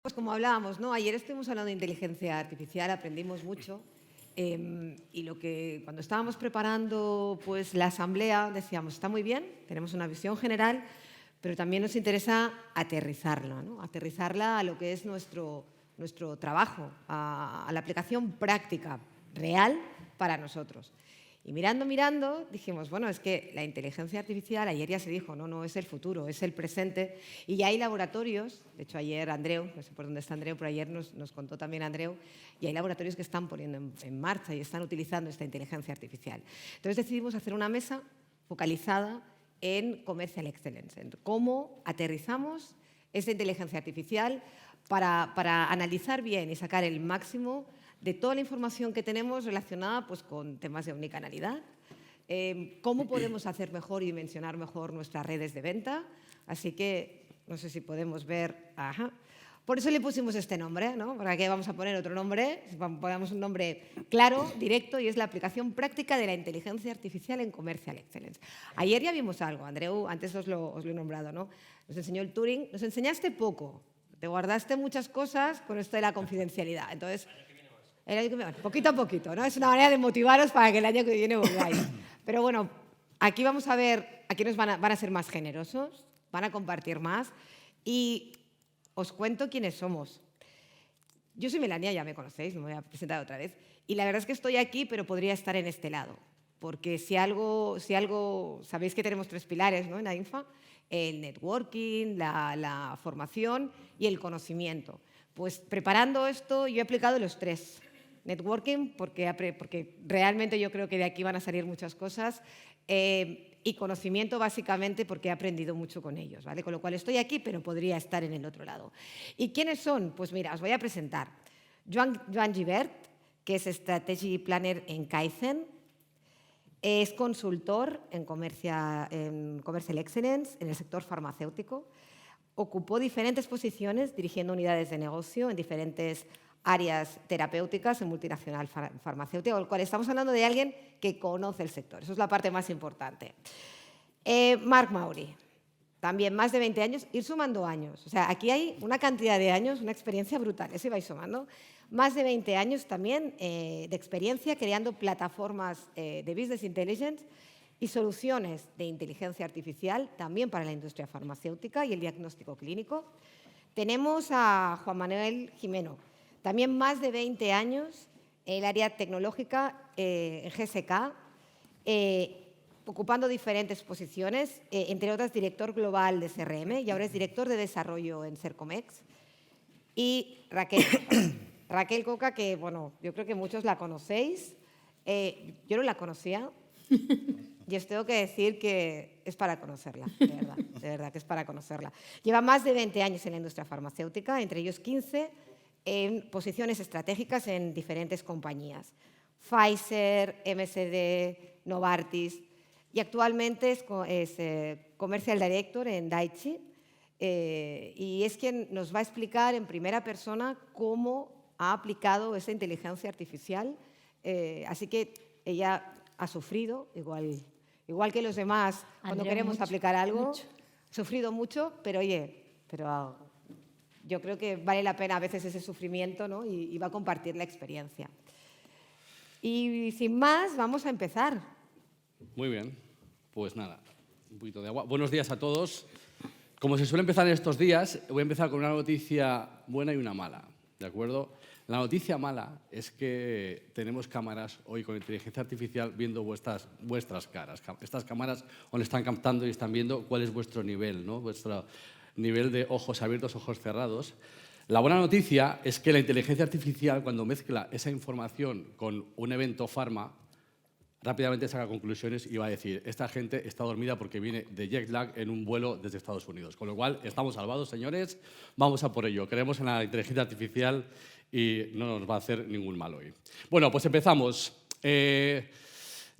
Pues como hablábamos, ¿no? Ayer estuvimos hablando de inteligencia artificial, aprendimos mucho y cuando estábamos preparando pues, la asamblea decíamos, está muy bien, tenemos una visión general, pero también nos interesa aterrizarla, ¿no? Aterrizarla a lo que es nuestro trabajo, a la aplicación práctica, real para nosotros. Y mirando, dijimos, bueno, es que la inteligencia artificial, ayer ya se dijo, no es el futuro, es el presente. Y ya hay laboratorios, de hecho ayer Andreu, no sé por dónde está Andreu, pero ayer nos contó también Andreu, y hay laboratorios que están poniendo en marcha y están utilizando esta inteligencia artificial. Entonces decidimos hacer una mesa focalizada en Commercial Excellence, en cómo aterrizamos esa inteligencia artificial para analizar bien y sacar el máximo de toda la información que tenemos relacionada pues, con temas de omnicanalidad, cómo podemos hacer mejor y dimensionar mejor nuestras redes de venta. Así que, no sé si podemos ver... Ajá. Por eso le pusimos este nombre, ¿no? ¿Para qué vamos a poner otro nombre? Ponemos un nombre claro, directo, y es la aplicación práctica de la inteligencia artificial en Commercial Excellence. Ayer ya vimos algo, Andreu, antes os lo he nombrado, ¿no? Nos enseñó el Turing, nos enseñaste poco, te guardaste muchas cosas con esto de la confidencialidad. Entonces, poquito a poquito, ¿no? Es una manera de motivaros para que el año que viene volváis. Pero bueno, aquí vamos a ver, aquí nos van a ser más generosos, van a compartir más y os cuento quiénes somos. Yo soy Melania, ya me conocéis, me voy a presentar otra vez. Y la verdad es que estoy aquí, pero podría estar en este lado. Porque si algo sabéis que tenemos 3 pilares, ¿no? En AINFA: el networking, la formación y el conocimiento. Pues preparando esto yo he aplicado los 3. Networking, porque realmente yo creo que de aquí van a salir muchas cosas, y conocimiento básicamente porque he aprendido mucho con ellos, ¿vale? Con lo cual estoy aquí, pero podría estar en el otro lado. ¿Y quiénes son? Pues mira, os voy a presentar. Joan Gibert, que es Strategy Planner en Kaizen, es consultor en Commercial Excellence en el sector farmacéutico. Ocupó diferentes posiciones dirigiendo unidades de negocio en diferentes áreas terapéuticas en multinacional farmacéutica, con lo cual estamos hablando de alguien que conoce el sector. Eso es la parte más importante. Marc Maury, también más de 20 años, ir sumando años. O sea, aquí hay una cantidad de años, una experiencia brutal, eso vais sumando. Más de 20 años también de experiencia creando plataformas de Business Intelligence y soluciones de inteligencia artificial también para la industria farmacéutica y el diagnóstico clínico. Tenemos a Juan Manuel Jimeno, también más de 20 años en el área tecnológica en GSK, ocupando diferentes posiciones, entre otras director global de CRM y ahora es director de desarrollo en Sercomex. Y Raquel Coca, que bueno, yo creo que muchos la conocéis. Yo no la conocía. Y os tengo que decir que es para conocerla, de verdad que es para conocerla. Lleva más de 20 años en la industria farmacéutica, entre ellos 15 en posiciones estratégicas en diferentes compañías. Pfizer, MSD, Novartis, y actualmente es Commercial Director en Daiichi, y es quien nos va a explicar en primera persona cómo ha aplicado esa inteligencia artificial. Así que ella ha sufrido, igual que los demás, cuando queremos aplicar algo, ha sufrido mucho, pero oye, yo creo que vale la pena a veces ese sufrimiento, ¿no? Y va a compartir la experiencia. Y sin más, vamos a empezar. Muy bien, pues nada, un poquito de agua. Buenos días a todos. Como se suele empezar en estos días, voy a empezar con una noticia buena y una mala, ¿de acuerdo? La noticia mala es que tenemos cámaras hoy con inteligencia artificial viendo vuestras caras. Estas cámaras os están captando y están viendo cuál es vuestro nivel, ¿no? Vuestro nivel de ojos abiertos, ojos cerrados. La buena noticia es que la inteligencia artificial, cuando mezcla esa información con un evento farma, rápidamente saca conclusiones y va a decir, esta gente está dormida porque viene de jet lag en un vuelo desde Estados Unidos. Con lo cual, estamos salvados, señores, vamos a por ello. Creemos en la inteligencia artificial y no nos va a hacer ningún mal hoy. Bueno, pues empezamos.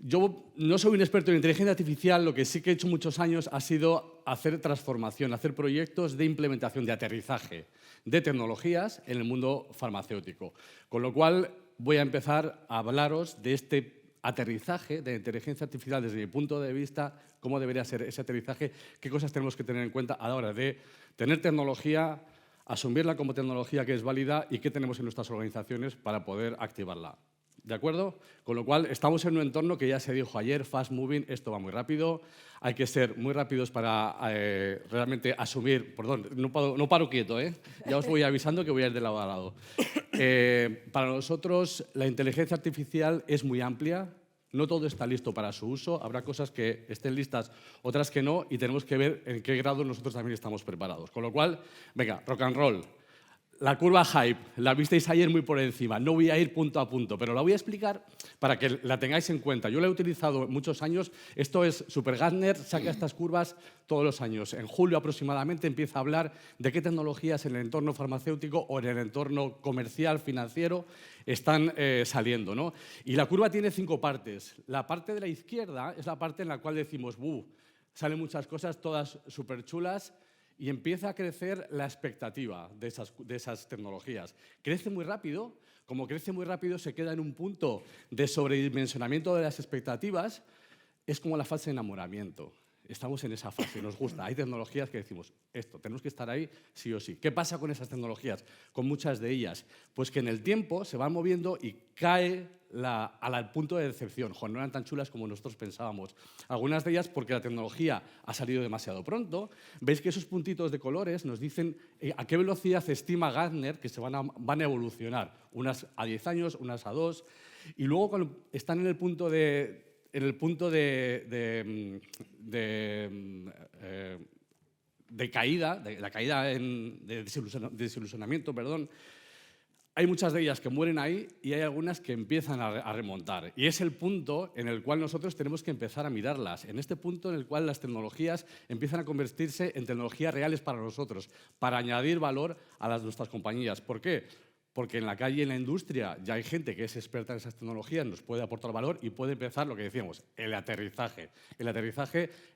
Yo no soy un experto en inteligencia artificial, lo que sí que he hecho muchos años ha sido hacer transformación, hacer proyectos de implementación, de aterrizaje de tecnologías en el mundo farmacéutico. Con lo cual, voy a empezar a hablaros de este aterrizaje de inteligencia artificial desde mi punto de vista, cómo debería ser ese aterrizaje, qué cosas tenemos que tener en cuenta a la hora de tener tecnología, asumirla como tecnología que es válida y qué tenemos en nuestras organizaciones para poder activarla. ¿De acuerdo? Con lo cual, estamos en un entorno que ya se dijo ayer, fast moving, esto va muy rápido, hay que ser muy rápidos para realmente asumir, perdón, no paro quieto, ya os voy avisando que voy a ir de lado a lado. Para nosotros, la inteligencia artificial es muy amplia, no todo está listo para su uso, habrá cosas que estén listas, otras que no, y tenemos que ver en qué grado nosotros también estamos preparados. Con lo cual, venga, rock and roll. La curva hype, la visteis ayer muy por encima, no voy a ir punto a punto, pero la voy a explicar para que la tengáis en cuenta. Yo la he utilizado muchos años, esto es Super Gartner, saca estas curvas todos los años. En julio aproximadamente empieza a hablar de qué tecnologías en el entorno farmacéutico o en el entorno comercial, financiero, están saliendo, ¿no? Y la curva tiene 5 partes. La parte de la izquierda es la parte en la cual decimos, salen muchas cosas, todas súper chulas, y empieza a crecer la expectativa de esas tecnologías. Crece muy rápido, como crece muy rápido se queda en un punto de sobredimensionamiento de las expectativas, es como la fase de enamoramiento. Estamos en esa fase, nos gusta. Hay tecnologías que decimos, esto, tenemos que estar ahí sí o sí. ¿Qué pasa con esas tecnologías? Con muchas de ellas. Pues que en el tiempo se van moviendo y cae al punto de decepción. No eran tan chulas como nosotros pensábamos. Algunas de ellas porque la tecnología ha salido demasiado pronto. Veis que esos puntitos de colores nos dicen a qué velocidad estima Gartner que se van a evolucionar. Unas a 10 años, unas a 2. Y luego cuando están en el punto de caída, la caída de desilusionamiento, perdón, hay muchas de ellas que mueren ahí y hay algunas que empiezan a remontar. Y es el punto en el cual nosotros tenemos que empezar a mirarlas, en este punto en el cual las tecnologías empiezan a convertirse en tecnologías reales para nosotros, para añadir valor a nuestras compañías. ¿Por qué? Porque en la calle, en la industria, ya hay gente que es experta en esas tecnologías, nos puede aportar valor y puede empezar lo que decíamos, el aterrizaje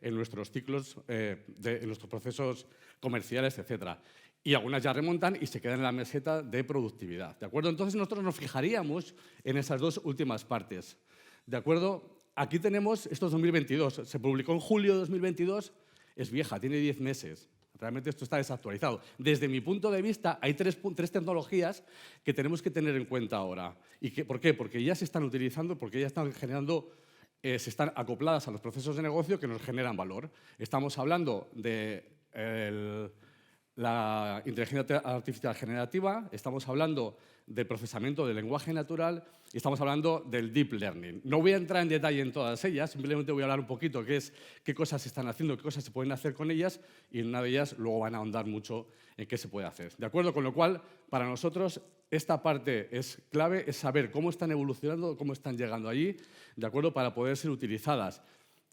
en nuestros ciclos, en nuestros procesos comerciales, etc. Y algunas ya remontan y se quedan en la meseta de productividad. ¿De acuerdo? Entonces nosotros nos fijaríamos en esas 2 últimas partes. ¿De acuerdo? Aquí tenemos, esto es 2022, se publicó en julio de 2022, es vieja, tiene 10 meses. Realmente esto está desactualizado. Desde mi punto de vista, hay tres tecnologías que tenemos que tener en cuenta ahora. ¿Por qué? Porque ya se están utilizando, porque ya están generando, se están acopladas a los procesos de negocio que nos generan valor. Estamos hablando de la inteligencia artificial generativa, estamos hablando del procesamiento del lenguaje natural y estamos hablando del deep learning. No voy a entrar en detalle en todas ellas, simplemente voy a hablar un poquito qué cosas se están haciendo, qué cosas se pueden hacer con ellas y en una de ellas luego van a ahondar mucho en qué se puede hacer. ¿De acuerdo? Con lo cual, para nosotros esta parte es clave, es saber cómo están evolucionando, cómo están llegando allí, ¿de acuerdo? Para poder ser utilizadas.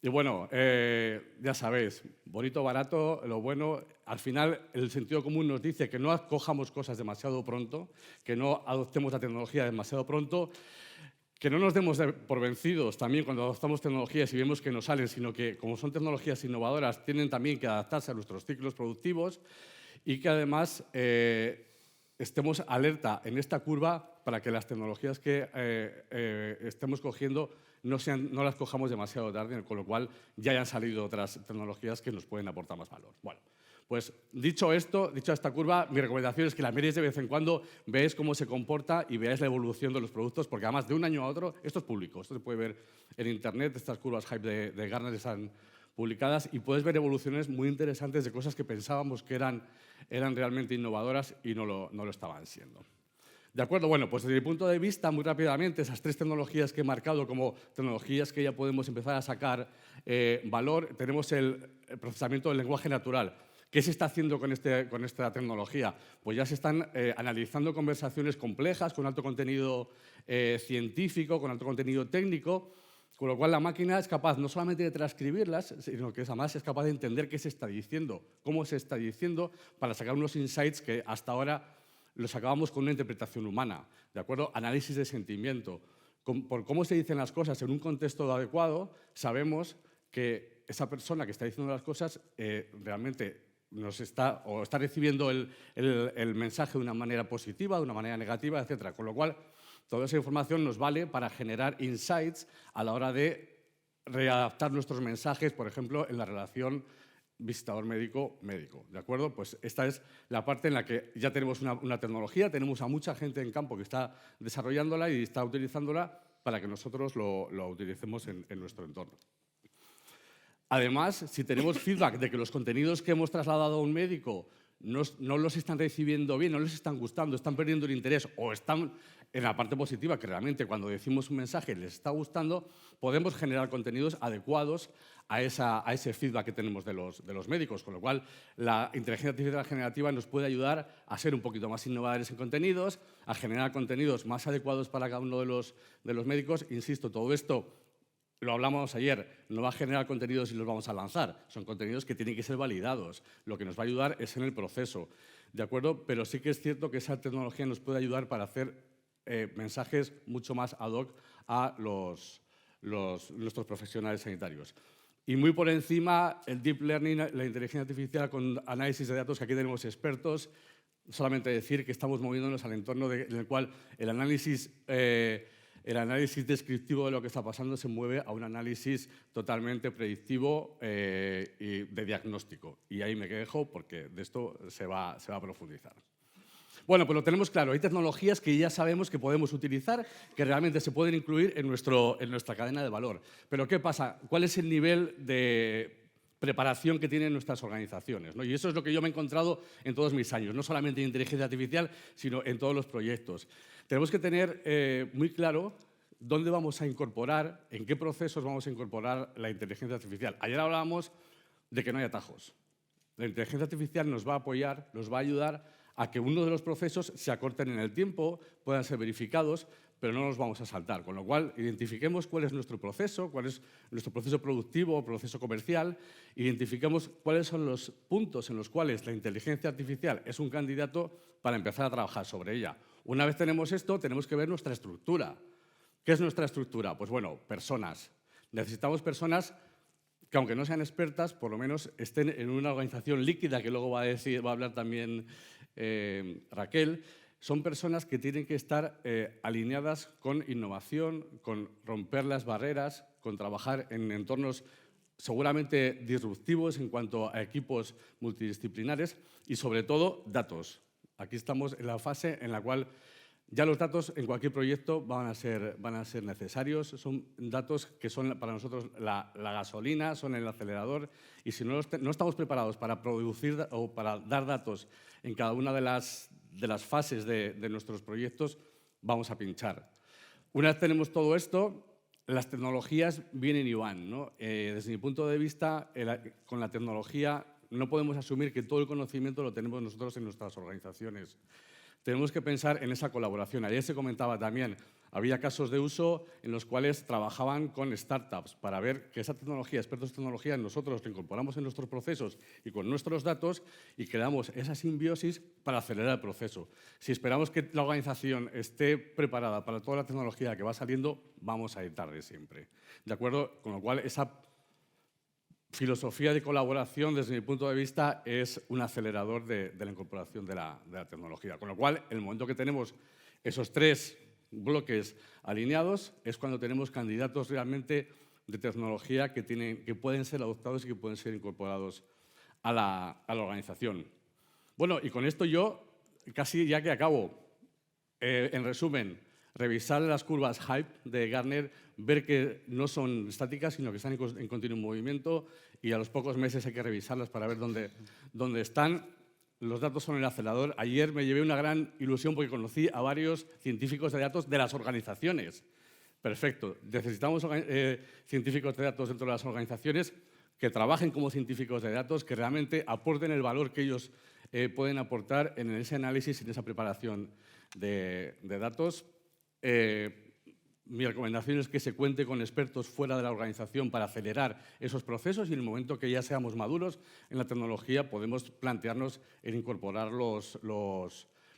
Y bueno, ya sabéis, bonito, barato, lo bueno, al final el sentido común nos dice que no acojamos cosas demasiado pronto, que no adoptemos la tecnología demasiado pronto, que no nos demos por vencidos también cuando adoptamos tecnologías y vemos que no salen, sino que como son tecnologías innovadoras tienen también que adaptarse a nuestros ciclos productivos y que además estemos alerta en esta curva para que las tecnologías que estemos cogiendo no las cojamos demasiado tarde, con lo cual ya hayan salido otras tecnologías que nos pueden aportar más valor. Bueno, pues dicho esto, dicha esta curva, mi recomendación es que la miréis de vez en cuando, veáis cómo se comporta y veáis la evolución de los productos, porque además de un año a otro, esto es público, esto se puede ver en Internet, estas curvas hype de Gartner están publicadas y puedes ver evoluciones muy interesantes de cosas que pensábamos que eran realmente innovadoras y no lo estaban siendo. ¿De acuerdo? Bueno, pues desde mi punto de vista, muy rápidamente, esas 3 tecnologías que he marcado como tecnologías que ya podemos empezar a sacar valor, tenemos el procesamiento del lenguaje natural. ¿Qué se está haciendo con esta tecnología? Pues ya se están analizando conversaciones complejas, con alto contenido científico, con alto contenido técnico, con lo cual la máquina es capaz no solamente de transcribirlas, sino que además es capaz de entender qué se está diciendo, cómo se está diciendo, para sacar unos insights que hasta ahora los sacábamos con una interpretación humana, ¿de acuerdo? Análisis de sentimiento. Por cómo se dicen las cosas en un contexto adecuado, sabemos que esa persona que está diciendo las cosas realmente está recibiendo el mensaje de una manera positiva, de una manera negativa, etc. Con lo cual, toda esa información nos vale para generar insights a la hora de readaptar nuestros mensajes, por ejemplo, en la relación visitador médico, ¿de acuerdo? Pues esta es la parte en la que ya tenemos una tecnología, tenemos a mucha gente en campo que está desarrollándola y está utilizándola para que nosotros lo utilicemos en nuestro entorno. Además, si tenemos feedback de que los contenidos que hemos trasladado a un médico no los están recibiendo bien, no les están gustando, están perdiendo el interés o están en la parte positiva, que realmente cuando decimos un mensaje les está gustando, podemos generar contenidos adecuados a ese feedback que tenemos de los médicos, con lo cual la inteligencia artificial generativa nos puede ayudar a ser un poquito más innovadores en contenidos, a generar contenidos más adecuados para cada uno de los médicos. Insisto, todo esto lo hablamos ayer, no va a generar contenidos y los vamos a lanzar. Son contenidos que tienen que ser validados. Lo que nos va a ayudar es en el proceso, ¿de acuerdo? Pero sí que es cierto que esa tecnología nos puede ayudar para hacer mensajes mucho más ad hoc a nuestros profesionales sanitarios. Y muy por encima, el deep learning, la inteligencia artificial con análisis de datos, que aquí tenemos expertos. Solamente decir que estamos moviéndonos al entorno en el cual el análisis descriptivo de lo que está pasando se mueve a un análisis totalmente predictivo y de diagnóstico. Y ahí me quejo porque de esto se va a profundizar. Bueno, pues lo tenemos claro. Hay tecnologías que ya sabemos que podemos utilizar, que realmente se pueden incluir en nuestra cadena de valor. Pero ¿qué pasa? ¿Cuál es el nivel de preparación que tienen nuestras organizaciones, ¿no? Y eso es lo que yo me he encontrado en todos mis años, no solamente en inteligencia artificial, sino en todos los proyectos. Tenemos que tener muy claro dónde vamos a incorporar, en qué procesos vamos a incorporar la inteligencia artificial. Ayer hablábamos de que no hay atajos. La inteligencia artificial nos va a apoyar, nos va a ayudar a que uno de los procesos se acorten en el tiempo, puedan ser verificados, pero no nos vamos a saltar. Con lo cual, identifiquemos cuál es nuestro proceso, cuál es nuestro proceso productivo o proceso comercial, identifiquemos cuáles son los puntos en los cuales la inteligencia artificial es un candidato para empezar a trabajar sobre ella. Una vez tenemos esto, tenemos que ver nuestra estructura. ¿Qué es nuestra estructura? Pues bueno, personas. Necesitamos personas que, aunque no sean expertas, por lo menos estén en una organización líquida, que luego va a hablar también Raquel. Son personas que tienen que estar alineadas con innovación, con romper las barreras, con trabajar en entornos seguramente disruptivos en cuanto a equipos multidisciplinares y, sobre todo, datos. Aquí estamos en la fase en la cual ya los datos en cualquier proyecto van a ser necesarios. Son datos que son para nosotros la gasolina, son el acelerador. Y si no estamos preparados para producir o para dar datos en cada una de las fases de nuestros proyectos, vamos a pinchar. Una vez tenemos todo esto, las tecnologías vienen y van, ¿no? Desde mi punto de vista, con la tecnología no podemos asumir que todo el conocimiento lo tenemos nosotros en nuestras organizaciones. Tenemos que pensar en esa colaboración. Ayer se comentaba también, había casos de uso en los cuales trabajaban con startups para ver que esa tecnología, expertos de tecnología, nosotros lo incorporamos en nuestros procesos y con nuestros datos y creamos esa simbiosis para acelerar el proceso. Si esperamos que la organización esté preparada para toda la tecnología que va saliendo, vamos a ir tarde siempre. ¿De acuerdo? Con lo cual, esa filosofía de colaboración, desde mi punto de vista, es un acelerador de la incorporación de la tecnología. Con lo cual, en el momento que tenemos esos tres bloques alineados, es cuando tenemos candidatos realmente de tecnología que pueden ser adoptados y que pueden ser incorporados a la organización. Bueno, y con esto yo casi ya que acabo. En resumen, revisar las curvas Hype de Gartner, ver que no son estáticas, sino que están en continuo movimiento y a los pocos meses hay que revisarlas para ver dónde están. Los datos son el acelerador. Ayer me llevé una gran ilusión porque conocí a varios científicos de datos de las organizaciones. Perfecto. Necesitamos científicos de datos dentro de las organizaciones que trabajen como científicos de datos, que realmente aporten el valor que ellos pueden aportar en ese análisis y en esa preparación de datos. Mi recomendación es que se cuente con expertos fuera de la organización para acelerar esos procesos y en el momento que ya seamos maduros en la tecnología podemos plantearnos en incorporar los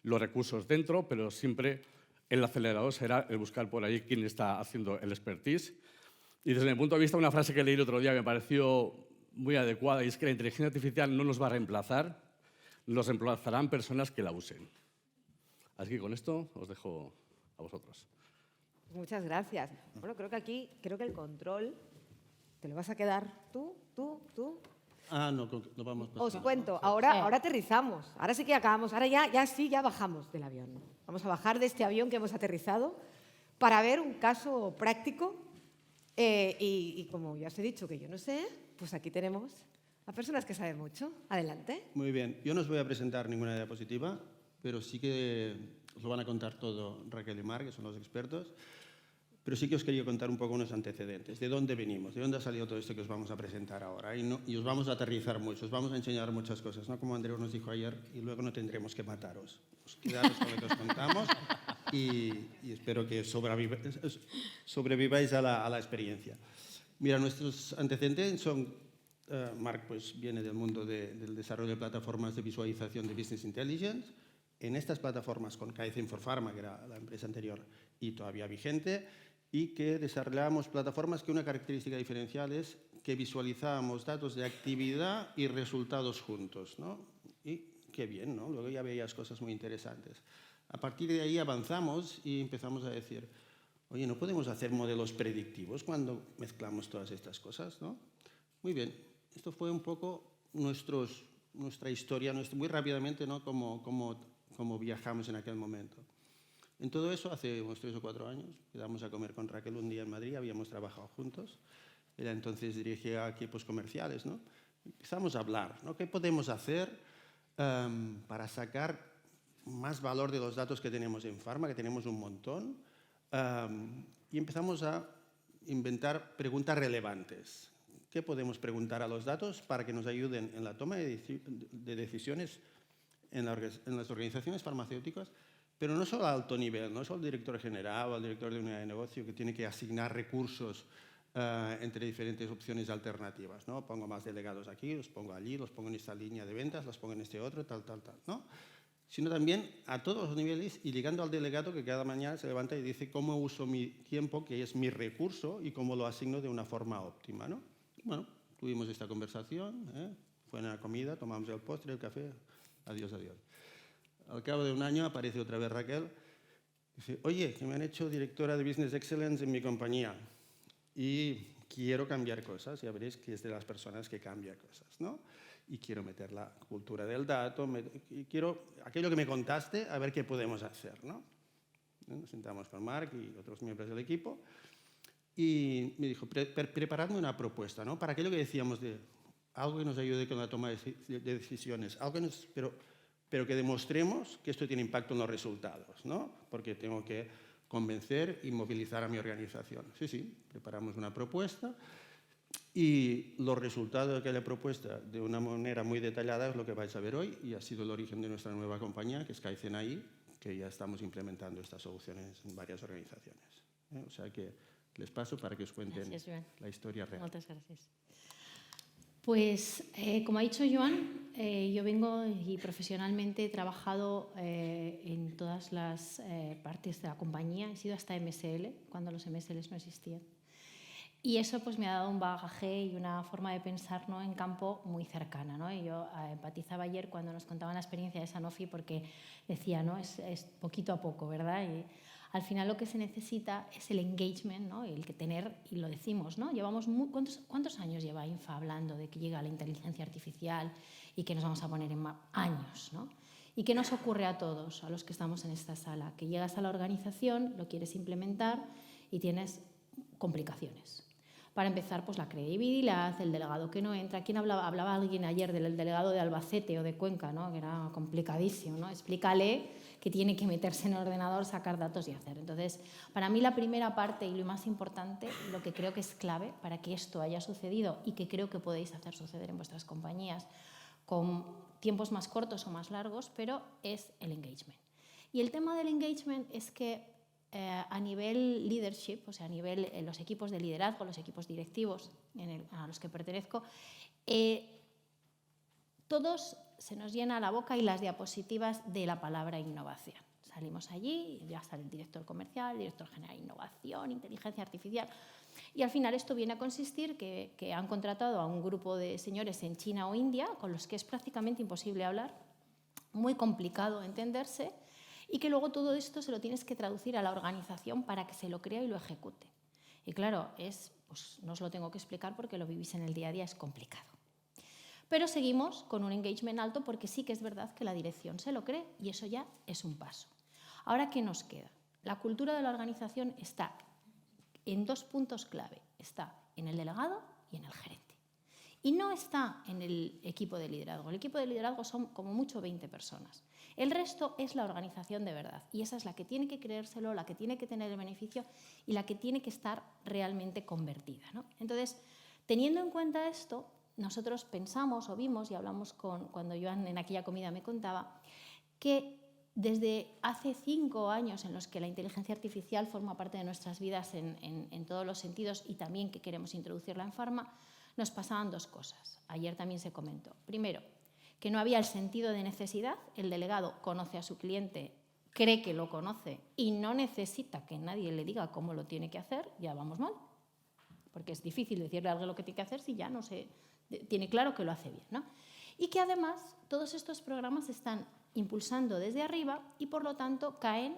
recursos dentro, pero siempre el acelerador será el buscar por ahí quién está haciendo el expertise. Y desde mi punto de vista, una frase que leí el otro día me pareció muy adecuada y es que la inteligencia artificial no nos va a reemplazar, nos reemplazarán personas que la usen. Así que con esto os dejo a vosotros. Muchas gracias. Bueno, creo que el control te lo vas a quedar tú. No, lo vamos a Os pasar. cuento, ahora aterrizamos. Ahora sí que acabamos. Ahora ya bajamos del avión. Vamos a bajar de este avión que hemos aterrizado para ver un caso práctico. Y como ya os he dicho que yo no sé, pues aquí tenemos a personas que saben mucho. Adelante. Muy bien, yo no os voy a presentar ninguna diapositiva, pero sí que os lo van a contar todo Raquel y Marc, que son los expertos. Pero sí que os quería contar un poco unos antecedentes, de dónde venimos, de dónde ha salido todo esto que os vamos a presentar ahora. Y os vamos a aterrizar mucho, os vamos a enseñar muchas cosas, ¿no? Como Andreu nos dijo ayer, y luego no tendremos que mataros. Os quedaros con lo que os contamos y espero que sobreviváis a la experiencia. Mira, nuestros antecedentes son... Marc pues, viene del mundo del desarrollo de plataformas de visualización de Business Intelligence. En estas plataformas con Kaizen for Pharma, que era la empresa anterior y todavía vigente, y que desarrollamos plataformas que una característica diferencial es que visualizábamos datos de actividad y resultados juntos, ¿no? Y qué bien, ¿no? Luego ya veías cosas muy interesantes. A partir de ahí avanzamos y empezamos a decir, oye, ¿no podemos hacer modelos predictivos cuando mezclamos todas estas cosas, ¿no? Muy bien, esto fue un poco nuestra historia, muy rápidamente, ¿no? Cómo viajamos en aquel momento. En todo eso, hace unos 3 o 4 años, quedamos a comer con Raquel un día en Madrid, habíamos trabajado juntos. Ella entonces dirigía equipos comerciales, ¿no? Empezamos a hablar, ¿no? ¿Qué podemos hacer para sacar más valor de los datos que tenemos en Pharma, que tenemos un montón? Y empezamos a inventar preguntas relevantes. ¿Qué podemos preguntar a los datos para que nos ayuden en la toma de decisiones en las organizaciones farmacéuticas? Pero no solo a alto nivel, no solo el director general o el director de unidad de negocio que tiene que asignar recursos entre diferentes opciones alternativas, ¿no? Pongo más delegados aquí, los pongo allí, los pongo en esta línea de ventas, los pongo en este otro, tal, ¿no? Sino también a todos los niveles y llegando al delegado que cada mañana se levanta y dice cómo uso mi tiempo, que es mi recurso, y cómo lo asigno de una forma óptima, ¿no? Bueno, tuvimos esta conversación, fue una comida, tomamos el postre, el café, adiós, adiós. Al cabo de un año aparece otra vez Raquel y dice, oye, que me han hecho directora de Business Excellence en mi compañía y quiero cambiar cosas, ya veréis que es de las personas que cambia cosas, ¿no? Y quiero meter la cultura del dato, y quiero aquello que me contaste, a ver qué podemos hacer, ¿no? Nos sentamos con Marc y otros miembros del equipo y me dijo, preparadme una propuesta, ¿no? Para aquello que decíamos de algo que nos ayude con la toma de decisiones, algo que pero que demostremos que esto tiene impacto en los resultados, ¿no? Porque tengo que convencer y movilizar a mi organización. Sí, preparamos una propuesta y los resultados de aquella propuesta de una manera muy detallada es lo que vais a ver hoy y ha sido el origen de nuestra nueva compañía, que es Kaizen AI, que ya estamos implementando estas soluciones en varias organizaciones. O sea que les paso para que os cuenten la historia real. Muchas gracias. Pues, como ha dicho Joan, yo vengo y profesionalmente he trabajado en todas las partes de la compañía. He sido hasta MSL, cuando los MSLs no existían. Y eso pues, me ha dado un bagaje y una forma de pensar, ¿no?, en campo muy cercana, ¿no? Y yo empatizaba ayer cuando nos contaban la experiencia de Sanofi porque decía, ¿no?, es poquito a poco, ¿verdad? Y al final lo que se necesita es el engagement, ¿no? El que tener, y lo decimos, ¿no? Llevamos ¿cuántos años lleva Infa hablando de que llega la inteligencia artificial y que nos vamos a poner en años, ¿no? ¿Y qué nos ocurre a todos, a los que estamos en esta sala? Que llegas a la organización, lo quieres implementar y tienes complicaciones. Para empezar, pues la credibilidad, el delegado que no entra. ¿Quién hablaba alguien ayer del delegado de Albacete o de Cuenca, ¿no?, que era complicadísimo, ¿no? Explícale que tiene que meterse en el ordenador, sacar datos y hacer. Entonces, para mí la primera parte y lo más importante, lo que creo que es clave para que esto haya sucedido y que creo que podéis hacer suceder en vuestras compañías con tiempos más cortos o más largos, pero es el engagement. Y el tema del engagement es que a nivel leadership, o sea, a nivel los equipos de liderazgo, los equipos directivos a los que pertenezco, todos se nos llena la boca y las diapositivas de la palabra innovación. Salimos allí y ya sale el director comercial, el director general de innovación, inteligencia artificial. Y al final esto viene a consistir que han contratado a un grupo de señores en China o India con los que es prácticamente imposible hablar, muy complicado entenderse, y que luego todo esto se lo tienes que traducir a la organización para que se lo crea y lo ejecute. Y claro, pues no os lo tengo que explicar porque lo vivís en el día a día, es complicado. Pero seguimos con un engagement alto porque sí que es verdad que la dirección se lo cree y eso ya es un paso. Ahora, ¿qué nos queda? La cultura de la organización está en 2 puntos clave. Está en el delegado y en el gerente. Y no está en el equipo de liderazgo. El equipo de liderazgo son como mucho 20 personas. El resto es la organización de verdad. Y esa es la que tiene que creérselo, la que tiene que tener el beneficio y la que tiene que estar realmente convertida, ¿no? Entonces, teniendo en cuenta esto, nosotros pensamos o vimos y hablamos cuando Joan en aquella comida me contaba que desde hace 5 años en los que la inteligencia artificial forma parte de nuestras vidas en todos los sentidos y también que queremos introducirla en Pharma, nos pasaban 2 cosas. Ayer también se comentó. Primero, que no había el sentido de necesidad. El delegado conoce a su cliente, cree que lo conoce y no necesita que nadie le diga cómo lo tiene que hacer. Ya vamos mal, porque es difícil decirle a alguien lo que tiene que hacer si ya no se tiene claro que lo hace bien, ¿no? Y que además todos estos programas están impulsando desde arriba y por lo tanto caen,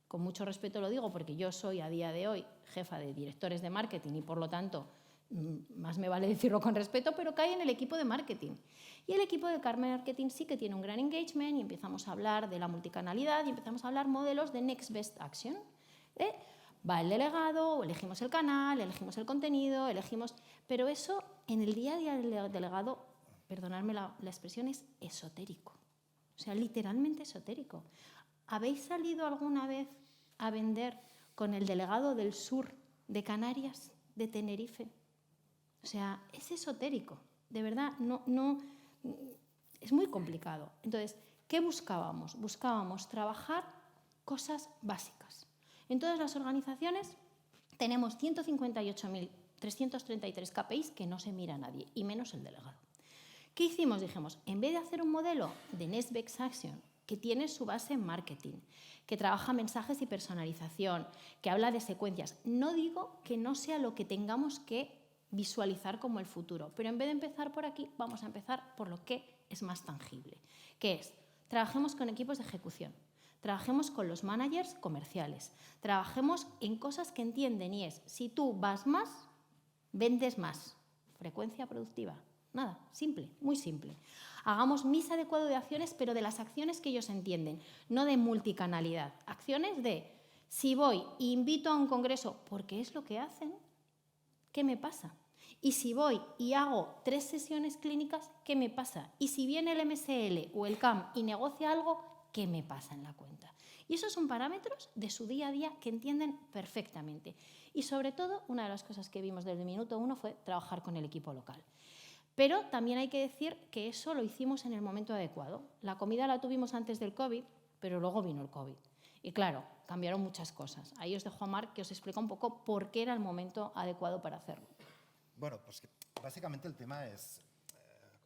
con mucho respeto lo digo porque yo soy a día de hoy jefa de directores de marketing y por lo tanto más me vale decirlo con respeto, pero cae en el equipo de marketing. Y el equipo de marketing sí que tiene un gran engagement y empezamos a hablar de la multicanalidad y empezamos a hablar modelos de next best action. Va el delegado, elegimos el canal, elegimos el contenido, pero eso en el día a día del delegado, perdonadme la expresión, es esotérico. O sea, literalmente esotérico. ¿Habéis salido alguna vez a vender con el delegado del sur de Canarias, de Tenerife? O sea, es esotérico, de verdad, no, es muy complicado. Entonces, ¿qué buscábamos? Buscábamos trabajar cosas básicas. En todas las organizaciones tenemos 158.333 KPIs que no se mira a nadie, y menos el delegado. ¿Qué hicimos? Dijimos, en vez de hacer un modelo de Next Best Action que tiene su base en marketing, que trabaja mensajes y personalización, que habla de secuencias, no digo que no sea lo que tengamos que visualizar como el futuro, pero en vez de empezar por aquí, vamos a empezar por lo que es más tangible, que es, trabajemos con equipos de ejecución, trabajemos con los managers comerciales, trabajemos en cosas que entienden y es, si tú vas más, vendes más. Frecuencia productiva. Nada, simple, muy simple. Hagamos mix adecuado de acciones, pero de las acciones que ellos entienden, no de multicanalidad. Acciones de, si voy e invito a un congreso, porque es lo que hacen, ¿qué me pasa? Y si voy y hago 3 sesiones clínicas, ¿qué me pasa? Y si viene el MSL o el CAM y negocia algo, ¿qué me pasa en la cuenta? Y esos son parámetros de su día a día que entienden perfectamente. Y sobre todo, una de las cosas que vimos desde el minuto 1 fue trabajar con el equipo local. Pero también hay que decir que eso lo hicimos en el momento adecuado. La comida la tuvimos antes del COVID, pero luego vino el COVID. Y claro, cambiaron muchas cosas. Ahí os dejo a Marc que os explica un poco por qué era el momento adecuado para hacerlo. Bueno, pues básicamente el tema es,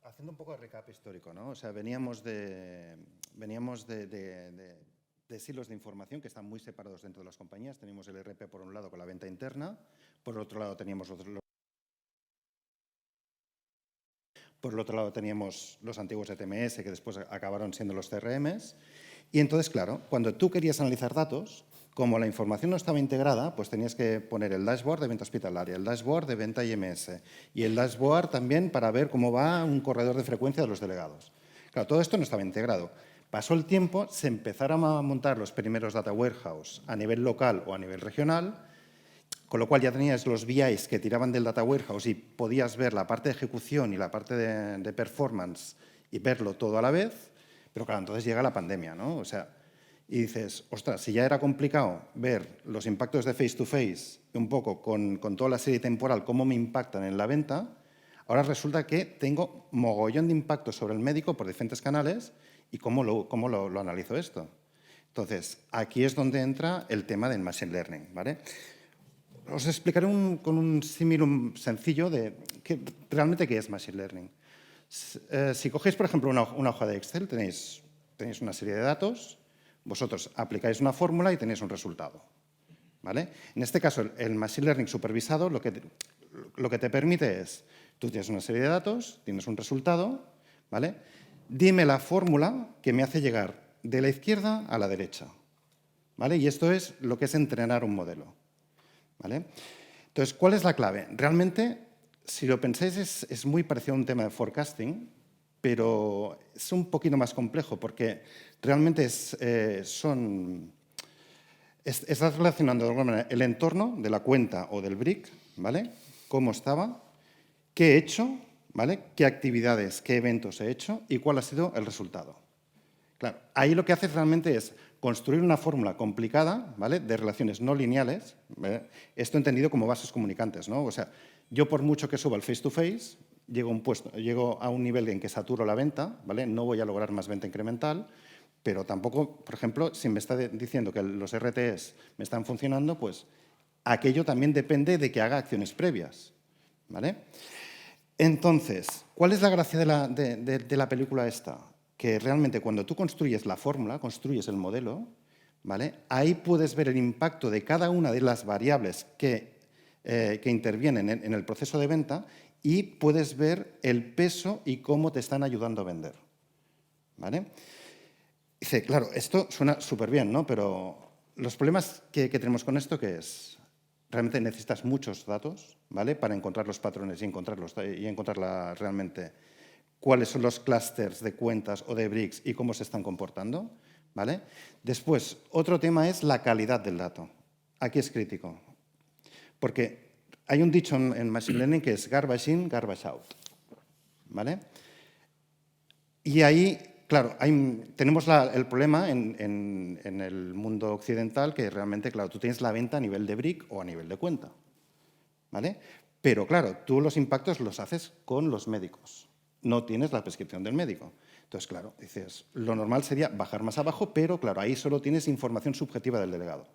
haciendo un poco de recap histórico, ¿no? O sea, veníamos de silos de información que están muy separados dentro de las compañías. Teníamos el ERP por un lado con la venta interna, por otro lado teníamos los antiguos ETMS que después acabaron siendo los CRMs. Y entonces, claro, cuando tú querías analizar datos, como la información no estaba integrada, pues tenías que poner el dashboard de venta hospitalaria, el dashboard de venta IMS y el dashboard también para ver cómo va un corredor de frecuencia de los delegados. Claro, todo esto no estaba integrado. Pasó el tiempo, se empezaron a montar los primeros data warehouse a nivel local o a nivel regional, con lo cual ya tenías los BIs que tiraban del data warehouse y podías ver la parte de ejecución y la parte de performance y verlo todo a la vez, pero claro, entonces llega la pandemia, ¿no? O sea, y dices, ostras, si ya era complicado ver los impactos de face-to-face un poco con toda la serie temporal, cómo me impactan en la venta, ahora resulta que tengo mogollón de impactos sobre el médico por diferentes canales y cómo lo analizo esto. Entonces, aquí es donde entra el tema del Machine Learning, ¿vale? Os explicaré con un símil sencillo de realmente qué es Machine Learning. Si cogéis, por ejemplo, una hoja de Excel, tenéis una serie de datos, vosotros aplicáis una fórmula y tenéis un resultado, ¿vale? En este caso, el Machine Learning supervisado lo que te permite es, tú tienes una serie de datos, tienes un resultado, ¿vale? Dime la fórmula que me hace llegar de la izquierda a la derecha, ¿vale? Y esto es lo que es entrenar un modelo, ¿vale? Entonces, ¿cuál es la clave? Realmente, si lo pensáis, es muy parecido a un tema de forecasting, pero es un poquito más complejo porque realmente estás relacionando de alguna manera el entorno de la cuenta o del brick, ¿vale? Cómo estaba, qué he hecho, ¿vale? Qué actividades, qué eventos he hecho y cuál ha sido el resultado. Claro, ahí lo que haces realmente es construir una fórmula complicada, ¿vale? De relaciones no lineales, ¿vale? Esto entendido como vasos comunicantes, ¿no? O sea, yo por mucho que suba el face-to-face, llego a un nivel en que saturo la venta, ¿vale? No voy a lograr más venta incremental, pero tampoco, por ejemplo, si me está diciendo que los RTEs me están funcionando, pues aquello también depende de que haga acciones previas, ¿vale? Entonces, ¿cuál es la gracia de la película esta? Que realmente cuando tú construyes la fórmula, construyes el modelo, ¿vale? Ahí puedes ver el impacto de cada una de las variables que intervienen en el proceso de venta y puedes ver el peso y cómo te están ayudando a vender, ¿vale? Dice, claro, esto suena súper bien, ¿no? Pero los problemas que tenemos con esto, ¿qué es? Realmente necesitas muchos datos, ¿vale? Para encontrar los patrones y encontrar realmente cuáles son los clústeres de cuentas o de bricks y cómo se están comportando, ¿vale? Después, otro tema es la calidad del dato. Aquí es crítico, porque hay un dicho en Machine Learning que es garbage in, garbage out, ¿vale? Y ahí, claro, tenemos el problema en el mundo occidental que realmente, claro, tú tienes la venta a nivel de brick o a nivel de cuenta, ¿vale? Pero, claro, tú los impactos los haces con los médicos. No tienes la prescripción del médico. Entonces, claro, dices, lo normal sería bajar más abajo, pero, claro, ahí solo tienes información subjetiva del delegado.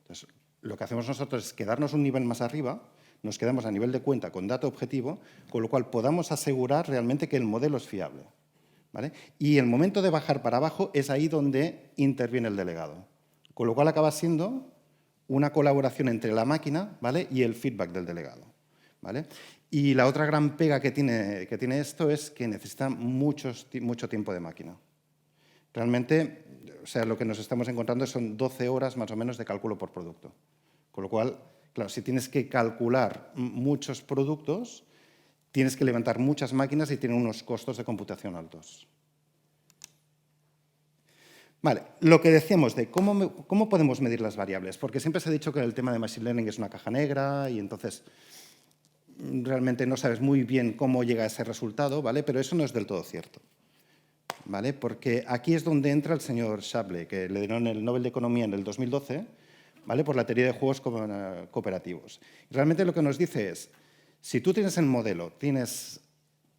Entonces, lo que hacemos nosotros es quedarnos un nivel más arriba, nos quedamos a nivel de cuenta con dato objetivo, con lo cual podamos asegurar realmente que el modelo es fiable, ¿vale? Y el momento de bajar para abajo es ahí donde interviene el delegado, con lo cual acaba siendo una colaboración entre la máquina, ¿vale? Y el feedback del delegado, ¿vale? Y la otra gran pega que tiene esto es que necesita mucho tiempo de máquina. Realmente, o sea, lo que nos estamos encontrando son 12 horas más o menos de cálculo por producto. Con lo cual, claro, si tienes que calcular muchos productos, tienes que levantar muchas máquinas y tiene unos costos de computación altos. Vale, lo que decíamos de cómo podemos medir las variables, porque siempre se ha dicho que el tema de Machine Learning es una caja negra y entonces realmente no sabes muy bien cómo llega a ese resultado, ¿vale? Pero eso no es del todo cierto, ¿vale? Porque aquí es donde entra el señor Shapley, que le dieron el Nobel de Economía en el 2012, ¿vale? Por la teoría de juegos cooperativos. Y realmente lo que nos dice es, si tú tienes el modelo, tienes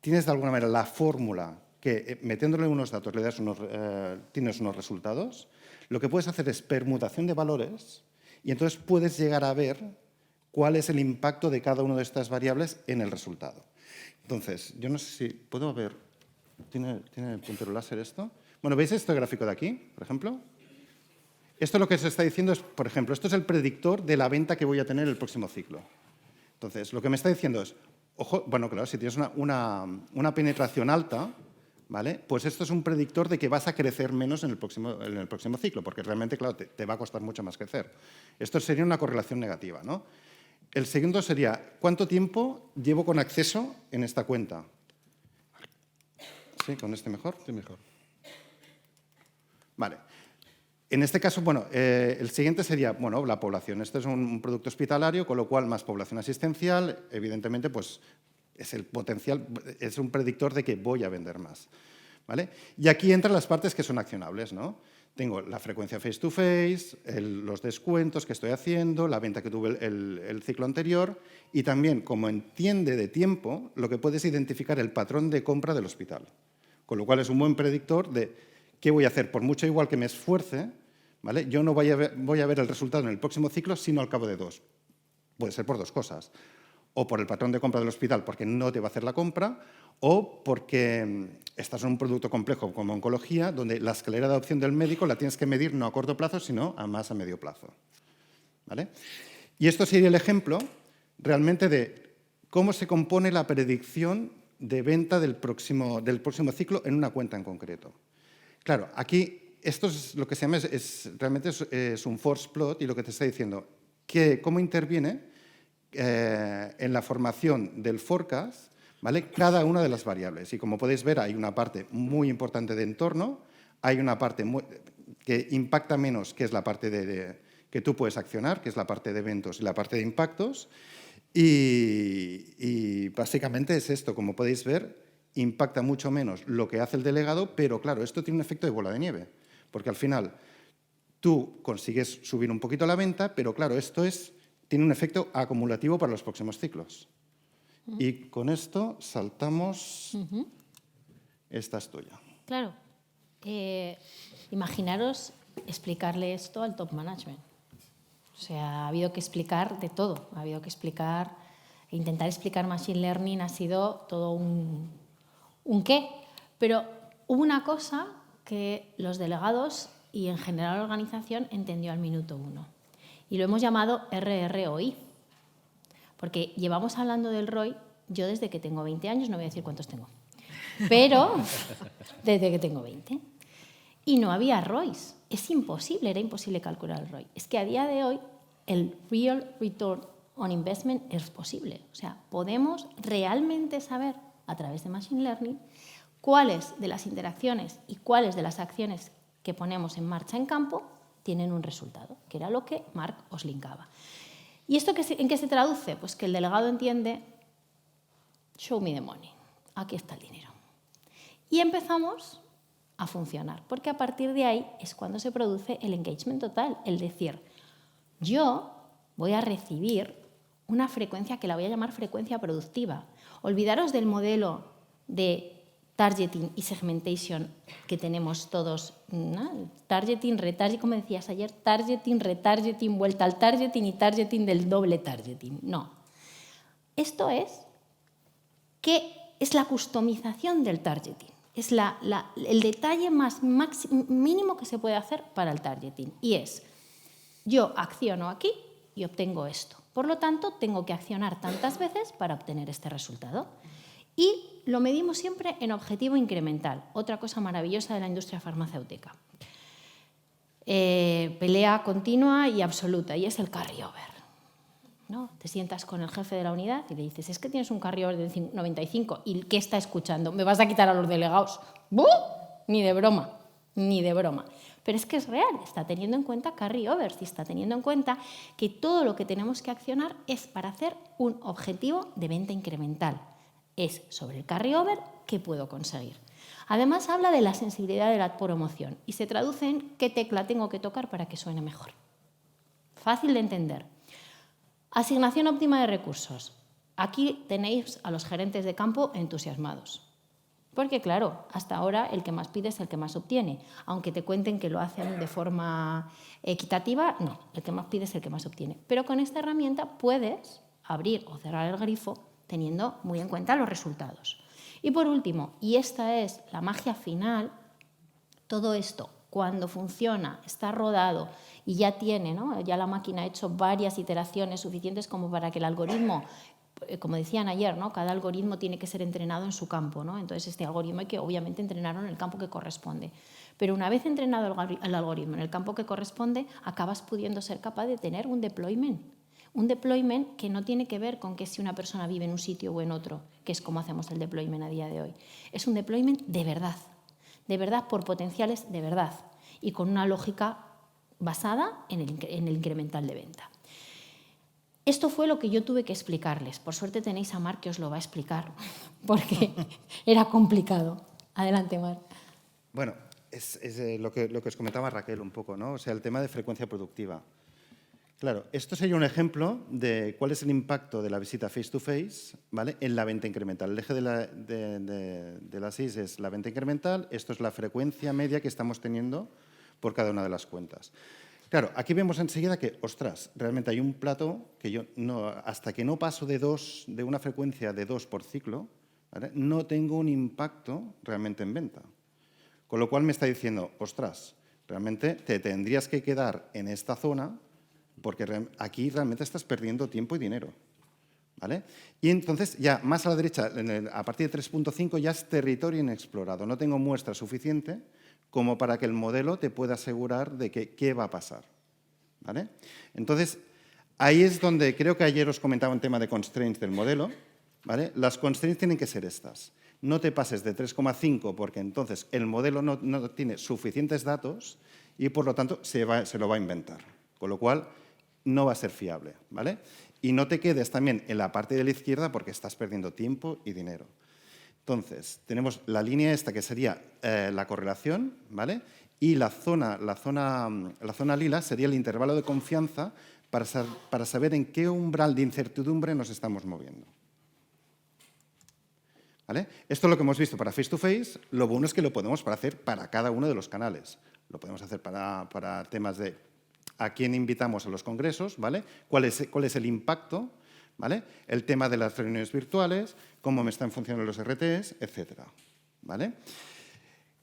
de alguna manera la fórmula que metiéndole unos datos le das tienes unos resultados, lo que puedes hacer es permutación de valores y entonces puedes llegar a ver cuál es el impacto de cada una de estas variables en el resultado. Entonces, yo no sé si puedo ver, ¿tiene el puntero láser esto? Bueno, ¿veis este gráfico de aquí, por ejemplo? Esto lo que se está diciendo es, por ejemplo, esto es el predictor de la venta que voy a tener en el próximo ciclo. Entonces, lo que me está diciendo es, ojo, bueno, claro, si tienes una penetración alta, ¿vale? Pues esto es un predictor de que vas a crecer menos en el próximo ciclo, porque realmente, claro, te va a costar mucho más crecer. Esto sería una correlación negativa, ¿no? El segundo sería, ¿cuánto tiempo llevo con acceso en esta cuenta? ¿Sí? ¿Con este mejor? Sí, mejor. Vale. En este caso, bueno, el siguiente sería, bueno, la población. Este es un producto hospitalario, con lo cual más población asistencial, evidentemente, pues es el potencial, es un predictor de que voy a vender más, ¿vale? Y aquí entran las partes que son accionables, ¿no? Tengo la frecuencia face-to-face, los descuentos que estoy haciendo, la venta que tuve el ciclo anterior y también, como entiende de tiempo, lo que puedes identificar el patrón de compra del hospital. Con lo cual es un buen predictor de qué voy a hacer. Por mucho igual que me esfuerce, ¿vale? Yo no voy a ver el resultado en el próximo ciclo, sino al cabo de 2. Puede ser por 2 cosas. O por el patrón de compra del hospital, porque no te va a hacer la compra, o porque estás en un producto complejo como oncología, donde la escalera de adopción del médico la tienes que medir no a corto plazo, sino a más a medio plazo, ¿vale? Y esto sería el ejemplo realmente de cómo se compone la predicción de venta del próximo ciclo en una cuenta en concreto. Claro, aquí esto es lo que se llama, realmente es un force plot y lo que te está diciendo, cómo interviene en la formación del forecast, ¿vale?, cada una de las variables. Y como podéis ver, hay una parte muy importante de entorno, hay una parte que impacta menos, que es la parte que tú puedes accionar, que es la parte de eventos y la parte de impactos. Y básicamente es esto, como podéis ver, impacta mucho menos lo que hace el delegado, pero claro, esto tiene un efecto de bola de nieve, porque al final tú consigues subir un poquito la venta, pero claro, esto tiene un efecto acumulativo para los próximos ciclos. Y con esto saltamos. Esta es tuya. Claro. Imaginaros explicarle esto al top management. O sea, ha habido que explicar de todo. Ha habido que explicar, intentar explicar Machine Learning ha sido todo un qué. Pero hubo una cosa que los delegados y en general la organización entendió al minuto 1. Y lo hemos llamado RROI. Porque llevamos hablando del ROI, yo desde que tengo 20 años, no voy a decir cuántos tengo, pero desde que tengo 20. Y no había ROIs. Era imposible calcular el ROI. Es que a día de hoy el Real Return on Investment es posible. O sea, podemos realmente saber a través de Machine Learning cuáles de las interacciones y cuáles de las acciones que ponemos en marcha en campo tienen un resultado, que era lo que Marc os linkaba. ¿Y esto en qué se traduce? Pues que el delegado entiende, show me the money, aquí está el dinero. Y empezamos a funcionar, porque a partir de ahí es cuando se produce el engagement total, el decir, yo voy a recibir una frecuencia que la voy a llamar frecuencia productiva. Olvidaros del modelo de targeting y segmentation que tenemos todos, ¿no? Targeting, retargeting, como decías ayer, targeting, retargeting, vuelta al targeting y targeting del doble targeting. No. Esto es la customización del targeting. Es el detalle mínimo que se puede hacer para el targeting. Y es, yo acciono aquí y obtengo esto. Por lo tanto, tengo que accionar tantas veces para obtener este resultado. Y lo medimos siempre en objetivo incremental, otra cosa maravillosa de la industria farmacéutica. Pelea continua y absoluta, y es el carryover, ¿no? Te sientas con el jefe de la unidad y le dices, es que tienes un carryover del 95, ¿y qué está escuchando? ¿Me vas a quitar a los delegados? ¡Buh! Ni de broma, ni de broma. Pero es que es real, está teniendo en cuenta carryovers y está teniendo en cuenta que todo lo que tenemos que accionar es para hacer un objetivo de venta incremental. Es sobre el carryover que puedo conseguir. Además, habla de la sensibilidad de la promoción y se traduce en qué tecla tengo que tocar para que suene mejor. Fácil de entender. Asignación óptima de recursos. Aquí tenéis a los gerentes de campo entusiasmados. Porque, claro, hasta ahora el que más pide es el que más obtiene. Aunque te cuenten que lo hacen de forma equitativa, no, el que más pide es el que más obtiene. Pero con esta herramienta puedes abrir o cerrar el grifo teniendo muy en cuenta los resultados. Y por último, y esta es la magia final, todo esto, cuando funciona, está rodado y ya tiene, ¿no? Ya la máquina ha hecho varias iteraciones suficientes como para que el algoritmo, como decían ayer, ¿no? Cada algoritmo tiene que ser entrenado en su campo, ¿no? Entonces este algoritmo hay que obviamente entrenarlo en el campo que corresponde. Pero una vez entrenado el algoritmo en el campo que corresponde, acabas pudiendo ser capaz de tener un deployment. Un deployment que no tiene que ver con que si una persona vive en un sitio o en otro, que es como hacemos el deployment a día de hoy. Es un deployment de verdad por potenciales de verdad y con una lógica basada en el incremental de venta. Esto fue lo que yo tuve que explicarles. Por suerte tenéis a Marc que os lo va a explicar, porque era complicado. Adelante, Marc. Bueno, es lo que os comentaba Raquel un poco, ¿no? O sea, el tema de frecuencia productiva. Claro, esto sería un ejemplo de cuál es el impacto de la visita face-to-face, ¿vale?, en la venta incremental. El eje de la SIS es la venta incremental, esto es la frecuencia media que estamos teniendo por cada una de las cuentas. Claro, aquí vemos enseguida que, ostras, realmente hay un plato que yo hasta que no paso de una frecuencia de 2 por ciclo, ¿vale?, no tengo un impacto realmente en venta. Con lo cual me está diciendo, ostras, realmente te tendrías que quedar en esta zona porque aquí realmente estás perdiendo tiempo y dinero, ¿vale? Y entonces ya más a la derecha, a partir de 3.5 ya es territorio inexplorado. No tengo muestra suficiente como para que el modelo te pueda asegurar de qué va a pasar, ¿vale? Entonces, ahí es donde creo que ayer os comentaba un tema de constraints del modelo, ¿vale? Las constraints tienen que ser estas. No te pases de 3,5 porque entonces el modelo no tiene suficientes datos y por lo tanto se lo va a inventar. Con lo cual no va a ser fiable, ¿vale? Y no te quedes también en la parte de la izquierda porque estás perdiendo tiempo y dinero. Entonces, tenemos la línea esta que sería la correlación, ¿vale? Y la zona lila sería el intervalo de confianza para saber en qué umbral de incertidumbre nos estamos moviendo. ¿Vale? Esto es lo que hemos visto para face-to-face. Lo bueno es que lo podemos hacer para cada uno de los canales. Lo podemos hacer para temas de a quién invitamos a los congresos, ¿vale? ¿Cuál es el impacto? ¿Vale? El tema de las reuniones virtuales, cómo me están funcionando los RTs, etcétera, ¿vale?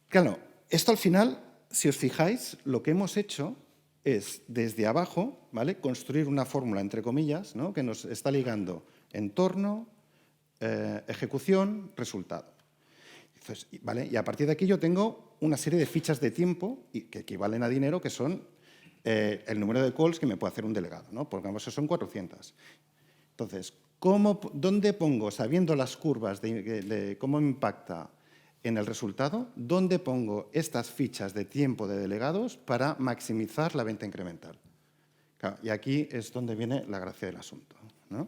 Claro, esto al final, si os fijáis, lo que hemos hecho es, desde abajo, ¿vale? Construir una fórmula, entre comillas, ¿no? Que nos está ligando entorno, ejecución, resultado. Entonces, ¿vale? Y a partir de aquí yo tengo una serie de fichas de tiempo que equivalen a dinero, que son el número de calls que me puede hacer un delegado, ¿no? Porque eso son 400. Entonces, ¿dónde pongo, sabiendo las curvas de cómo impacta en el resultado, dónde pongo estas fichas de tiempo de delegados para maximizar la venta incremental? Claro, y aquí es donde viene la gracia del asunto, ¿no?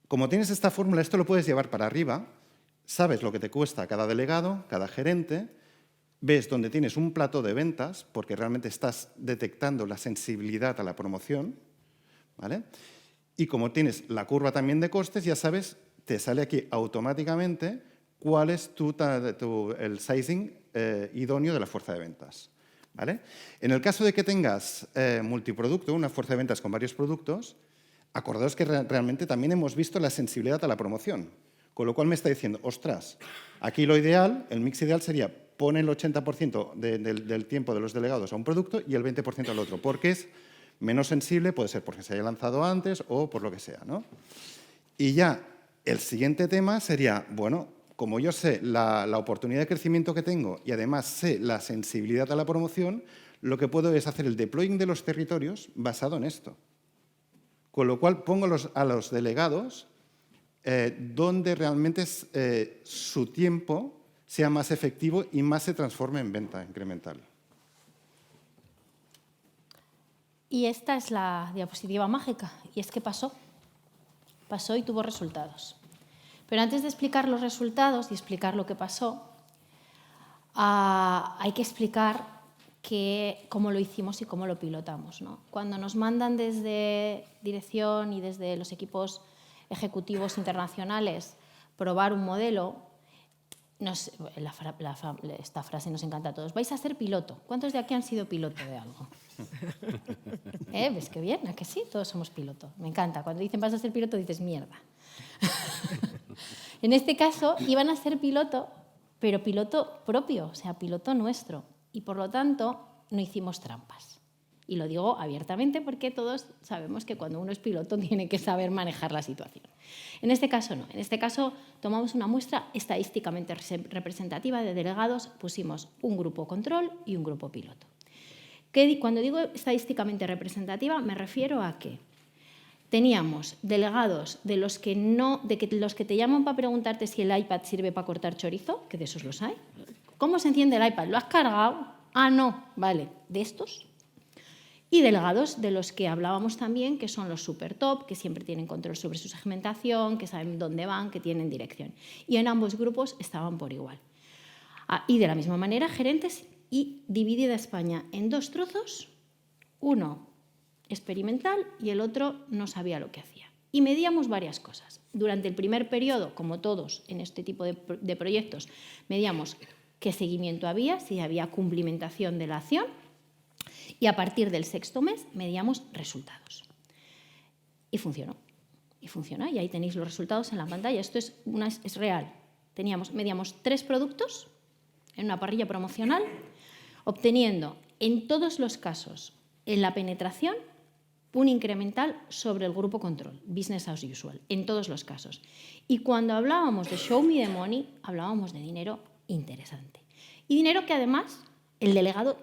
Como tienes esta fórmula, esto lo puedes llevar para arriba, sabes lo que te cuesta cada delegado, cada gerente, ves dónde tienes un plató de ventas, porque realmente estás detectando la sensibilidad a la promoción, ¿vale? Y como tienes la curva también de costes, ya sabes, te sale aquí automáticamente cuál es el sizing idóneo de la fuerza de ventas, ¿vale? En el caso de que tengas multiproducto, una fuerza de ventas con varios productos, acordaos que realmente también hemos visto la sensibilidad a la promoción, con lo cual me está diciendo, ostras, aquí lo ideal, el mix ideal sería pon el 80% del tiempo de los delegados a un producto y el 20% al otro, porque es menos sensible, puede ser porque se haya lanzado antes o por lo que sea, ¿no? Y ya el siguiente tema sería, bueno, como yo sé la oportunidad de crecimiento que tengo y además sé la sensibilidad a la promoción, lo que puedo es hacer el deploying de los territorios basado en esto. Con lo cual pongo a los delegados donde realmente su tiempo sea más efectivo y más se transforme en venta incremental. Y esta es la diapositiva mágica. Y es que pasó. Pasó y tuvo resultados. Pero antes de explicar los resultados y explicar lo que pasó, hay que explicar cómo lo hicimos y cómo lo pilotamos, ¿no? Cuando nos mandan desde dirección y desde los equipos ejecutivos internacionales probar un modelo, esta frase nos encanta a todos. Vais a ser piloto. ¿Cuántos de aquí han sido piloto de algo? ¿Ves qué bien? ¿A que sí? Todos somos piloto. Me encanta. Cuando dicen vas a ser piloto, dices mierda. En este caso, iban a ser piloto, pero piloto propio, o sea, piloto nuestro. Y por lo tanto, no hicimos trampas. Y lo digo abiertamente porque todos sabemos que cuando uno es piloto tiene que saber manejar la situación. En este caso no. En este caso tomamos una muestra estadísticamente representativa de delegados, pusimos un grupo control y un grupo piloto. Cuando digo estadísticamente representativa me refiero a que teníamos delegados de los que te llaman para preguntarte si el iPad sirve para cortar chorizo, que de esos los hay. ¿Cómo se enciende el iPad? ¿Lo has cargado? Ah, no. Vale. ¿De estos? Y delegados de los que hablábamos también, que son los super top, que siempre tienen control sobre su segmentación, que saben dónde van, que tienen dirección. Y en ambos grupos estaban por igual. Y de la misma manera, gerentes, y dividida España en dos trozos, uno experimental y el otro no sabía lo que hacía. Y medíamos varias cosas. Durante el primer periodo, como todos en este tipo de proyectos, medíamos qué seguimiento había, si había cumplimentación de la acción, y a partir del sexto mes medíamos resultados. Y funcionó. Y funciona. Y ahí tenéis los resultados en la pantalla. Esto es real. Medíamos 3 productos en una parrilla promocional, obteniendo en todos los casos en la penetración un incremental sobre el grupo control, business as usual, en todos los casos. Y cuando hablábamos de show me the money, hablábamos de dinero interesante. Y dinero que además el delegado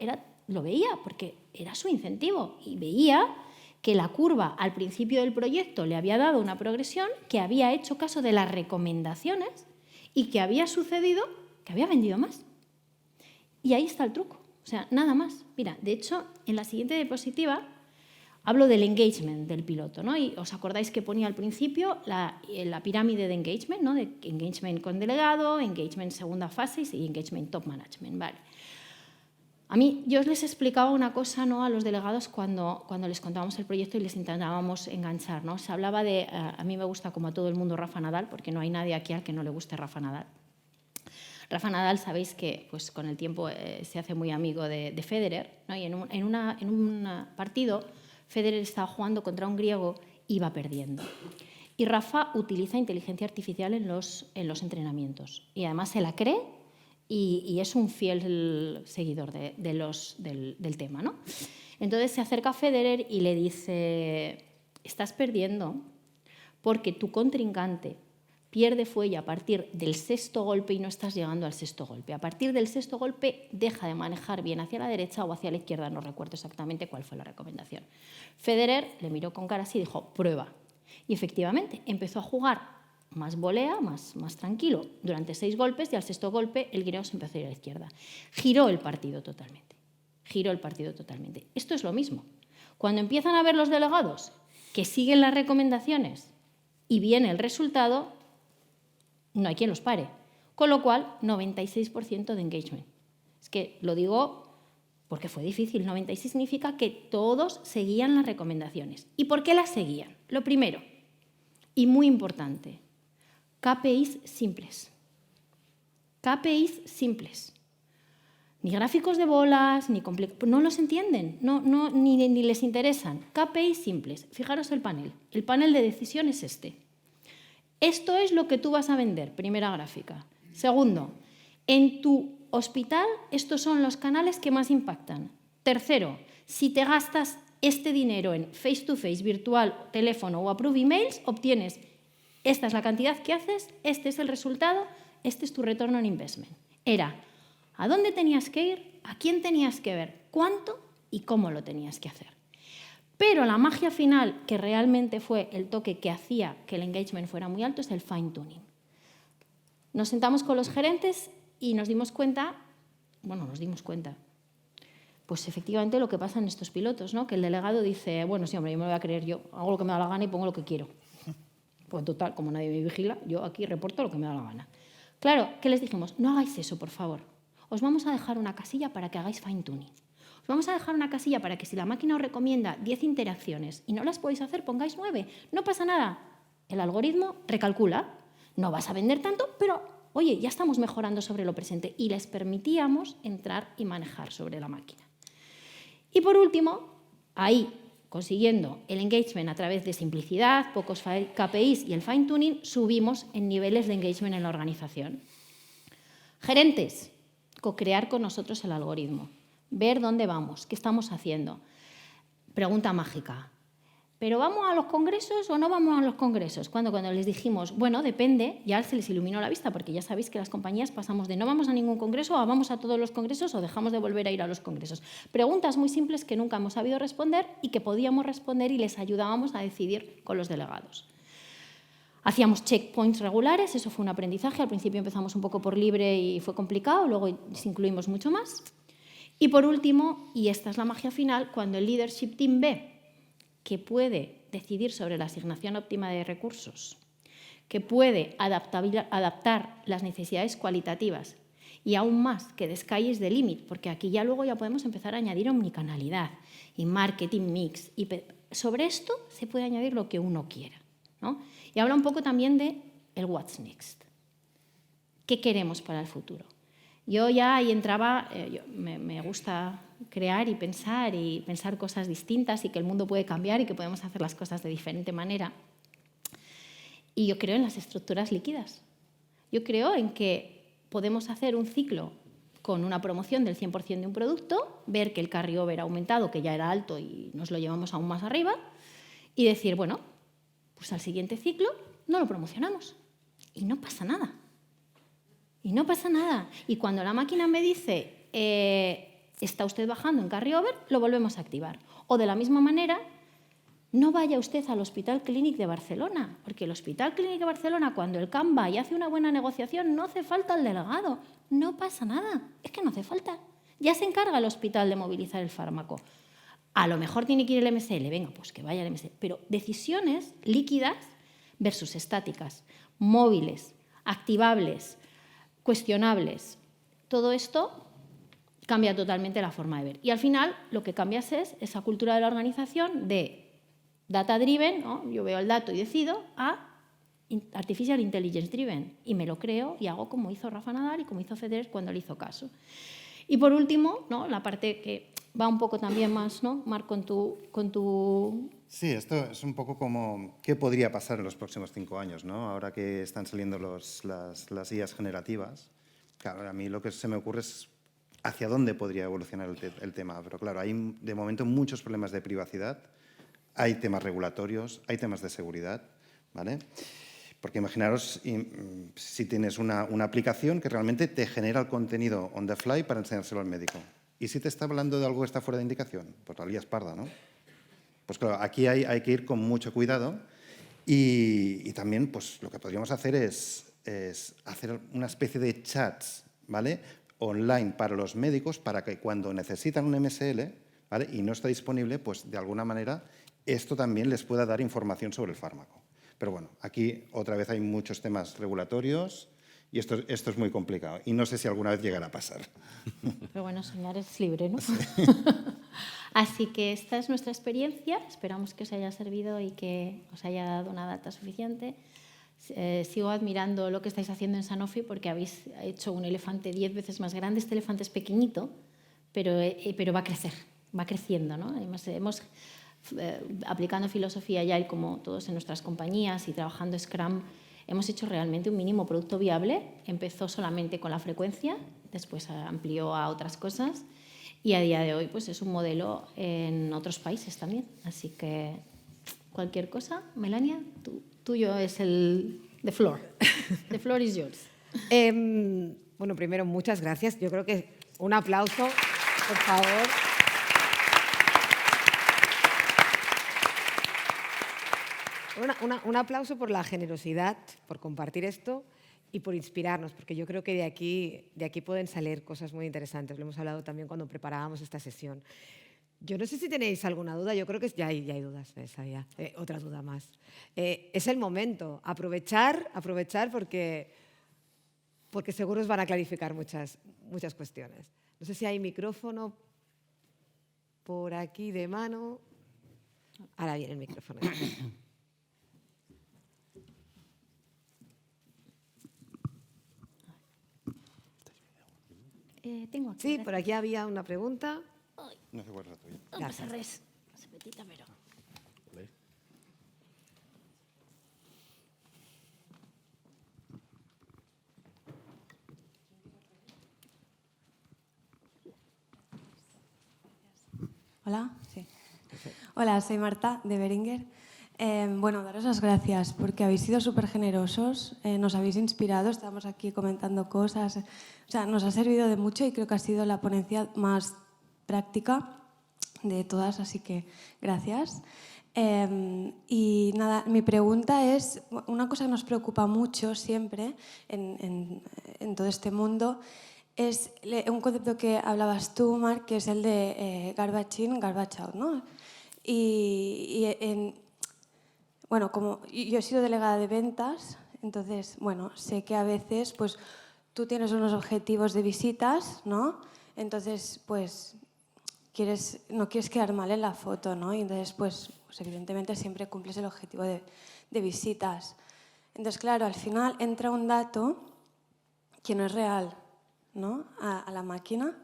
lo veía, porque era su incentivo, y veía que la curva al principio del proyecto le había dado una progresión, que había hecho caso de las recomendaciones y que había sucedido que había vendido más. Y ahí está el truco. O sea, nada más. Mira, de hecho, en la siguiente diapositiva hablo del engagement del piloto, ¿no? Y os acordáis que ponía al principio la pirámide de engagement, ¿no? De engagement con delegado, engagement segunda fase y engagement top management. Vale. A mí, yo les explicaba una cosa, ¿no?, a los delegados cuando les contábamos el proyecto y les intentábamos enganchar, ¿no? Se hablaba de, a mí me gusta como a todo el mundo Rafa Nadal, porque no hay nadie aquí al que no le guste Rafa Nadal. Rafa Nadal, sabéis que pues, con el tiempo se hace muy amigo de Federer, ¿no? Y en un partido Federer estaba jugando contra un griego y va perdiendo. Y Rafa utiliza inteligencia artificial en los entrenamientos y además se la cree y es un fiel seguidor del tema, ¿no? Entonces se acerca a Federer y le dice: estás perdiendo porque tu contrincante pierde fuelle a partir del sexto golpe y no estás llegando al sexto golpe. A partir del sexto golpe deja de manejar bien hacia la derecha o hacia la izquierda, no recuerdo exactamente cuál fue la recomendación. Federer le miró con cara así y dijo: prueba. Y efectivamente empezó a jugar más volea, más tranquilo, durante 6 golpes, y al sexto golpe el griego se empezó a ir a la izquierda. Giró el partido totalmente. Giró el partido totalmente. Esto es lo mismo. Cuando empiezan a ver los delegados que siguen las recomendaciones y viene el resultado, no hay quien los pare. Con lo cual, 96% de engagement. Es que lo digo porque fue difícil. 96 significa que todos seguían las recomendaciones. ¿Y por qué las seguían? Lo primero, y muy importante, KPIs simples. KPIs simples. Ni gráficos de bolas, ni no los entienden, ni les interesan. KPIs simples. Fijaros el panel. El panel de decisión es este. Esto es lo que tú vas a vender, primera gráfica. Segundo, en tu hospital estos son los canales que más impactan. Tercero, si te gastas este dinero en face-to-face, virtual, teléfono o approve emails, obtienes, esta es la cantidad que haces, este es el resultado, este es tu retorno en investment. Era a dónde tenías que ir, a quién tenías que ver, cuánto y cómo lo tenías que hacer. Pero la magia final, que realmente fue el toque que hacía que el engagement fuera muy alto, es el fine-tuning. Nos sentamos con los gerentes y nos dimos cuenta, pues efectivamente lo que pasa en estos pilotos, ¿no? Que el delegado dice: bueno, sí, hombre, yo me lo voy a creer, yo hago lo que me da la gana y pongo lo que quiero. Pues total, como nadie me vigila, yo aquí reporto lo que me da la gana. Claro, ¿qué les dijimos? No hagáis eso, por favor. Os vamos a dejar una casilla para que hagáis fine-tuning. Os vamos a dejar una casilla para que si la máquina os recomienda 10 interacciones y no las podéis hacer, pongáis 9. No pasa nada. El algoritmo recalcula. No vas a vender tanto, pero, oye, ya estamos mejorando sobre lo presente. Y les permitíamos entrar y manejar sobre la máquina. Y por último, ahí, consiguiendo el engagement a través de simplicidad, pocos KPIs y el fine-tuning, subimos en niveles de engagement en la organización. Gerentes, co-crear con nosotros el algoritmo. Ver dónde vamos, qué estamos haciendo. Pregunta mágica. ¿Pero vamos a los congresos o no vamos a los congresos? Cuando les dijimos, bueno, depende, ya se les iluminó la vista, porque ya sabéis que las compañías pasamos de no vamos a ningún congreso a vamos a todos los congresos o dejamos de volver a ir a los congresos. Preguntas muy simples que nunca hemos sabido responder y que podíamos responder y les ayudábamos a decidir con los delegados. Hacíamos checkpoints regulares, eso fue un aprendizaje. Al principio empezamos un poco por libre y fue complicado, luego incluimos mucho más. Y por último, y esta es la magia final, cuando el leadership team ve que puede decidir sobre la asignación óptima de recursos, que puede adaptar las necesidades cualitativas y aún más que the sky is the limit, porque aquí ya luego ya podemos empezar a añadir omnicanalidad y marketing mix. Y sobre esto se puede añadir lo que uno quiera, ¿no? Y habla un poco también de el what's next. ¿Qué queremos para el futuro? Yo ya ahí entraba, me gusta crear y pensar cosas distintas y que el mundo puede cambiar y que podemos hacer las cosas de diferente manera. Y yo creo en las estructuras líquidas. Yo creo en que podemos hacer un ciclo con una promoción del 100% de un producto, ver que el carryover ha aumentado, que ya era alto y nos lo llevamos aún más arriba, y decir, bueno, pues al siguiente ciclo no lo promocionamos y no pasa nada. Y no pasa nada. Y cuando la máquina me dice, está usted bajando en carryover, lo volvemos a activar. O de la misma manera, No vaya usted al Hospital Clínic de Barcelona, porque el Hospital Clínic de Barcelona, cuando el CAM va y hace una buena negociación, no hace falta el delegado. No pasa nada, es que no hace falta. Ya se encarga el hospital de movilizar el fármaco. A lo mejor tiene que ir el MSL, venga, pues que vaya el MSL. Pero decisiones líquidas versus estáticas, móviles, activables, cuestionables. Todo esto cambia totalmente la forma de ver. Y al final lo que cambias es esa cultura de la organización de data driven, ¿no? Yo veo el dato y decido, a artificial intelligence driven. Y me lo creo y hago como hizo Rafa Nadal y como hizo Federer cuando le hizo caso. Y por último, ¿no? La parte que va un poco también más, ¿no? Marc, con tu... Sí, esto es un poco como qué podría pasar en los próximos 5 años, ¿no? Ahora que están saliendo las IAs generativas. Claro, a mí lo que se me ocurre es hacia dónde podría evolucionar el tema. Pero claro, hay de momento muchos problemas de privacidad, hay temas regulatorios, hay temas de seguridad, ¿vale? Porque imaginaros si tienes una aplicación que realmente te genera el contenido on the fly para enseñárselo al médico. ¿Y si te está hablando de algo que está fuera de indicación? Pues la lías parda, ¿no? Pues claro, aquí hay que ir con mucho cuidado y también pues, lo que podríamos hacer es hacer una especie de chats, ¿vale? Online para los médicos para que cuando necesitan un MSL, ¿vale? Y no está disponible, pues de alguna manera esto también les pueda dar información sobre el fármaco. Pero bueno, aquí otra vez hay muchos temas regulatorios y esto es muy complicado. Y no sé si alguna vez llegará a pasar. Pero bueno, soñar es libre, ¿no? Sí. Así que esta es nuestra experiencia. Esperamos que os haya servido y que os haya dado una data suficiente. Sigo admirando lo que estáis haciendo en Sanofi porque habéis hecho un elefante 10 veces más grande. Este elefante es pequeñito, pero va a crecer, va creciendo, ¿no? Además, hemos aplicando filosofía Agile como todos en nuestras compañías y trabajando Scrum, hemos hecho realmente un mínimo producto viable. Empezó solamente con la frecuencia, después amplió a otras cosas y a día de hoy pues, es un modelo en otros países también. Así que cualquier cosa, Melania, tuyo es the floor. The floor is yours. Bueno, primero, muchas gracias. Yo creo que un aplauso, por favor. Un aplauso por la generosidad, por compartir esto y por inspirarnos, porque yo creo que de aquí pueden salir cosas muy interesantes. Lo hemos hablado también cuando preparábamos esta sesión. Yo no sé si tenéis alguna duda, yo creo que ya hay dudas. Otra duda más. Es el momento, aprovechar porque seguro os van a clarificar muchas cuestiones. No sé si hay micrófono por aquí de mano. Ahora viene el micrófono. Tengo aquí. Sí, por aquí había una pregunta. No sé cuál es la tuya. No pasa res. No sé petita, pero... Hola, sí. Hola, soy Marta de Beringer. Bueno, daros las gracias porque habéis sido súper generosos, nos habéis inspirado, estamos aquí comentando cosas, o sea, nos ha servido de mucho y creo que ha sido la ponencia más práctica de todas, así que gracias. Y nada, mi pregunta es, una cosa que nos preocupa mucho siempre en todo este mundo es un concepto que hablabas tú, Marc, que es el de garbage in, garbage out, ¿no? Bueno, como yo he sido delegada de ventas, entonces, bueno, sé que a veces pues, tú tienes unos objetivos de visitas, ¿no? Entonces, pues, no quieres quedar mal en la foto, ¿no? Y entonces, pues evidentemente siempre cumples el objetivo de visitas. Entonces, claro, al final entra un dato que no es real, ¿no? A la máquina.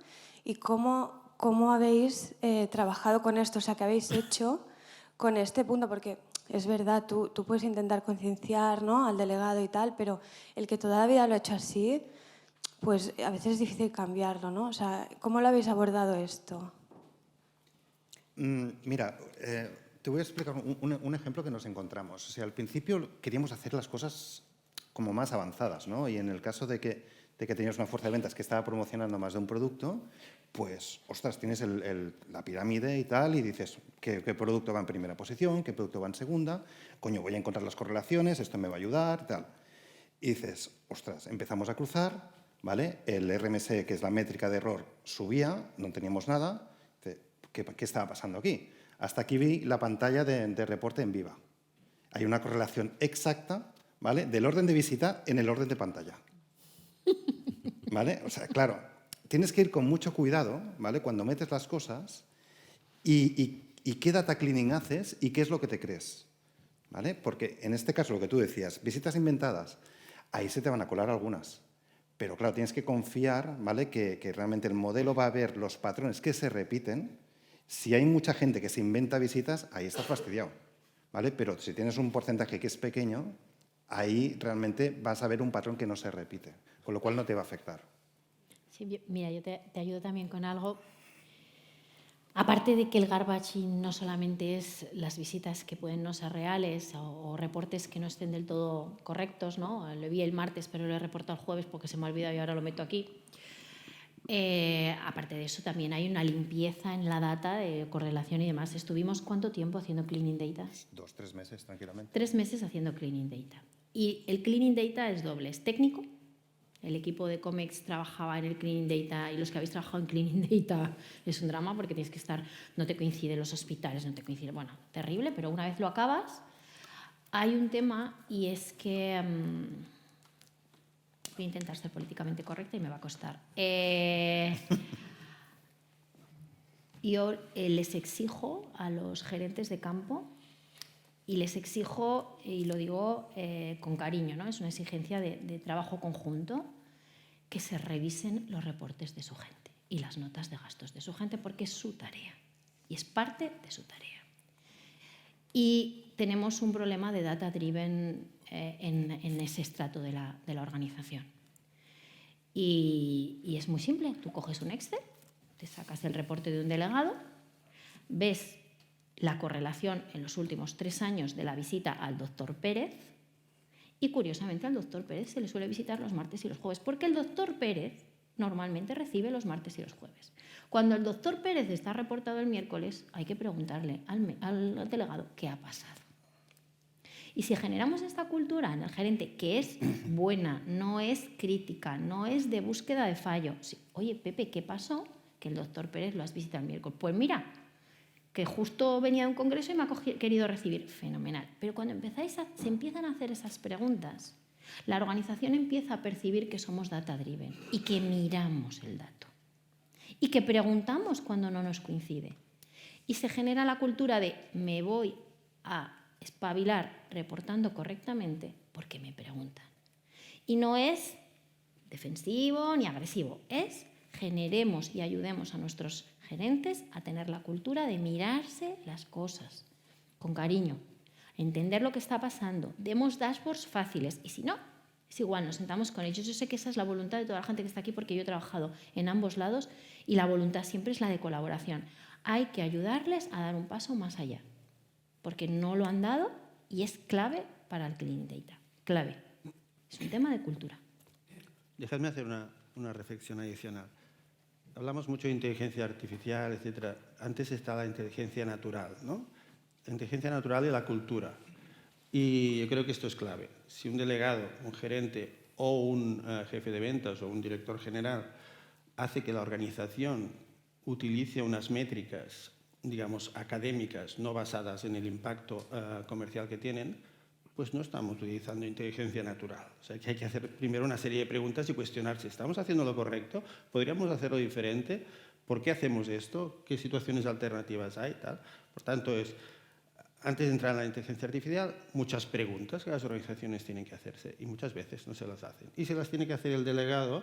¿Y cómo habéis trabajado con esto? O sea, ¿qué habéis hecho con este punto? Porque es verdad, tú puedes intentar concienciar, ¿no? Al delegado y tal, pero el que toda la vida lo ha hecho así, pues a veces es difícil cambiarlo, ¿no? O sea, ¿cómo lo habéis abordado esto? Mira, te voy a explicar un ejemplo que nos encontramos. O sea, al principio queríamos hacer las cosas como más avanzadas, ¿no? Y en el caso de que de que tenías una fuerza de ventas que estaba promocionando más de un producto, pues, ostras, tienes la pirámide y tal, y dices, ¿qué producto va en primera posición? ¿Qué producto va en segunda? Coño, voy a encontrar las correlaciones, esto me va a ayudar y tal. Y dices, ostras, empezamos a cruzar, ¿vale? El RMS, que es la métrica de error, subía, no teníamos nada. ¿Qué estaba pasando aquí? Hasta aquí vi la pantalla de reporte en viva. Hay una correlación exacta, ¿vale?, del orden de visita en el orden de pantalla. ¿Vale? O sea, claro, tienes que ir con mucho cuidado, ¿vale?, cuando metes las cosas y qué data cleaning haces y qué es lo que te crees, ¿vale? Porque en este caso, lo que tú decías, visitas inventadas, ahí se te van a colar algunas. Pero claro, tienes que confiar, ¿vale?, que realmente el modelo va a ver los patrones que se repiten. Si hay mucha gente que se inventa visitas, ahí estás fastidiado, ¿vale? Pero si tienes un porcentaje que es pequeño, ahí realmente vas a ver un patrón que no se repite, con lo cual no te va a afectar. Sí, mira, yo te ayudo también con algo. Aparte de que el garbaging no solamente es las visitas que pueden no ser reales o reportes que no estén del todo correctos, ¿no? Lo vi el martes, pero lo he reportado el jueves porque se me ha olvidado y ahora lo meto aquí. Aparte de eso, también hay una limpieza en la data de correlación y demás. ¿Estuvimos cuánto tiempo haciendo cleaning data? 2-3 meses, tranquilamente. 3 meses haciendo cleaning data. Y el cleaning data es doble, es técnico. El equipo de Comex trabajaba en el cleaning data y los que habéis trabajado en cleaning data es un drama porque tienes que estar, no te coinciden los hospitales, no te coincide, bueno, terrible, pero una vez lo acabas, hay un tema y es que voy a intentar ser políticamente correcta y me va a costar. Yo les exijo a los gerentes de campo y les exijo, y lo digo con cariño, ¿no? Es una exigencia de trabajo conjunto, que se revisen los reportes de su gente y las notas de gastos de su gente porque es su tarea y es parte de su tarea. Y tenemos un problema de data driven en ese estrato de la organización. Y es muy simple, tú coges un Excel, te sacas el reporte de un delegado, ves la correlación en los últimos 3 años de la visita al doctor Pérez y, curiosamente, al doctor Pérez se le suele visitar los martes y los jueves porque el doctor Pérez normalmente recibe los martes y los jueves. Cuando el doctor Pérez está reportado el miércoles, hay que preguntarle al delegado qué ha pasado. Y si generamos esta cultura en el gerente, que es buena, no es crítica, no es de búsqueda de fallo. Sí, oye, Pepe, ¿qué pasó? Que el doctor Pérez lo has visitado el miércoles. Pues mira, que justo venía de un congreso y me ha querido recibir. Fenomenal. Pero cuando se empiezan a hacer esas preguntas, la organización empieza a percibir que somos data driven y que miramos el dato. Y que preguntamos cuando no nos coincide. Y se genera la cultura de me voy a espabilar reportando correctamente porque me preguntan. Y no es defensivo ni agresivo, es generemos y ayudemos a nuestros gerentes a tener la cultura de mirarse las cosas con cariño, entender lo que está pasando, demos dashboards fáciles y si no, es igual, nos sentamos con ellos. Yo sé que esa es la voluntad de toda la gente que está aquí porque yo he trabajado en ambos lados y la voluntad siempre es la de colaboración. Hay que ayudarles a dar un paso más allá porque no lo han dado y es clave para el cleaning data, clave. Es un tema de cultura. Dejadme hacer una reflexión adicional. Hablamos mucho de inteligencia artificial, etc. Antes está la inteligencia natural, ¿no? La inteligencia natural y la cultura. Y yo creo que esto es clave. Si un delegado, un gerente o un jefe de ventas o un director general hace que la organización utilice unas métricas, digamos, académicas, no basadas en el impacto comercial que tienen, pues no estamos utilizando inteligencia natural. O sea, que hay que hacer primero una serie de preguntas y cuestionarse, ¿estamos haciendo lo correcto? ¿Podríamos hacerlo diferente? ¿Por qué hacemos esto? ¿Qué situaciones alternativas hay? Tal. Por tanto, antes de entrar en la inteligencia artificial, muchas preguntas que las organizaciones tienen que hacerse y muchas veces no se las hacen. Y se las tiene que hacer el delegado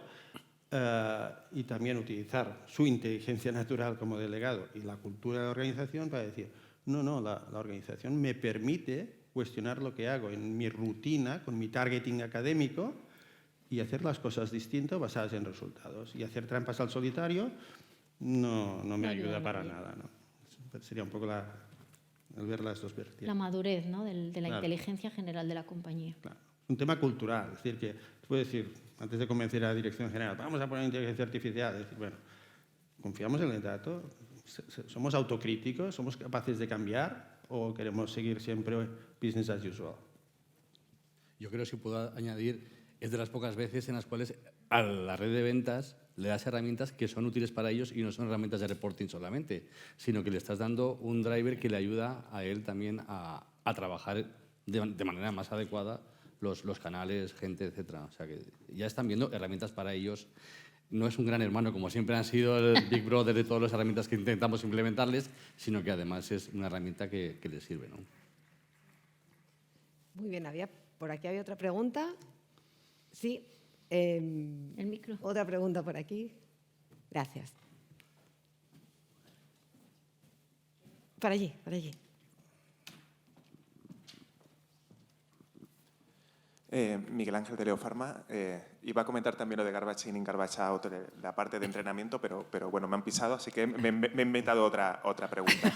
y también utilizar su inteligencia natural como delegado y la cultura de la organización para decir, no, la organización me permite cuestionar lo que hago en mi rutina, con mi targeting académico y hacer las cosas distintas basadas en resultados. Y hacer trampas al solitario no me ayuda para nada, ¿no? Sería un poco el ver las dos vertientes. La madurez, ¿no? de la inteligencia general de la compañía. Claro. un tema cultural. Es decir, que puedo decir, antes de convencer a la dirección general, vamos a poner inteligencia artificial, es decir, bueno, confiamos en el dato, somos autocríticos, somos capaces de cambiar o queremos seguir siempre business as usual. Yo creo, si puedo añadir, es de las pocas veces en las cuales a la red de ventas le das herramientas que son útiles para ellos y no son herramientas de reporting solamente, sino que le estás dando un driver que le ayuda a él también a trabajar de manera más adecuada los canales, gente, etcétera. O sea, que ya están viendo herramientas para ellos. No es un gran hermano, como siempre han sido el Big Brother de todas las herramientas que intentamos implementarles, sino que además es una herramienta que les sirve, ¿no? Muy bien, por aquí había otra pregunta. Sí. El micro. Otra pregunta por aquí. Gracias. Para allí, para allí. Miguel Ángel de Leofarma. Iba a comentar también lo de Garbage In, Garbage Out, la parte de entrenamiento, pero bueno, me han pisado, así que me he inventado otra pregunta.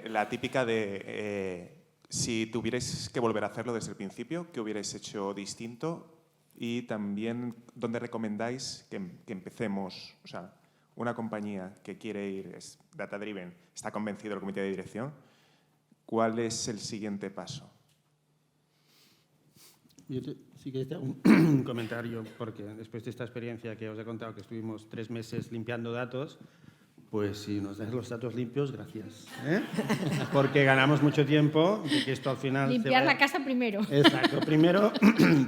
La típica de si tuvierais que volver a hacerlo desde el principio, ¿qué hubierais hecho distinto? Y también, ¿dónde recomendáis que empecemos? O sea, una compañía que quiere ir, es data-driven, está convencido el comité de dirección, ¿cuál es el siguiente paso? Yo sí que tengo un comentario, porque después de esta experiencia que os he contado, que estuvimos 3 meses limpiando datos, pues si nos das los datos limpios, gracias. Porque ganamos mucho tiempo de que esto al final... Limpiar la casa primero. Exacto. Primero,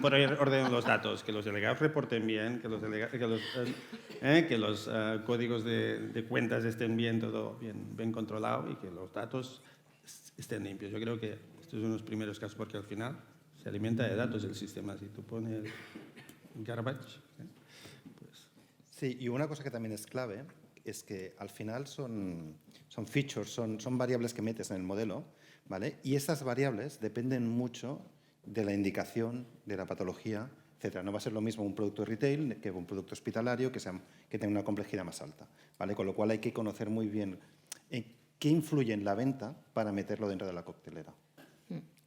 poner orden en los datos, que los delegados reporten bien, que los códigos de cuentas estén bien, todo bien controlado y que los datos estén limpios. Yo creo que estos son los primeros casos, porque al final se alimenta de datos el sistema. Si tú pones garbage, pues... Sí, y una cosa que también es clave es que al final son features, son variables que metes en el modelo, ¿vale? Y esas variables dependen mucho de la indicación, de la patología, etcétera. No va a ser lo mismo un producto de retail que un producto hospitalario que tenga una complejidad más alta, ¿vale? Con lo cual hay que conocer muy bien qué influye en la venta para meterlo dentro de la coctelera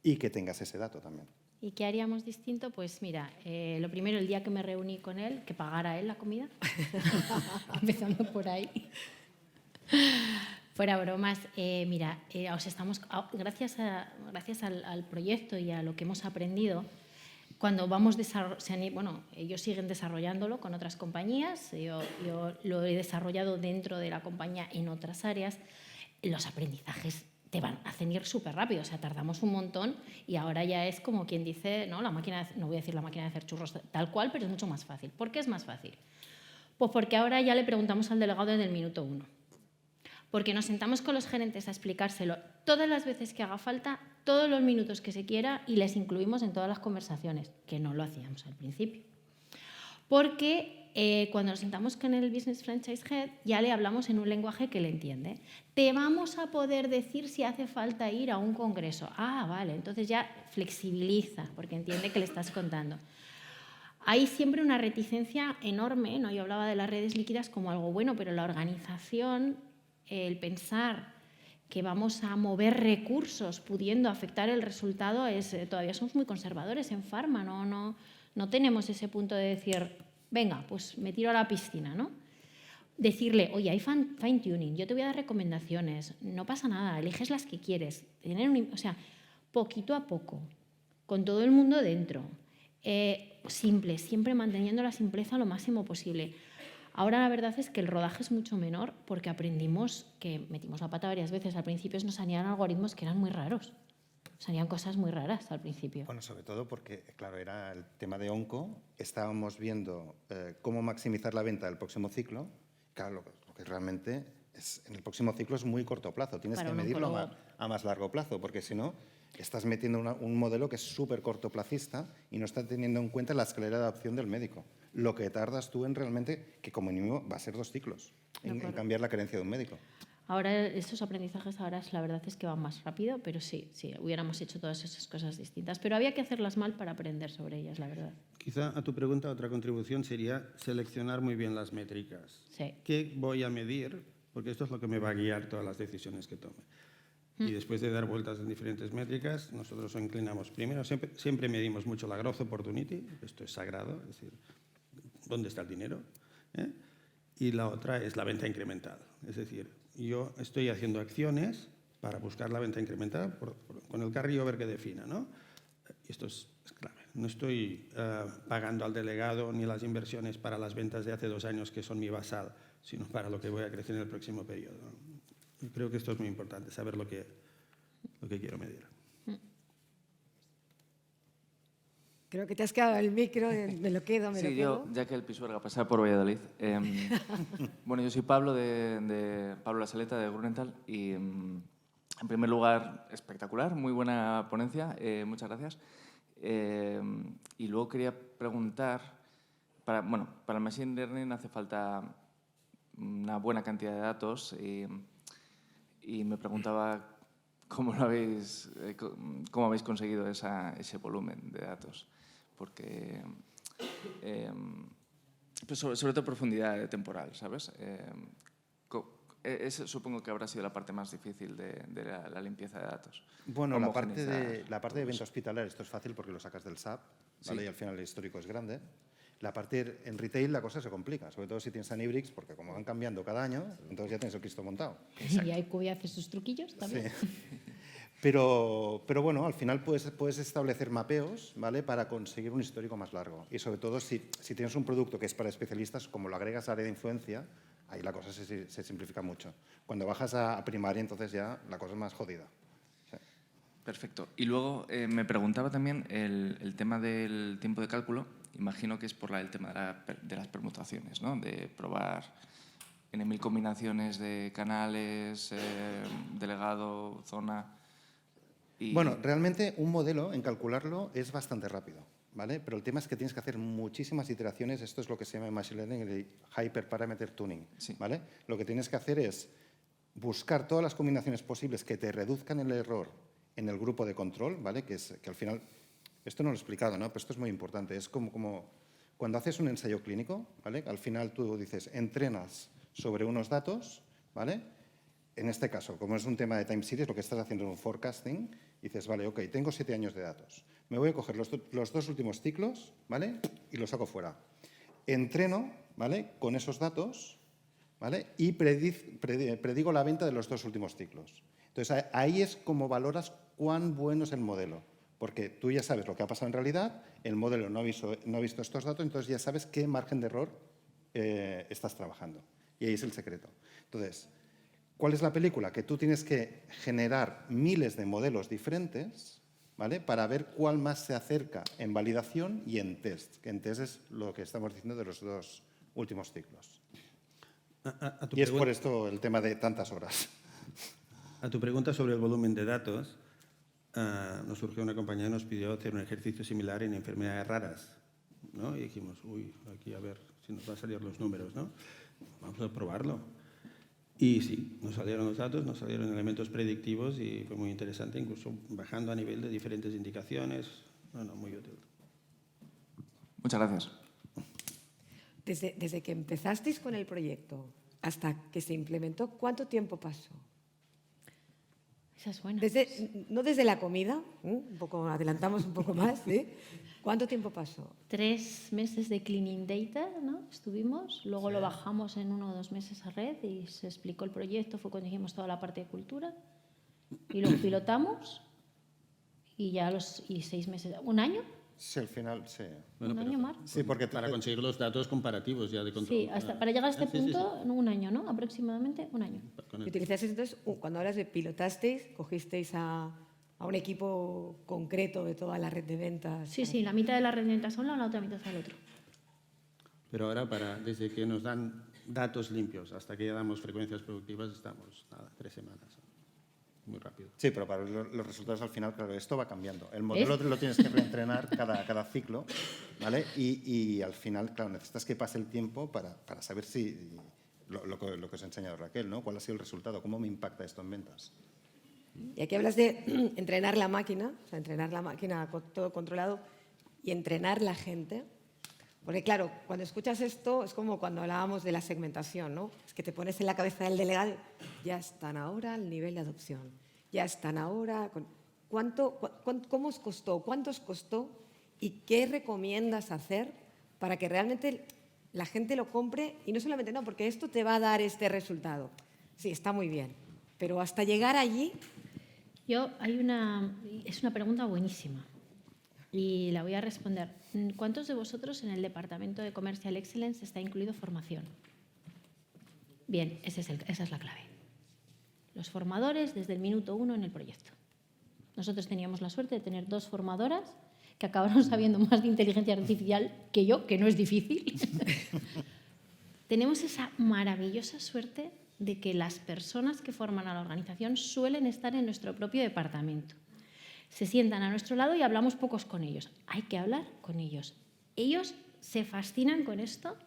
y que tengas ese dato también. ¿Y qué haríamos distinto? Pues mira, lo primero, el día que me reuní con él, que pagara él la comida, empezando por ahí. Fuera bromas, mira, gracias al proyecto y a lo que hemos aprendido, cuando vamos ellos siguen desarrollándolo con otras compañías, yo lo he desarrollado dentro de la compañía en otras áreas, los aprendizajes te hacen ir súper rápido, o sea, tardamos un montón y ahora ya es como quien dice, no voy a decir la máquina de hacer churros tal cual, pero es mucho más fácil. ¿Por qué es más fácil? Pues porque ahora ya le preguntamos al delegado desde el minuto 1. Porque nos sentamos con los gerentes a explicárselo todas las veces que haga falta, todos los minutos que se quiera y les incluimos en todas las conversaciones, que no lo hacíamos al principio. Porque cuando nos sentamos con el Business Franchise Head ya le hablamos en un lenguaje que le entiende. Te vamos a poder decir si hace falta ir a un congreso. Ah, vale, entonces ya flexibiliza porque entiende que le estás contando. Hay siempre una reticencia enorme, ¿no? Yo hablaba de las redes líquidas como algo bueno, pero la organización, el pensar que vamos a mover recursos pudiendo afectar el resultado, todavía somos muy conservadores en Pharma, no tenemos ese punto de decir, venga, pues me tiro a la piscina, ¿no? Decirle, oye, hay fine-tuning, yo te voy a dar recomendaciones, no pasa nada, eliges las que quieres. Poquito a poco, con todo el mundo dentro. Simple, siempre manteniendo la simpleza lo máximo posible. Ahora la verdad es que el rodaje es mucho menor porque aprendimos que metimos la pata varias veces. Al principio nos salían algoritmos que eran muy raros. Salían cosas muy raras al principio. Bueno, sobre todo porque, claro, era el tema de Onco. Estábamos viendo cómo maximizar la venta del próximo ciclo. Claro, lo que realmente en el próximo ciclo es muy corto plazo. Tienes que medirlo a más largo plazo, porque si no, estás metiendo un modelo que es súper cortoplacista y no está teniendo en cuenta la escalera de adopción del médico. Lo que tardas tú en realmente, que como mínimo va a ser 2 ciclos, en cambiar la creencia de un médico. Ahora, estos aprendizajes la verdad es que van más rápido, pero sí, hubiéramos hecho todas esas cosas distintas. Pero había que hacerlas mal para aprender sobre ellas, la verdad. Quizá a tu pregunta otra contribución sería seleccionar muy bien las métricas. Sí. ¿Qué voy a medir? Porque esto es lo que me va a guiar todas las decisiones que tome. Y después de dar vueltas en diferentes métricas, nosotros nos inclinamos. Primero, siempre medimos mucho la growth opportunity, esto es sagrado, es decir, ¿dónde está el dinero? Y la otra es la venta incremental. Es decir, yo estoy haciendo acciones para buscar la venta incremental con el carryover que defina, ¿no? Y esto es clave. No estoy pagando al delegado ni las inversiones para las ventas de hace 2 años, que son mi basal, sino para lo que voy a crecer en el próximo periodo, ¿no? Y creo que esto es muy importante, saber lo que quiero medir. Creo que te has quedado el micro, me lo quedo, me lo Sí, quedo. yo, ya que el Pisuerga pasa por Valladolid. Bueno, yo soy Pablo, de Pablo La Saleta, de Grunenthal, y en primer lugar, espectacular, muy buena ponencia, muchas gracias. Y luego quería preguntar, para el Machine Learning hace falta una buena cantidad de datos y me preguntaba cómo habéis conseguido ese volumen de datos. Porque, pues sobre todo profundidad temporal, ¿sabes? Supongo que habrá sido la parte más difícil de la limpieza de datos. Bueno, la parte de todo venta eso. hospitalaria, esto es fácil porque lo sacas del SAP, ¿vale? Sí. Y al final el histórico es grande. La parte en retail la cosa se complica, sobre todo si tienes Anibrix, porque como van cambiando cada año, entonces ya tienes el Cristo montado. Y ahí Cubi hace sus truquillos también. Sí. Pero bueno, al final puedes establecer mapeos, ¿vale? Para conseguir un histórico más largo. Y sobre todo si tienes un producto que es para especialistas, como lo agregas a área de influencia, ahí la cosa se simplifica mucho. Cuando bajas a primaria, entonces ya la cosa es más jodida. Sí. Perfecto. Y luego me preguntaba también el tema del tiempo de cálculo. Imagino que es por el tema de las permutaciones, ¿no? De probar en 1000 combinaciones de canales, delegado, zona. Bueno, realmente un modelo, en calcularlo, es bastante rápido, ¿vale? Pero el tema es que tienes que hacer muchísimas iteraciones. Esto es lo que se llama en Machine Learning el Hyperparameter Tuning, Sí. ¿vale? Lo que tienes que hacer es buscar todas las combinaciones posibles que te reduzcan el error en el grupo de control, ¿vale? Que al final, esto no lo he explicado, ¿no? Pero esto es muy importante. Es como cuando haces un ensayo clínico, ¿vale? Al final tú dices, entrenas sobre unos datos, ¿vale? En este caso, como es un tema de time series, lo que estás haciendo es un forecasting, dices, vale, ok, tengo 7 años de datos. Me voy a coger los 2 últimos ciclos, ¿vale? Y los saco fuera. Entreno, ¿vale? Con esos datos, ¿vale? Y predigo la venta de los 2 últimos ciclos. Entonces, ahí es como valoras cuán bueno es el modelo. Porque tú ya sabes lo que ha pasado en realidad, el modelo no ha visto estos datos, entonces ya sabes qué margen de error estás trabajando. Y ahí es el secreto. Entonces, ¿cuál es la película? Que tú tienes que generar miles de modelos diferentes, ¿vale? Para ver cuál más se acerca en validación y en test. Que en test es lo que estamos diciendo de los 2 últimos ciclos. Y es por esto el tema de tantas horas. A tu pregunta sobre el volumen de datos, nos surgió una compañía y nos pidió hacer un ejercicio similar en enfermedades raras, ¿no? Y dijimos, uy, aquí a ver si nos van a salir los números, ¿no? Vamos a probarlo. Y sí, nos salieron los datos, nos salieron elementos predictivos y fue muy interesante, incluso bajando a nivel de diferentes indicaciones. Muy útil. Muchas gracias. Desde que empezasteis con el proyecto hasta que se implementó, ¿cuánto tiempo pasó? Esa es buena. No desde la comida, un poco, adelantamos un poco más, ¿sí? ¿Cuánto tiempo pasó? 3 meses de cleaning data, ¿no? Estuvimos, luego lo bajamos en 1 o 2 meses a red y se explicó el proyecto, fue cuando hicimos toda la parte de cultura y lo pilotamos y ya 6 meses, ¿1 año? Sí, al final, sí. ¿Un año más? Sí, porque Para conseguir los datos comparativos ya de control. Sí, para llegar a este Sí, punto, en 1 año, ¿no? Aproximadamente 1 año. Con Y el- utilizasteis entonces, cuando hablas de pilotasteis, cogisteis a un equipo concreto de toda la red de ventas. Sí, la mitad de la red de ventas a un lado, la otra mitad al otro. Pero ahora, desde que nos dan datos limpios hasta que ya damos frecuencias productivas, estamos, 3 semanas. Muy rápido. Sí, pero para los resultados al final, claro, esto va cambiando. El modelo lo tienes que reentrenar cada ciclo, ¿vale? Y al final, claro, necesitas que pase el tiempo para saber si lo que os ha enseñado Raquel, ¿no? ¿Cuál ha sido el resultado? ¿Cómo me impacta esto en ventas? Y aquí hablas de entrenar la máquina, o sea, entrenar la máquina con todo controlado y entrenar la gente. Porque claro, cuando escuchas esto es como cuando hablábamos de la segmentación, ¿no? Es que te pones en la cabeza del delegado, ya están ahora al nivel de adopción. ya están ahora. ¿Cómo os costó? ¿Cuánto os costó? ¿Y qué recomiendas hacer para que realmente la gente lo compre? Y no solamente, no, porque esto te va a dar este resultado. Sí, está muy bien, pero hasta llegar allí... Es una pregunta buenísima y la voy a responder. ¿Cuántos de vosotros en el departamento de Commercial Excellence está incluido formación? Bien, esa es la clave. Los formadores desde el minuto 1 en el proyecto. Nosotros teníamos la suerte de tener 2 formadoras que acabaron sabiendo más de inteligencia artificial que yo, que no es difícil. Tenemos esa maravillosa suerte de que las personas que forman a la organización suelen estar en nuestro propio departamento. Se sientan a nuestro lado y hablamos pocos con ellos. Hay que hablar con ellos. Ellos se fascinan con esto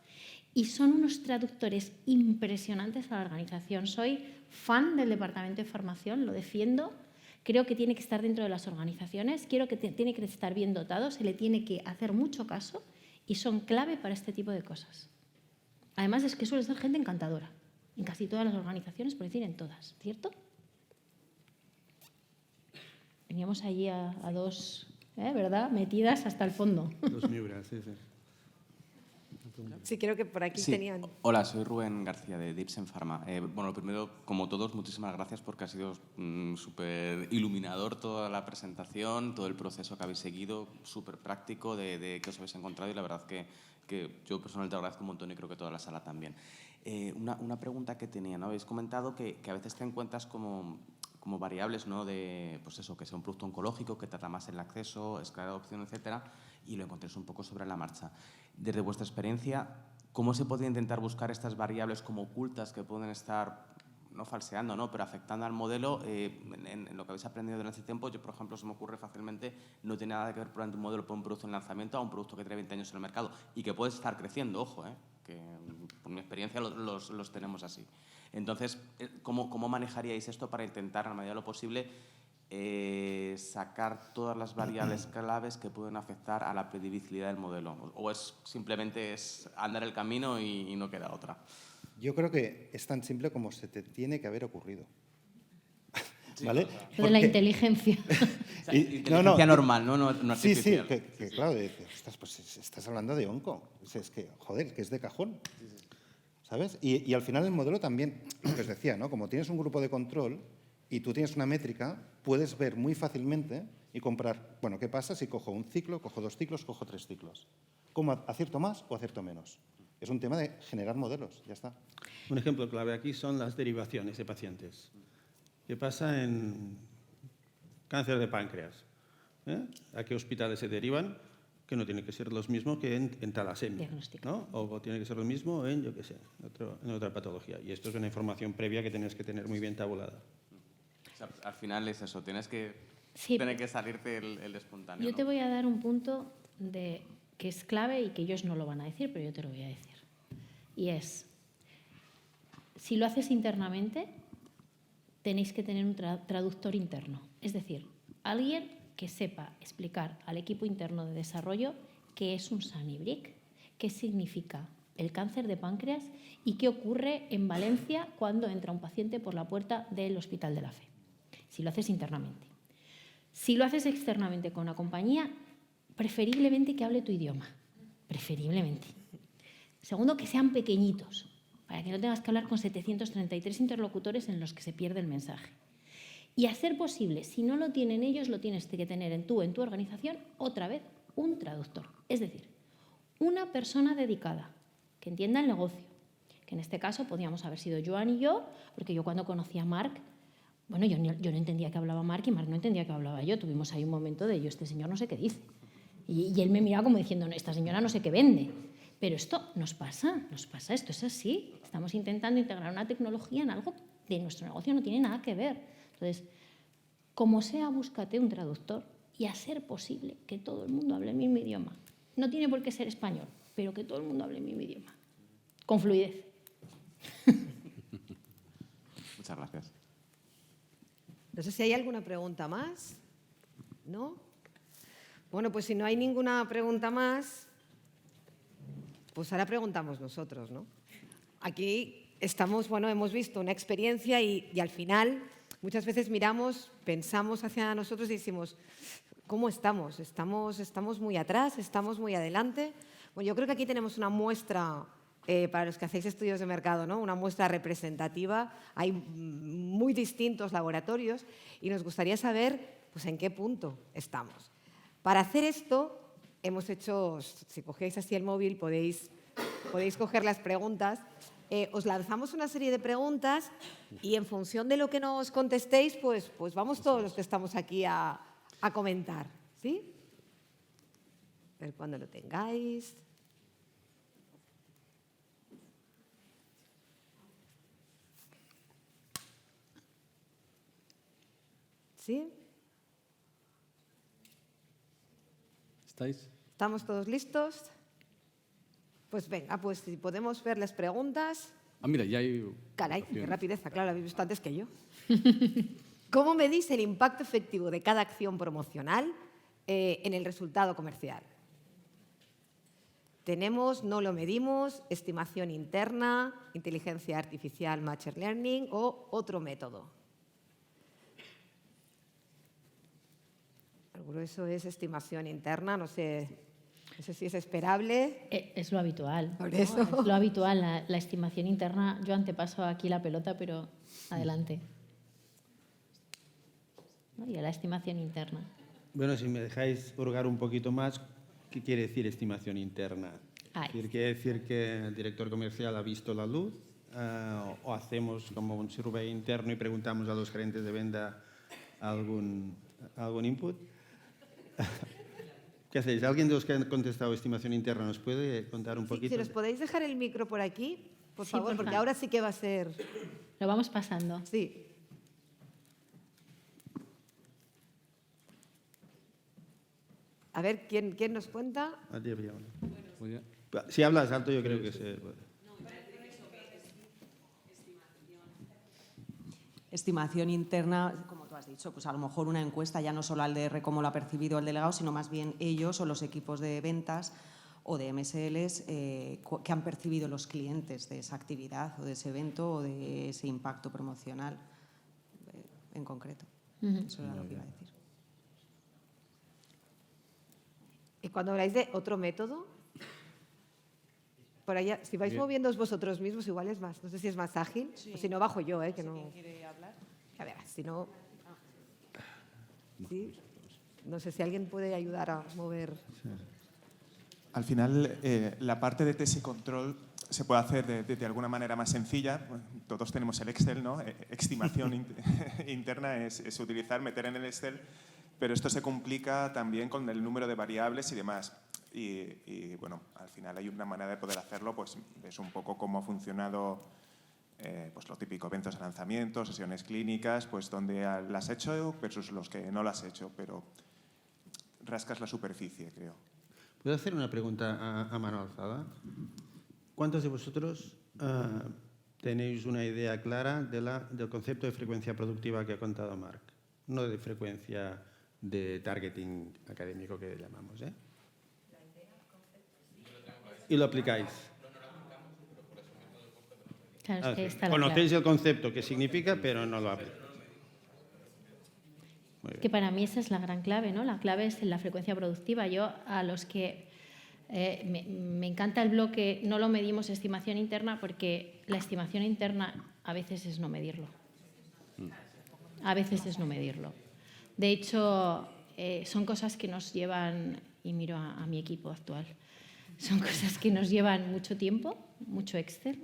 y son unos traductores impresionantes a la organización. Soy fan del departamento de formación, lo defiendo. Creo que tiene que estar dentro de las organizaciones, creo que tiene que estar bien dotado, se le tiene que hacer mucho caso y son clave para este tipo de cosas. Además, es que suele ser gente encantadora. En casi todas las organizaciones, por decir en todas, ¿cierto? Veníamos allí a 2, ¿verdad? Metidas hasta el fondo. 2 Miuras, sí, sí. Sí, creo que por aquí tenían... Hola, soy Rubén García de Dipsen Pharma. Bueno, lo primero, como todos, muchísimas gracias porque ha sido súper iluminador toda la presentación, todo el proceso que habéis seguido, súper práctico de qué os habéis encontrado y la verdad que yo personalmente agradezco un montón y creo que toda la sala también. Una pregunta que tenía, ¿no? Habéis comentado que a veces te encuentras como variables, ¿no? De, pues eso, que sea un producto oncológico, que trata más el acceso, escala de adopción, etcétera, y lo encontréis un poco sobre la marcha. Desde vuestra experiencia, ¿cómo se podría intentar buscar estas variables como ocultas que pueden estar, no falseando, ¿no? Pero afectando al modelo? En lo que habéis aprendido durante este tiempo, yo, por ejemplo, se me ocurre fácilmente, no tiene nada que ver probablemente un modelo por un producto en lanzamiento a un producto que tiene 20 años en el mercado y que puede estar creciendo, ojo, que por mi experiencia los tenemos así. Entonces, ¿cómo manejaríais esto para intentar, a la medida de lo posible, sacar todas las variables claves que pueden afectar a la previsibilidad del modelo? ¿O es simplemente andar el camino y no queda otra? Yo creo que es tan simple como se te tiene que haber ocurrido. ¿Vale? Lo de la inteligencia. O sea, inteligencia normal, no artificial. Sí, que claro, ostras, pues estás hablando de onco. Es que, joder, que es de cajón. ¿Sabes? Y al final el modelo también, lo que os decía, ¿no? Como tienes un grupo de control y tú tienes una métrica, puedes ver muy fácilmente y comparar, bueno, ¿qué pasa si cojo un ciclo, cojo 2 ciclos, cojo 3 ciclos? ¿Cómo acierto más o acierto menos? Es un tema de generar modelos, ya está. Un ejemplo clave aquí son las derivaciones de pacientes. ¿Qué pasa en cáncer de páncreas? ¿A qué hospitales se derivan? Que no tiene que ser los mismos que en talasemia, ¿no? O tiene que ser lo mismo en, yo qué sé, en otra patología. Y esto es una información previa que tienes que tener muy bien tabulada. O sea, al final es eso, tienes que salirte el espontáneo. Yo te voy a dar un punto que es clave y que ellos no lo van a decir, pero yo te lo voy a decir. Y es, si lo haces internamente, tenéis que tener un traductor interno. Es decir, alguien que sepa explicar al equipo interno de desarrollo qué es un Sunnybrick, qué significa el cáncer de páncreas y qué ocurre en Valencia cuando entra un paciente por la puerta del Hospital de la Fe. Si lo haces internamente. Si lo haces externamente con una compañía, preferiblemente que hable tu idioma. Preferiblemente. Segundo, que sean pequeñitos, para que no tengas que hablar con 733 interlocutores en los que se pierde el mensaje. Y a ser posible, si no lo tienen ellos, lo tienes que tener en tu organización, otra vez, un traductor. Es decir, una persona dedicada que entienda el negocio, que en este caso podíamos haber sido Joan y yo, porque yo cuando conocí a Marc, bueno, yo no entendía que hablaba Marc y Marc no entendía que hablaba yo. Tuvimos ahí un momento de yo, este señor no sé qué dice. Y él me miraba como diciendo, no, esta señora no sé qué vende. Pero esto nos pasa, esto es así. Estamos intentando integrar una tecnología en algo de nuestro negocio, no tiene nada que ver. Entonces, como sea, búscate un traductor y a ser posible que todo el mundo hable el mismo idioma. No tiene por qué ser español, pero que todo el mundo hable el mismo idioma. Con fluidez. Muchas gracias. No sé si hay alguna pregunta más. ¿No? Bueno, pues si no hay ninguna pregunta más, pues ahora preguntamos nosotros, ¿no? Aquí estamos, bueno, hemos visto una experiencia y al final muchas veces miramos, pensamos hacia nosotros y decimos, ¿cómo estamos? ¿Estamos muy atrás? ¿Estamos muy adelante? Bueno, yo creo que aquí tenemos una muestra, para los que hacéis estudios de mercado, ¿no? Una muestra representativa. Hay muy distintos laboratorios y nos gustaría saber pues, en qué punto estamos. Para hacer esto, hemos hecho, si cogéis así el móvil, podéis coger las preguntas. Os lanzamos una serie de preguntas y en función de lo que nos contestéis, pues vamos todos los que estamos aquí a comentar. ¿Sí? A ver cuando lo tengáis. ¿Sí? ¿Estáis? ¿Estamos todos listos? Pues venga, pues si podemos ver las preguntas. Ah, mira, ya hay... Caray, qué rapideza, claro, la habéis visto antes que yo. ¿Cómo medís el impacto efectivo de cada acción promocional en el resultado comercial? Tenemos, no lo medimos, estimación interna, inteligencia artificial, machine learning o otro método. El grueso es estimación interna, no sé si es esperable. Es lo habitual. Por ¿no? eso. Es lo habitual, la estimación interna. Yo antepaso aquí la pelota, pero adelante. ¿No? Y a la estimación interna. Bueno, si me dejáis hurgar un poquito más, ¿qué quiere decir estimación interna? ¿Quiere decir que el director comercial ha visto la luz? ¿O hacemos como un survey interno y preguntamos a los gerentes de venta algún input? ¿Qué hacéis? ¿Alguien de los que han contestado estimación interna nos puede contar un poquito? Si nos podéis dejar el micro por aquí, por Sí, favor, por porque favor. ahora sí que va a ser... Lo vamos pasando. Sí. A ver, ¿quién nos cuenta? Allí había uno. Oye, Si hablas alto, yo creo que se puede. Estimación interna, como tú has dicho, pues a lo mejor una encuesta ya no solo al DR cómo lo ha percibido el delegado, sino más bien ellos o los equipos de ventas o de MSLs que han percibido los clientes de esa actividad o de ese evento o de ese impacto promocional en concreto. Eso era lo que iba a decir. Y cuando habláis de otro método, por allá, si vais Bien. moviéndoos vosotros mismos, igual es más, no sé si es más ágil, o si no bajo yo, que no... ¿Quiere hablar? A ver, si no... Sí. No sé si alguien puede ayudar a mover... Al final, la parte de test y control se puede hacer de alguna manera más sencilla. Bueno, todos tenemos el Excel, ¿no? Estimación interna es utilizar, meter en el Excel, pero esto se complica también con el número de variables y demás. Y bueno, al final hay una manera de poder hacerlo, pues es un poco cómo ha funcionado pues lo típico, eventos de lanzamiento, sesiones clínicas, pues donde las has hecho versus los que no las has hecho, pero rascas la superficie, creo. ¿Puedo hacer una pregunta a mano alzada? ¿Cuántos de vosotros tenéis una idea clara del concepto de frecuencia productiva que ha contado Marc? No de frecuencia de targeting académico que llamamos, ¿eh? Y lo aplicáis. Claro, es que está la Conocéis clave. el concepto, qué significa, pero no lo aplicáis. Muy bien. Que para mí esa es la gran clave, ¿no? La clave es en la frecuencia productiva. Yo, a los que me encanta el bloque, no lo medimos estimación interna, porque la estimación interna a veces es no medirlo. A veces es no medirlo. De hecho, son cosas que nos llevan, y miro a mi equipo actual, son cosas que nos llevan mucho tiempo, mucho Excel,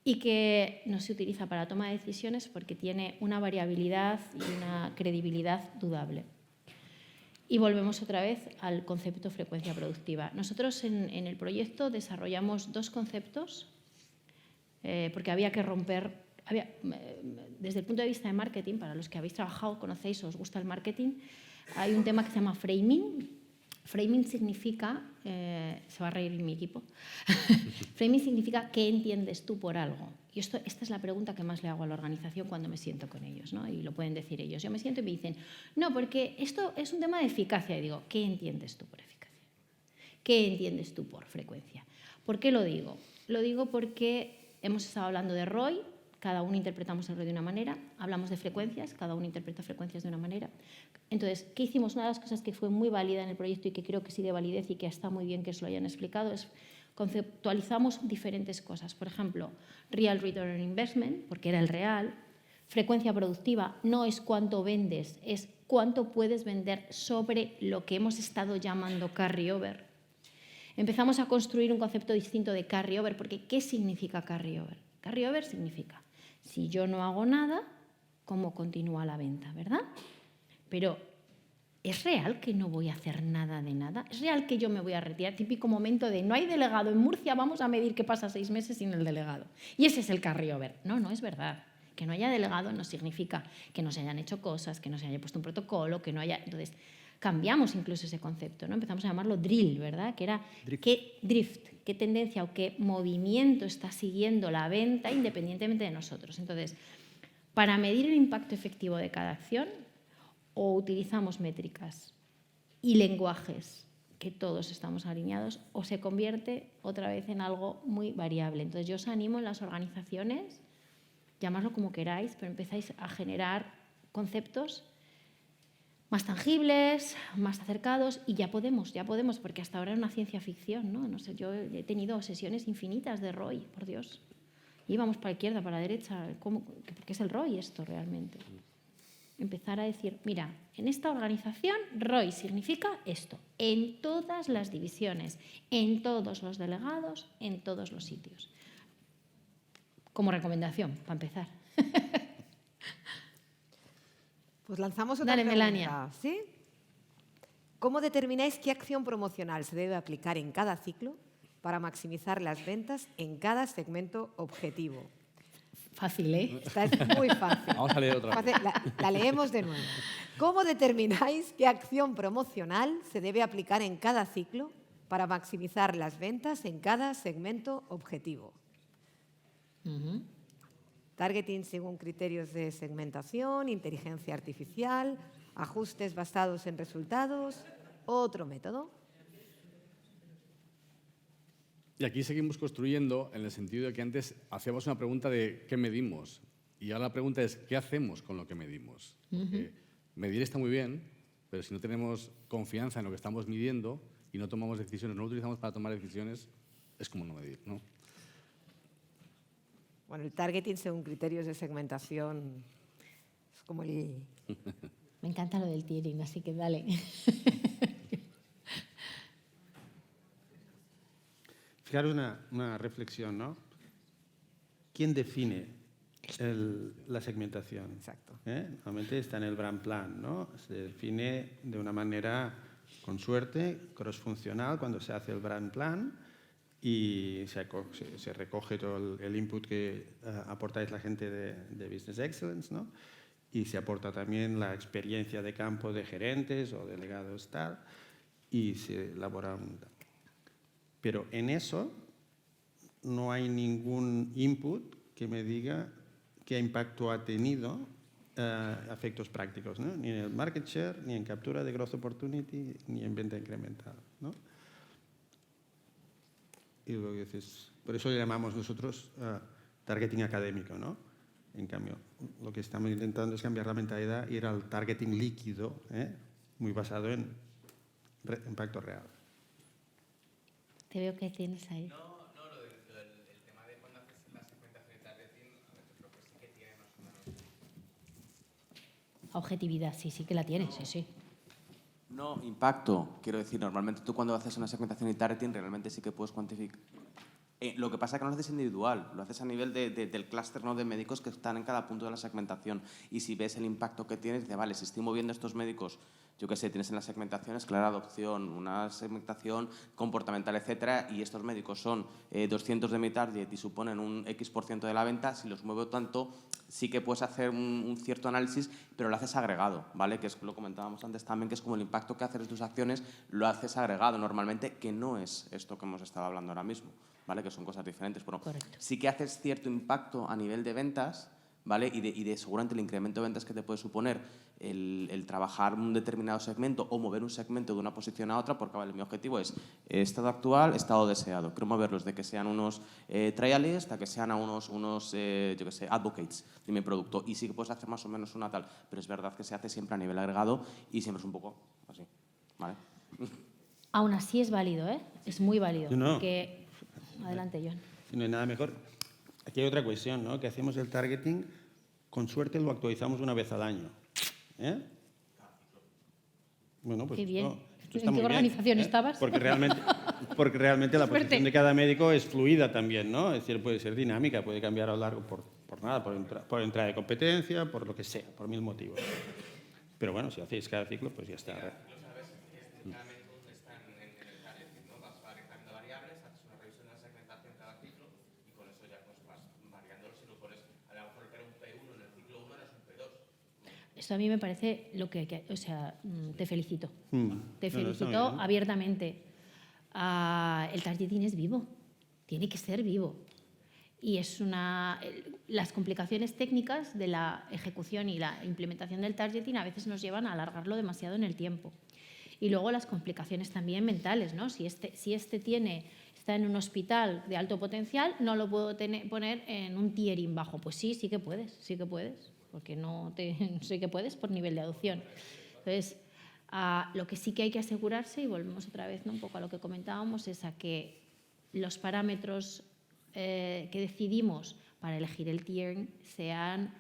y que no se utiliza para toma de decisiones porque tiene una variabilidad y una credibilidad dudable. Y volvemos otra vez al concepto frecuencia productiva. Nosotros en el proyecto desarrollamos dos conceptos porque había que romper, desde el punto de vista de marketing, para los que habéis trabajado, conocéis o os gusta el marketing, hay un tema que se llama framing. Framing significa, se va a reír mi equipo, framing significa qué entiendes tú por algo. Y esta es la pregunta que más le hago a la organización cuando me siento con ellos, ¿no? Y lo pueden decir ellos. Yo me siento y me dicen, no, porque esto es un tema de eficacia. Y digo, ¿qué entiendes tú por eficacia? ¿Qué entiendes tú por frecuencia? ¿Por qué lo digo? Lo digo porque hemos estado hablando de ROI, cada uno interpretamos el ROI de una manera, hablamos de frecuencias, cada uno interpreta frecuencias de una manera. Entonces, ¿qué hicimos? Una de las cosas que fue muy válida en el proyecto y que creo que sí de validez y que está muy bien que os lo hayan explicado es conceptualizamos diferentes cosas. Por ejemplo, Real Return on Investment, porque era el real. Frecuencia productiva no es cuánto vendes, es cuánto puedes vender sobre lo que hemos estado llamando carryover. Empezamos a construir un concepto distinto de carryover, porque ¿qué significa carryover? Carryover significa, si yo no hago nada, ¿cómo continúa la venta, verdad? Pero, ¿es real que no voy a hacer nada de nada? ¿Es real que yo me voy a retirar? Típico momento de no hay delegado en Murcia, vamos a medir qué pasa 6 meses sin el delegado. Y ese es el carryover. No, no es verdad. Que no haya delegado no significa que no se hayan hecho cosas, que no se haya puesto un protocolo, que no haya... Entonces, cambiamos incluso ese concepto, ¿no? Empezamos a llamarlo drill, ¿verdad? Que era qué drift, qué tendencia o qué movimiento está siguiendo la venta independientemente de nosotros. Entonces, para medir el impacto efectivo de cada acción, o utilizamos métricas y lenguajes que todos estamos alineados, o se convierte otra vez en algo muy variable. Entonces, yo os animo en las organizaciones, llamadlo como queráis, pero empezáis a generar conceptos más tangibles, más acercados, y ya podemos, porque hasta ahora era una ciencia ficción, ¿no? No sé, yo he tenido sesiones infinitas de ROI, por Dios. Íbamos para la izquierda, para la derecha, ¿qué es el ROI esto realmente? Empezar a decir, mira, en esta organización ROI significa esto, en todas las divisiones, en todos los delegados, en todos los sitios. Como recomendación, para empezar. Pues lanzamos otra Dale, pregunta. Melania. ¿Sí? ¿Cómo determináis qué acción promocional se debe aplicar en cada ciclo para maximizar las ventas en cada segmento objetivo? Fácil, ¿eh? Esta es muy fácil. Vamos a leer otra vez. La leemos de nuevo. ¿Cómo determináis qué acción promocional se debe aplicar en cada ciclo para maximizar las ventas en cada segmento objetivo? Targeting según criterios de segmentación, inteligencia artificial, ajustes basados en resultados, otro método. Y aquí seguimos construyendo en el sentido de que antes hacíamos una pregunta de qué medimos. Y ahora la pregunta es qué hacemos con lo que medimos. Porque medir está muy bien, pero si no tenemos confianza en lo que estamos midiendo y no tomamos decisiones, no lo utilizamos para tomar decisiones, es como no medir, ¿no? Bueno, el targeting según criterios de segmentación es como el... Me encanta lo del tiering, así que dale. Fijaros una reflexión, ¿no? ¿Quién define la segmentación? Exacto. Normalmente está en el brand plan, ¿no? Se define de una manera, con suerte, cross-funcional cuando se hace el brand plan y se recoge todo el input que aportáis la gente de Business Excellence, ¿no? Y se aporta también la experiencia de campo de gerentes o delegados tal, y se elabora un... Pero en eso no hay ningún input que me diga qué impacto ha tenido efectos prácticos, ¿no? Ni en el market share, ni en captura de growth opportunity, ni en venta incremental, ¿no? Y luego dices, por eso le llamamos nosotros targeting académico, ¿no? En cambio, lo que estamos intentando es cambiar la mentalidad, ir al targeting líquido, muy basado en impacto real. Te veo que tienes ahí. El tema de cuando haces la segmentación y targeting, creo que sí que tiene más o menos. Objetividad, sí que la tienes, sí. No, impacto. Quiero decir, normalmente tú cuando haces una segmentación y targeting realmente sí que puedes cuantificar. Lo que pasa es que no lo haces individual, lo haces a nivel del clúster, ¿no?, de médicos que están en cada punto de la segmentación. Y si ves el impacto que tienes, dices, vale, si estoy moviendo estos médicos, yo qué sé, tienes en las segmentaciones clara adopción, una segmentación comportamental, etcétera, y estos médicos son 200 de mi target y suponen un X% de la venta, si los muevo tanto, sí que puedes hacer un cierto análisis, pero lo haces agregado, ¿vale? Que es lo comentábamos antes también, que es como el impacto que haces de tus acciones, lo haces agregado normalmente, que no es esto que hemos estado hablando ahora mismo, ¿vale? Que son cosas diferentes. Bueno, correcto. Sí que haces cierto impacto a nivel de ventas, ¿vale? Y de seguramente el incremento de ventas que te puede suponer el trabajar un determinado segmento o mover un segmento de una posición a otra, porque vale, mi objetivo es estado actual, estado deseado. Quiero moverlos de que sean unos trialists a que sean a unos yo qué sé, advocates de mi producto. Y sí que puedes hacer más o menos una tal, pero es verdad que se hace siempre a nivel agregado y siempre es un poco así, ¿vale? Aún así es válido, ¿eh? Es muy válido. No. Porque... Adelante, Joan. No hay nada mejor. Aquí hay otra cuestión, ¿no? Que hacemos el targeting, con suerte lo actualizamos una vez al año. Bueno, pues Qué bien. esto está ¿En muy qué bien, organización estabas? Porque realmente la Suerte. posición de cada médico es fluida también, ¿no? Es decir, puede ser dinámica, puede cambiar a lo largo por nada, por entrada de competencia, por lo que sea, por 1000 motivos. Pero bueno, si hacéis cada ciclo, pues ya está. Esto a mí me parece lo que o sea, te felicito. Te No, está felicito muy bien. abiertamente. El targeting es vivo, tiene que ser vivo. Y las complicaciones técnicas de la ejecución y la implementación del targeting a veces nos llevan a alargarlo demasiado en el tiempo. Y luego las complicaciones también mentales, ¿no? Si este está en un hospital de alto potencial, no lo puedo poner en un tiering bajo. Pues sí que puedes, porque sí que puedes por nivel de adopción. Entonces, lo que sí que hay que asegurarse, y volvemos otra vez, ¿no?, un poco a lo que comentábamos, es a que los parámetros que decidimos para elegir el tiering sean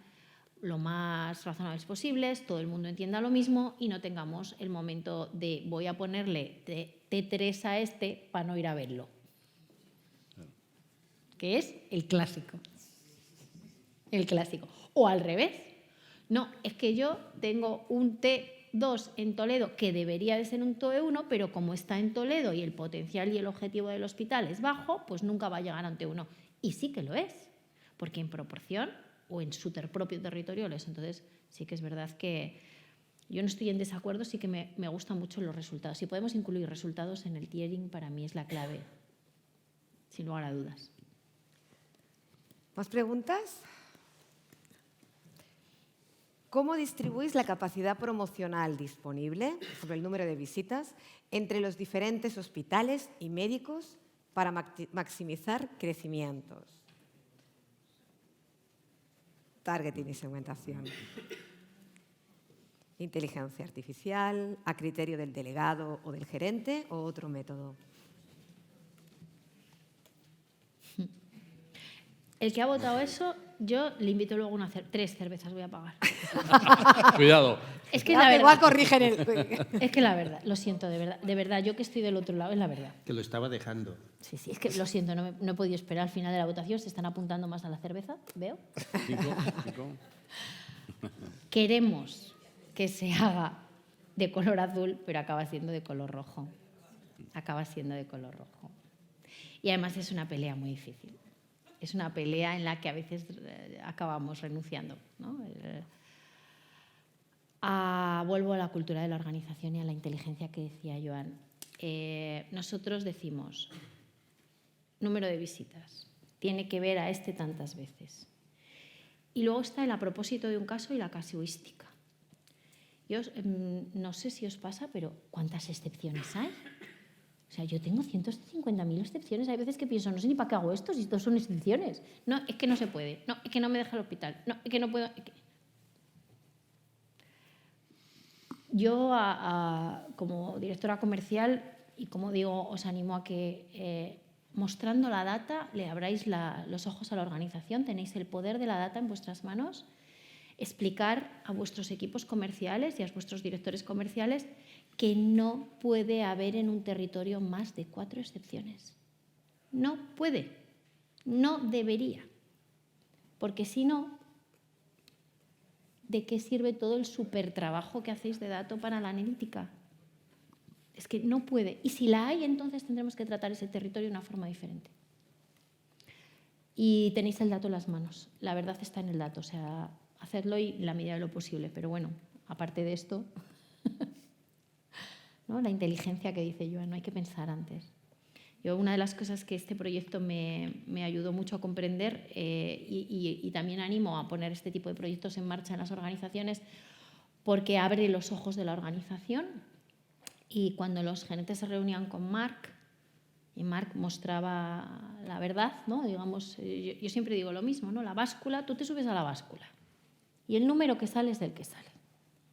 lo más razonables posibles, todo el mundo entienda lo mismo y no tengamos el momento de voy a ponerle T3 a este para no ir a verlo. Que es el clásico. El clásico. O al revés. No, es que yo tengo un T2 en Toledo que debería de ser un TOE1, pero como está en Toledo y el potencial y el objetivo del hospital es bajo, pues nunca va a llegar a un T1. Y sí que lo es, porque en proporción o en su propio territorio lo es. Entonces, sí que es verdad que yo no estoy en desacuerdo, sí que me gustan mucho los resultados. Si podemos incluir resultados en el tiering, para mí es la clave, sin lugar a dudas. ¿Más preguntas? ¿Cómo distribuís la capacidad promocional disponible, sobre el número de visitas, entre los diferentes hospitales y médicos para maximizar crecimientos? Targeting y segmentación. Inteligencia artificial, a criterio del delegado o del gerente, o otro método. El que ha votado eso, yo le invito luego a 3 cervezas voy a pagar. Cuidado. Es que la verdad. Igual corrigen Es que la verdad, lo siento, de verdad, yo que estoy del otro lado, es la verdad. Que lo estaba dejando. Sí, es que lo siento, no he podido esperar al final de la votación, se están apuntando más a la cerveza, veo. 5. Queremos que se haga de color azul, pero acaba siendo de color rojo. Y además es una pelea muy difícil. Es una pelea en la que a veces acabamos renunciando, ¿no? Vuelvo a la cultura de la organización y a la inteligencia que decía Joan. Nosotros decimos, número de visitas, tiene que ver a este tantas veces. Y luego está el a propósito de un caso y la casuística. Yo no sé si os pasa, pero ¿cuántas excepciones hay? O sea, yo tengo 150.000 excepciones. Hay veces que pienso, no sé ni para qué hago esto, si estos son excepciones. No, es que no se puede. No, es que no me deja el hospital. No, es que no puedo. Yo, como directora comercial, y como digo, os animo a que, mostrando la data, le abráis los ojos a la organización. Tenéis el poder de la data en vuestras manos. Explicar a vuestros equipos comerciales y a vuestros directores comerciales que no puede haber en un territorio más de 4 excepciones. No puede, no debería. Porque si no, ¿de qué sirve todo el supertrabajo que hacéis de dato para la analítica? Es que no puede. Y si la hay, entonces tendremos que tratar ese territorio de una forma diferente. Y tenéis el dato en las manos. La verdad está en el dato. O sea, hacedlo y en la medida de lo posible. Pero bueno, aparte de esto... ¿no? La inteligencia que dice Joan, no hay que pensar antes. Yo, una de las cosas que este proyecto me ayudó mucho a comprender y también animo a poner este tipo de proyectos en marcha en las organizaciones porque abre los ojos de la organización. Y cuando los gerentes se reunían con Marc, y Marc mostraba la verdad, ¿no? Digamos, yo siempre digo lo mismo, ¿no? La báscula, tú te subes a la báscula y el número que sale es el que sale.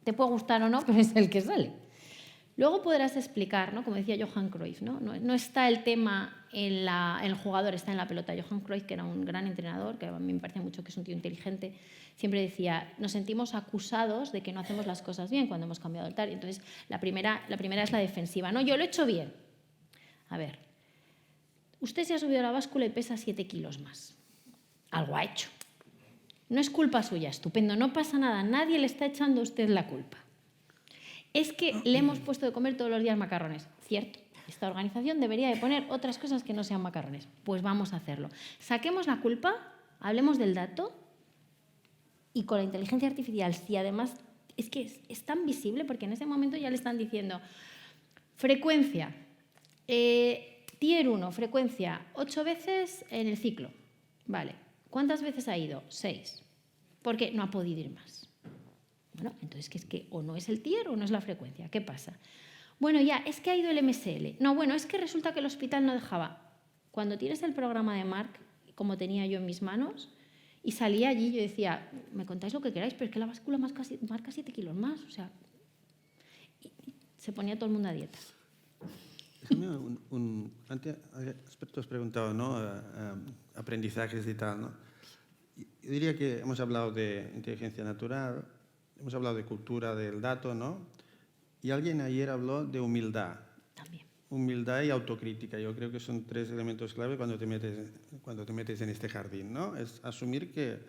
Te puede gustar o no, pero es el que sale. Luego podrás explicar, ¿no? Como decía Johan Cruyff, no está el tema en el jugador, está en la pelota. Johan Cruyff, que era un gran entrenador, que a mí me parece mucho que es un tío inteligente, siempre decía, nos sentimos acusados de que no hacemos las cosas bien cuando hemos cambiado el tal. Entonces, la primera es la defensiva. No, yo lo he hecho bien. A ver, usted se ha subido a la báscula y pesa 7 kilos más. Algo ha hecho. No es culpa suya, estupendo, no pasa nada, nadie le está echando a usted la culpa. Es que le hemos puesto de comer todos los días macarrones. Cierto, esta organización debería de poner otras cosas que no sean macarrones. Pues vamos a hacerlo. Saquemos la culpa, hablemos del dato y con la inteligencia artificial, si además es que es tan visible porque en ese momento ya le están diciendo frecuencia, tier 1, frecuencia 8 veces en el ciclo. Vale, ¿cuántas veces ha ido? 6. Porque no ha podido ir más. Bueno, entonces es que o no es el tier o no es la frecuencia. ¿Qué pasa? Bueno, ya, es que ha ido el MSL. No, bueno, es que resulta que el hospital no dejaba. Cuando tienes el programa de Marc, como tenía yo en mis manos, y salía allí, yo decía, me contáis lo que queráis, pero es que la báscula marca 7 kilos más. O sea, y se ponía todo el mundo a dieta. Antes, aspectos preguntado, ¿no? Aprendizajes y tal, ¿no? Yo diría que hemos hablado de inteligencia natural, hemos hablado de cultura del dato, ¿no? Y alguien ayer habló de humildad. También. Humildad y autocrítica. Yo creo que son 3 elementos clave cuando te metes en este jardín, ¿no? Es asumir que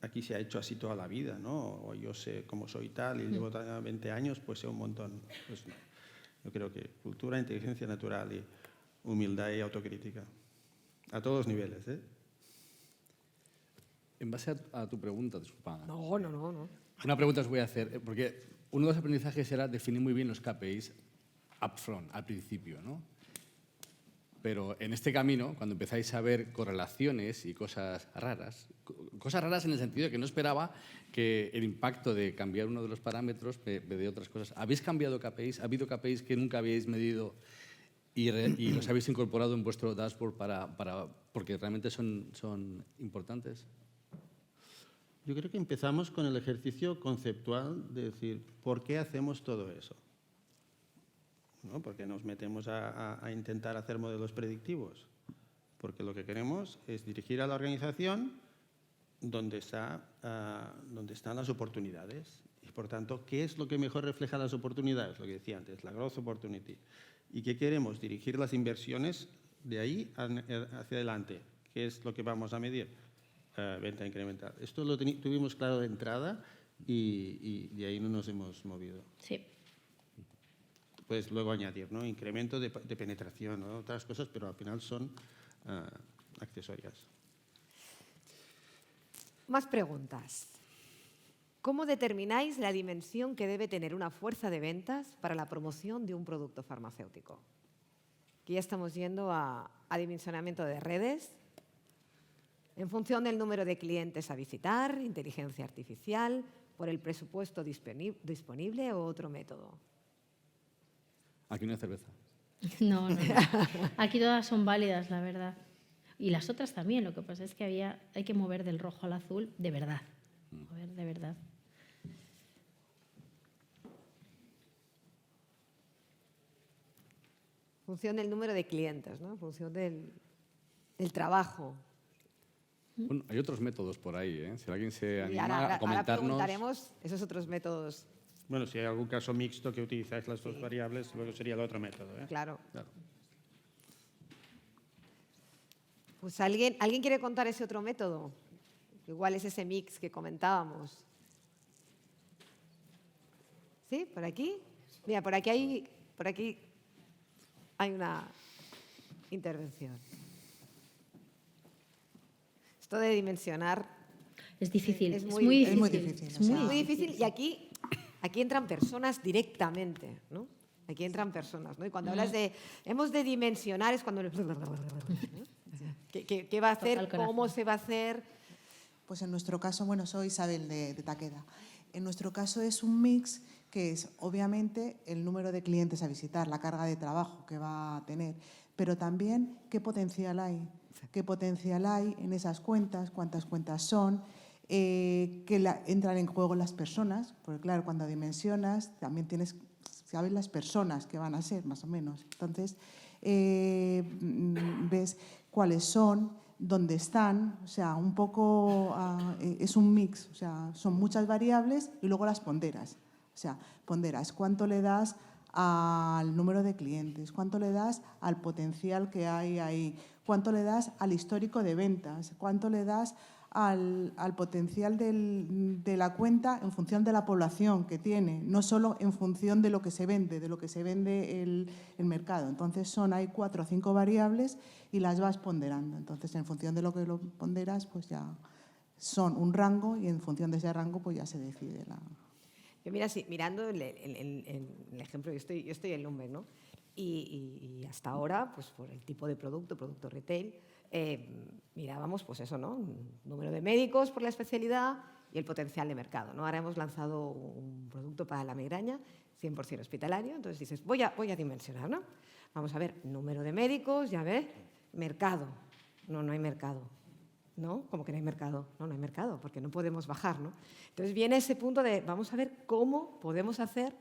aquí se ha hecho así toda la vida, ¿no? O yo sé cómo soy tal y llevo 20 años, pues sé un montón. Pues no. Yo creo que cultura, inteligencia natural y humildad y autocrítica. A todos los niveles, ¿eh? En base a tu pregunta, disculpa. No. Una pregunta os voy a hacer, porque uno de los aprendizajes era definir muy bien los KPIs upfront, al principio, ¿no? Pero en este camino, cuando empezáis a ver correlaciones y cosas raras en el sentido de que no esperaba que el impacto de cambiar uno de los parámetros me dé otras cosas. ¿Habéis cambiado KPIs? ¿Ha habido KPIs que nunca habíais medido y los habéis incorporado en vuestro dashboard porque realmente son importantes? Yo creo que empezamos con el ejercicio conceptual de decir, ¿por qué hacemos todo eso? ¿No? Porque nos metemos a intentar hacer modelos predictivos. Porque lo que queremos es dirigir a la organización donde están las oportunidades. Y, por tanto, ¿qué es lo que mejor refleja las oportunidades? Lo que decía antes, la growth opportunity. ¿Y qué queremos? Dirigir las inversiones de ahí hacia adelante. ¿Qué es lo que vamos a medir? Venta incremental. Esto lo tuvimos claro de entrada y de ahí no nos hemos movido. Sí. Puedes luego añadir, ¿no? Incremento de penetración, ¿no? Otras cosas, pero al final son accesorias. Más preguntas. ¿Cómo determináis la dimensión que debe tener una fuerza de ventas para la promoción de un producto farmacéutico? Aquí ya estamos yendo a dimensionamiento de redes, en función del número de clientes a visitar, inteligencia artificial, por el presupuesto disponible o otro método. Aquí no hay cerveza. No. Aquí todas son válidas, la verdad. Y las otras también. Lo que pasa es que hay que mover del rojo al azul de verdad. Mover de verdad. En función del número de clientes, ¿no? En función del trabajo. Bueno, hay otros métodos por ahí, ¿eh? Si alguien se anima Ahora a comentarnos. preguntaremos esos otros métodos. Bueno, si hay algún caso mixto que utilizáis las dos variables, luego sería el otro método, ¿eh? Claro. Pues ¿alguien quiere contar ese otro método? Igual es ese mix que comentábamos. ¿Sí? ¿Por aquí? Mira, por aquí hay una intervención. Esto de dimensionar es difícil. Es muy difícil. y aquí entran personas directamente, ¿no? Aquí entran personas, ¿no? Y cuando hablas de hemos de dimensionar es cuando... ¿Qué va a hacer? ¿Cómo se va a hacer? Pues en nuestro caso, bueno, soy Isabel de Taqueda. En nuestro caso es un mix que es obviamente el número de clientes a visitar, la carga de trabajo que va a tener, pero también qué potencial hay. Qué potencial hay en esas cuentas, cuántas cuentas son, entran en juego las personas, porque claro, cuando dimensionas también sabes las personas que van a ser, más o menos. Entonces, ves cuáles son, dónde están, o sea, un poco es un mix, o sea, son muchas variables y luego las ponderas. O sea, ponderas cuánto le das al número de clientes, cuánto le das al potencial que hay ahí, cuánto le das al histórico de ventas, cuánto le das al potencial de la cuenta en función de la población que tiene, no solo en función de lo que se vende, el mercado. Entonces hay 4 o 5 variables y las vas ponderando. Entonces, en función de lo que lo ponderas, pues ya son un rango y en función de ese rango pues ya se decide la... Yo mira, sí, mirando el ejemplo, yo estoy en Lumber, ¿no? Y hasta ahora, pues por el tipo de producto retail, mirábamos, pues eso, ¿no? Un número de médicos por la especialidad y el potencial de mercado, ¿no? Ahora hemos lanzado un producto para la migraña, 100% hospitalario, entonces dices, voy a dimensionar, ¿no? Vamos a ver, número de médicos, ya ves, mercado. No hay mercado. ¿No? Como que no hay mercado. No hay mercado, porque no podemos bajar, ¿no? Entonces viene ese punto de, vamos a ver cómo podemos hacer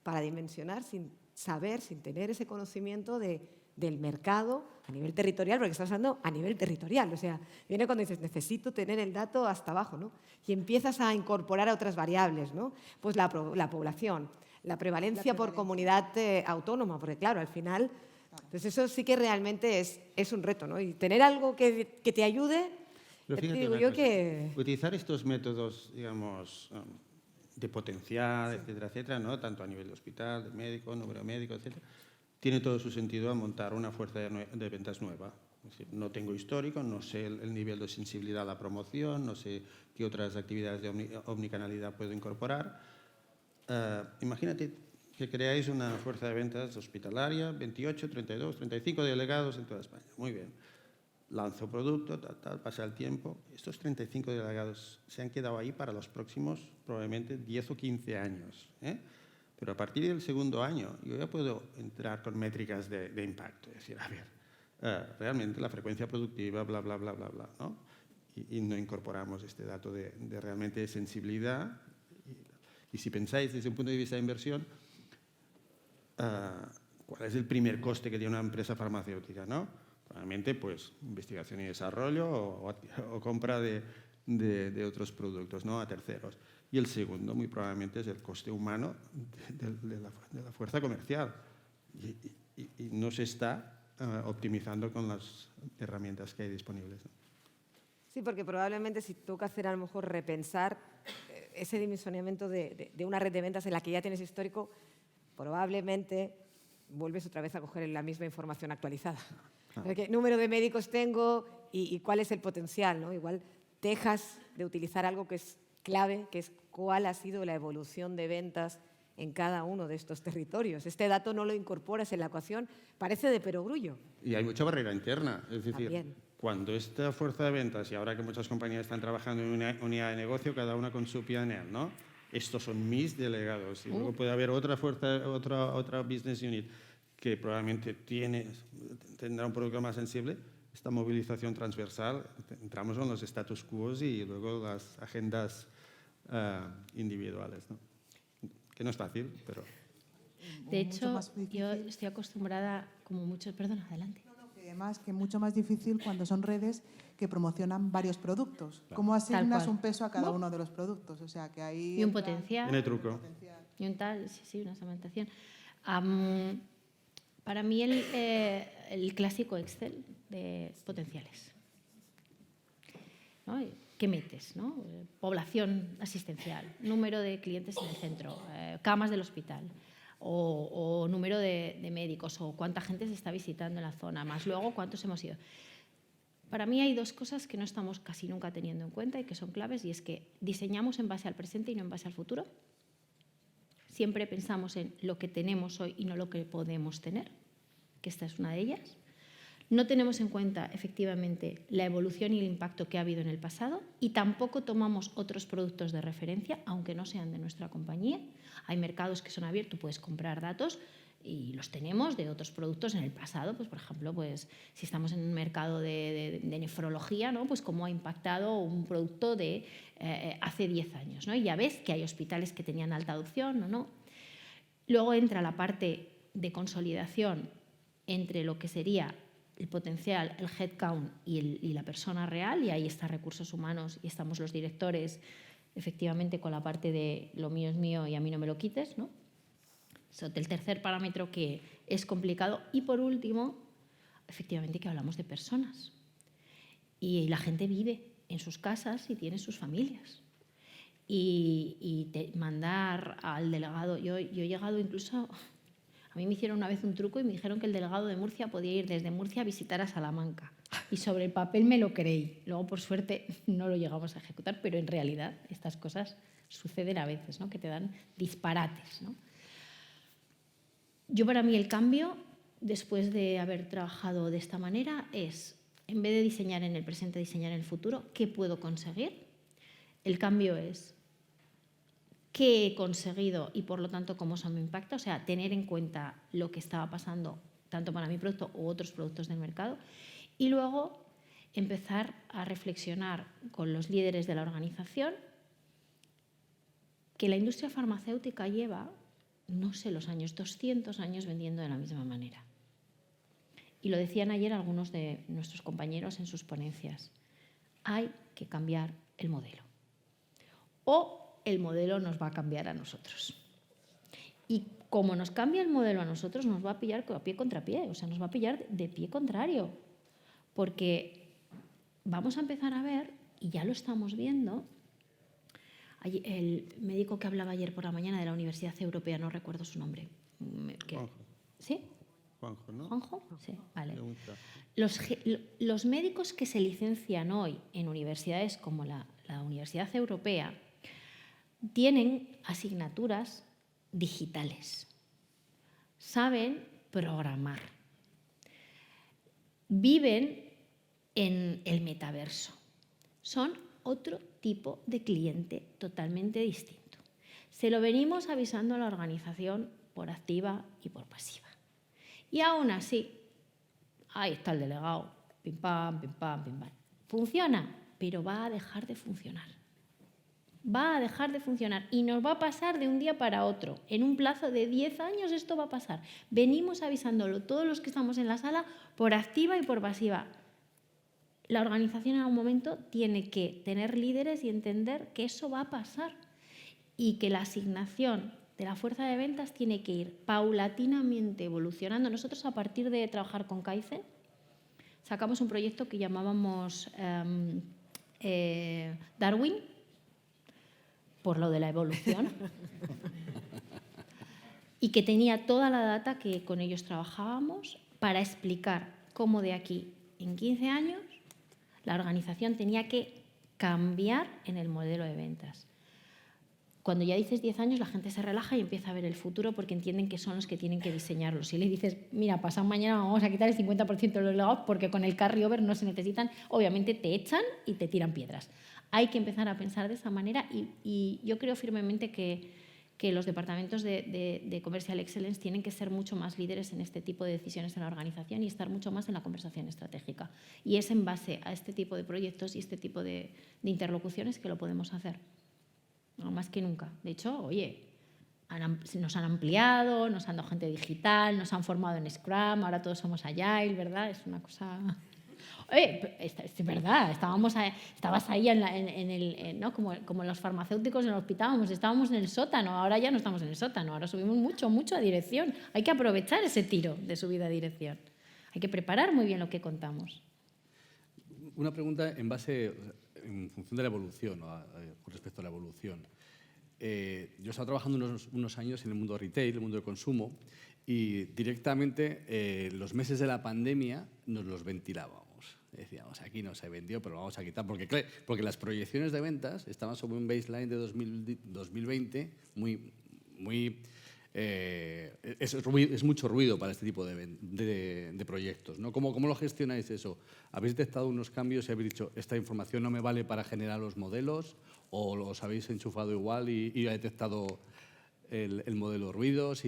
para dimensionar sin saber, sin tener ese conocimiento del mercado a nivel territorial, porque estás hablando a nivel territorial. O sea, viene cuando dices, necesito tener el dato hasta abajo, ¿no? Y empiezas a incorporar a otras variables, ¿no? Pues la población, la prevalencia por comunidad autónoma, porque claro, al final, pues eso sí que realmente es un reto, ¿no? Y tener algo que te ayude... Pero fíjate digo una yo cosa, que... utilizar estos métodos, digamos, de potencial, etcétera, etcétera, ¿no? Tanto a nivel de hospital, de médico, número de médico, etcétera, tiene todo su sentido a montar una fuerza de ventas nueva. Es decir, no tengo histórico, no sé el nivel de sensibilidad a la promoción, no sé qué otras actividades de omnicanalidad puedo incorporar. Imagínate que creáis una fuerza de ventas hospitalaria, 28, 32, 35 delegados en toda España. Muy bien. Lanzo producto, pasa el tiempo. Estos 35 delegados se han quedado ahí para los próximos probablemente 10 o 15 años. Pero a partir del segundo año yo ya puedo entrar con métricas de impacto. Es decir, a ver, realmente la frecuencia productiva, bla, bla, bla, bla, bla, ¿no? Y no incorporamos este dato de realmente sensibilidad. Y si pensáis desde un punto de vista de inversión, ¿cuál es el primer coste que tiene una empresa farmacéutica, no? Probablemente, pues, investigación y desarrollo o compra de otros productos, ¿no? A terceros. Y el segundo, muy probablemente, es el coste humano de la fuerza comercial. Y no se está optimizando con las herramientas que hay disponibles, ¿no? Sí, porque probablemente si toca hacer a lo mejor repensar ese dimensionamiento de una red de ventas en la que ya tienes histórico, probablemente vuelves otra vez a coger la misma información actualizada. ¿Qué número de médicos tengo y cuál es el potencial, ¿no? Igual dejas de utilizar algo que es clave, que es cuál ha sido la evolución de ventas en cada uno de estos territorios. Este dato no lo incorporas en la ecuación, parece de perogrullo. Y hay mucha barrera interna. Es decir, También. Cuando esta fuerza de ventas, y ahora que muchas compañías están trabajando en una unidad de negocio, cada una con su P&L, ¿no? Estos son mis delegados. Y luego puede haber otra business unit que probablemente tendrá un producto más sensible. Esta movilización transversal, entramos en los status quo y luego las agendas individuales, ¿no? Que no es fácil, pero... De hecho, yo estoy acostumbrada, como muchos... Perdón, adelante. Además, que es mucho más difícil cuando son redes que promocionan varios productos. Claro. ¿Cómo asignas un peso a cada uno de los productos? O sea, que ahí... Y un potencial. Tiene truco. Y un tal, sí, una segmentación. Para mí el clásico Excel de potenciales, ¿no? ¿Qué metes, ¿no? Población asistencial, número de clientes en el centro, camas del hospital, o número de médicos, o cuánta gente se está visitando en la zona, más luego cuántos hemos ido. Para mí hay dos cosas que no estamos casi nunca teniendo en cuenta y que son claves, y es que diseñamos en base al presente y no en base al futuro. Siempre pensamos en lo que tenemos hoy y no lo que podemos tener, que esta es una de ellas. No tenemos en cuenta, efectivamente, la evolución y el impacto que ha habido en el pasado y tampoco tomamos otros productos de referencia, aunque no sean de nuestra compañía. Hay mercados que son abiertos, puedes comprar datos y los tenemos de otros productos en el pasado. Pues, por ejemplo, pues, si estamos en un mercado de nefrología, ¿no? Pues cómo ha impactado un producto de hace 10 años, ¿no? Y ya ves que hay hospitales que tenían alta adopción o no. Luego entra la parte de consolidación entre lo que sería el potencial, el headcount y la persona real, y ahí está recursos humanos y estamos los directores, efectivamente, con la parte de lo mío es mío y a mí no me lo quites, ¿no? Eso, el tercer parámetro que es complicado. Y por último, efectivamente, que hablamos de personas. Y la gente vive en sus casas y tiene sus familias. Y mandar al delegado, yo he llegado incluso... A mí me hicieron una vez un truco y me dijeron que el delegado de Murcia podía ir desde Murcia a visitar a Salamanca. Y sobre el papel me lo creí. Luego, por suerte, no lo llegamos a ejecutar, pero en realidad estas cosas suceden a veces, ¿no? Que te dan disparates, ¿no? Yo, para mí, el cambio, después de haber trabajado de esta manera, es, en vez de diseñar en el presente, diseñar en el futuro, ¿qué puedo conseguir? El cambio es qué he conseguido y, por lo tanto, cómo eso me impacta. O sea, tener en cuenta lo que estaba pasando, tanto para mi producto u otros productos del mercado. Y luego empezar a reflexionar con los líderes de la organización que la industria farmacéutica lleva, no sé los años, 200 años vendiendo de la misma manera. Y lo decían ayer algunos de nuestros compañeros en sus ponencias. Hay que cambiar el modelo. O el modelo nos va a cambiar a nosotros. Y como nos cambia el modelo a nosotros, nos va a pillar a pie contra pie, o sea, nos va a pillar de pie contrario. Porque vamos a empezar a ver, y ya lo estamos viendo, el médico que hablaba ayer por la mañana de la Universidad Europea, no recuerdo su nombre. Juanjo. ¿Sí? Juanjo, ¿no? ¿Juanjo? Sí, vale. Los médicos que se licencian hoy en universidades como la Universidad Europea tienen asignaturas digitales, saben programar, viven en el metaverso, son otro tipo de cliente totalmente distinto. Se lo venimos avisando a la organización por activa y por pasiva. Y aún así, ahí está el delegado, pim pam, pim pam, pim pam. Funciona, pero va a dejar de funcionar. Va a dejar de funcionar y nos va a pasar de un día para otro. En un plazo de 10 años esto va a pasar. Venimos avisándolo todos los que estamos en la sala por activa y por pasiva. La organización en algún momento tiene que tener líderes y entender que eso va a pasar y que la asignación de la fuerza de ventas tiene que ir paulatinamente evolucionando. Nosotros, a partir de trabajar con Kaizen, sacamos un proyecto que llamábamos Darwin, por lo de la evolución, y que tenía toda la data que con ellos trabajábamos para explicar cómo de aquí en 15 años la organización tenía que cambiar en el modelo de ventas. Cuando ya dices 10 años, la gente se relaja y empieza a ver el futuro porque entienden que son los que tienen que diseñarlo. Si le dices, mira, pasado mañana vamos a quitar el 50% de los legados porque con el carryover no se necesitan, obviamente te echan y te tiran piedras. Hay que empezar a pensar de esa manera y yo creo firmemente que los departamentos de Commercial Excellence tienen que ser mucho más líderes en este tipo de decisiones en la organización y estar mucho más en la conversación estratégica. Y es en base a este tipo de proyectos y este tipo de interlocuciones que lo podemos hacer. No, más que nunca. De hecho, oye, nos han ampliado, nos han dado gente digital, nos han formado en Scrum, ahora todos somos Agile, ¿verdad? Es una cosa... Oye, es verdad, estabas ahí ¿no? como los farmacéuticos en el hospital, estábamos en el sótano, ahora ya no estamos en el sótano, ahora subimos mucho a dirección. Hay que aprovechar ese tiro de subida a dirección. Hay que preparar muy bien lo que contamos. Una pregunta en función de la evolución, con respecto a la evolución. Yo he estado trabajando unos años en el mundo retail, el mundo del consumo, y directamente los meses de la pandemia nos los ventilábamos. Decíamos, aquí no se vendió, pero lo vamos a quitar, porque las proyecciones de ventas estaban sobre un baseline de 2020 muy es mucho ruido para este tipo de proyectos, ¿no? ¿Cómo lo gestionáis eso? ¿Habéis detectado unos cambios y habéis dicho, esta información no me vale para generar los modelos? ¿O los habéis enchufado igual y ha detectado el modelo de ruidos?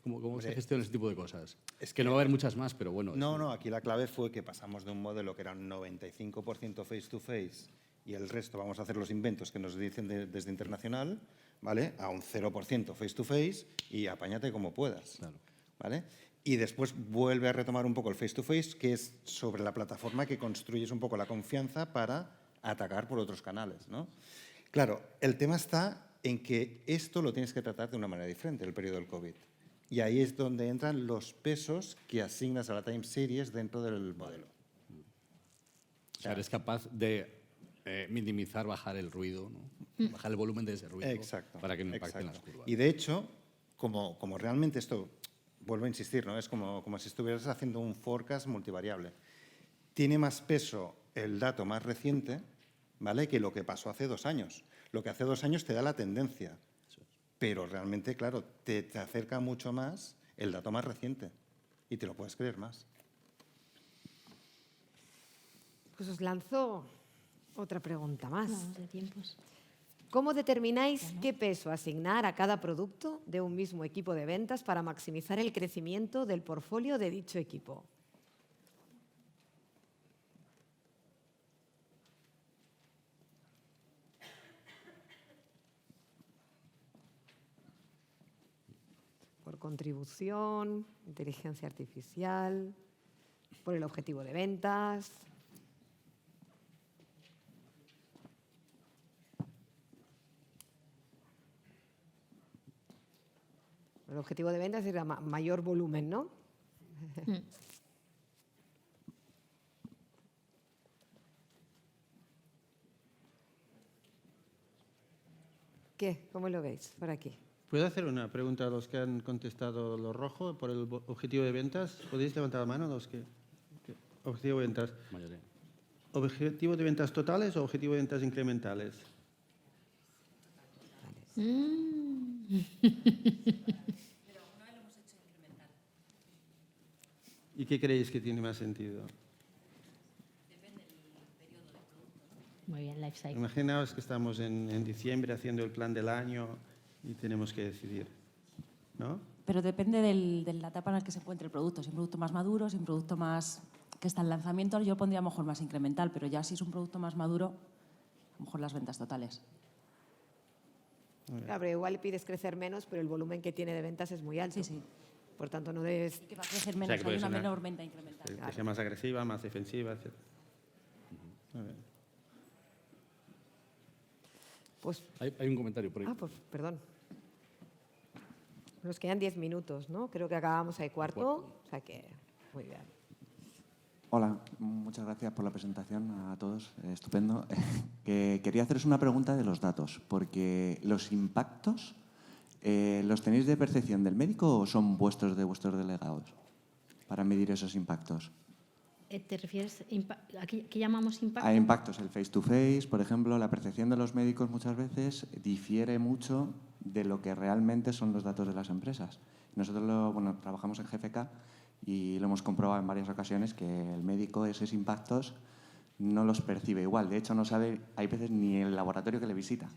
¿Cómo se gestiona ese tipo de cosas? Es que no va a haber muchas más, pero bueno. No, aquí la clave fue que pasamos de un modelo que era un 95% face-to-face y el resto vamos a hacer los inventos que nos dicen desde internacional, ¿vale? A un 0% face-to-face y apáñate como puedas, Claro. ¿vale? Y después vuelve a retomar un poco el face-to-face, que es sobre la plataforma que construyes un poco la confianza para atacar por otros canales, ¿no? Claro, el tema está en que esto lo tienes que tratar de una manera diferente, el periodo del COVID. Y ahí es donde entran los pesos que asignas a la time series dentro del modelo. O sea, eres capaz de minimizar, bajar el ruido, ¿no? Bajar el volumen de ese ruido. Exacto. Para que no impacten las curvas. Y de hecho, como realmente esto, vuelvo a insistir, ¿no? Es como si estuvieras haciendo un forecast multivariable. Tiene más peso el dato más reciente, ¿vale?, que lo que pasó hace 2 años. Lo que hace 2 años te da la tendencia, pero realmente, claro, te acerca mucho más el dato más reciente y te lo puedes creer más. Pues os lanzo otra pregunta más. Vamos de tiempos. ¿Cómo determináis qué peso asignar a cada producto de un mismo equipo de ventas para maximizar el crecimiento del portfolio de dicho equipo? Por contribución, inteligencia artificial, por el objetivo de ventas. El objetivo de ventas era mayor volumen, ¿no? ¿Qué? ¿Cómo lo veis por aquí? ¿Puedo hacer una pregunta a los que han contestado lo rojo por el objetivo de ventas? ¿Podéis levantar la mano los que objetivo de ventas? Mayoría. ¿Objetivo de ventas totales o objetivo de ventas incrementales? ¿Y qué creéis que tiene más sentido? Muy bien, life cycle. Imaginaos que estamos en diciembre haciendo el plan del año y tenemos que decidir, ¿no? Pero depende de la etapa en la que se encuentre el producto. Si es un producto más maduro, si es un producto más que está en lanzamiento, yo pondría a lo mejor más incremental, pero ya si es un producto más maduro, a lo mejor las ventas totales. Claro, pero igual pides crecer menos, pero el volumen que tiene de ventas es muy alto. Sí, sí. Por tanto, no debes... Que va a crecer menos, que puede hay una sonar. menor venta incremental. Que sea más agresiva, más defensiva, etc. Muy bien. Pues, Hay un comentario por ahí. pues perdón. Nos quedan 10 minutos, ¿no? Creo que acabamos ahí cuarto. O sea que, muy bien. Hola, muchas gracias por la presentación a todos, estupendo. Que quería haceros una pregunta de los datos, porque los impactos, ¿los tenéis de percepción del médico o son vuestros de vuestros delegados para medir esos impactos? ¿Te refieres a qué llamamos impacto? A impactos, el face-to-face, por ejemplo, la percepción de los médicos muchas veces difiere mucho de lo que realmente son los datos de las empresas. Nosotros trabajamos en GFK y lo hemos comprobado en varias ocasiones que el médico esos impactos no los percibe igual. De hecho, no sabe, hay veces, ni el laboratorio que le visita.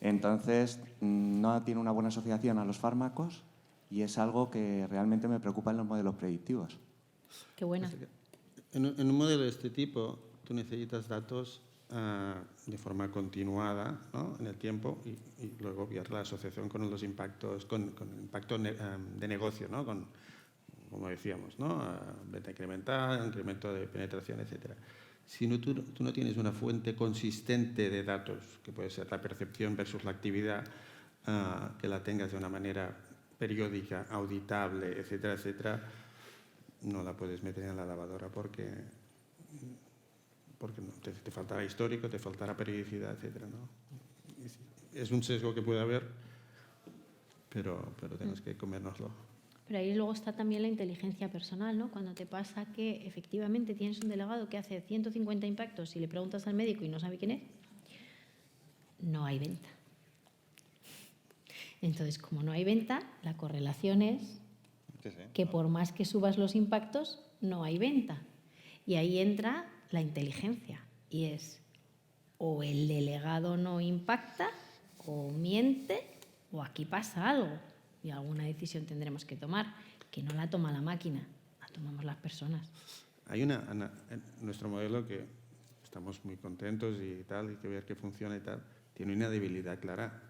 Entonces, no tiene una buena asociación a los fármacos y es algo que realmente me preocupa en los modelos predictivos. Qué buena. En un modelo de este tipo, tú necesitas datos de forma continuada, ¿no?, en el tiempo y luego ver la asociación con los impactos, con el impacto de negocio, ¿no?, como decíamos, ¿no?, venta incremental, incremento de penetración, etc. Si no, tú no tienes una fuente consistente de datos, que puede ser la percepción versus la actividad, que la tengas de una manera periódica, auditable, etcétera, etcétera, no la puedes meter en la lavadora porque no, te faltará histórico, te faltará periodicidad, etcétera, ¿no? Es un sesgo que puede haber, pero tenemos que comérnoslo. Pero ahí luego está también la inteligencia personal, ¿no? Cuando te pasa que efectivamente tienes un delegado que hace 150 impactos y le preguntas al médico y no sabe quién es, no hay venta. Entonces, como no hay venta, la correlación es que por más que subas los impactos, no hay venta. Y ahí entra la inteligencia. Y es o el delegado no impacta, o miente, o aquí pasa algo. Y alguna decisión tendremos que tomar, que no la toma la máquina, la tomamos las personas. Hay en nuestro modelo que estamos muy contentos y tal, hay que ver que funciona y tal, tiene una debilidad clara.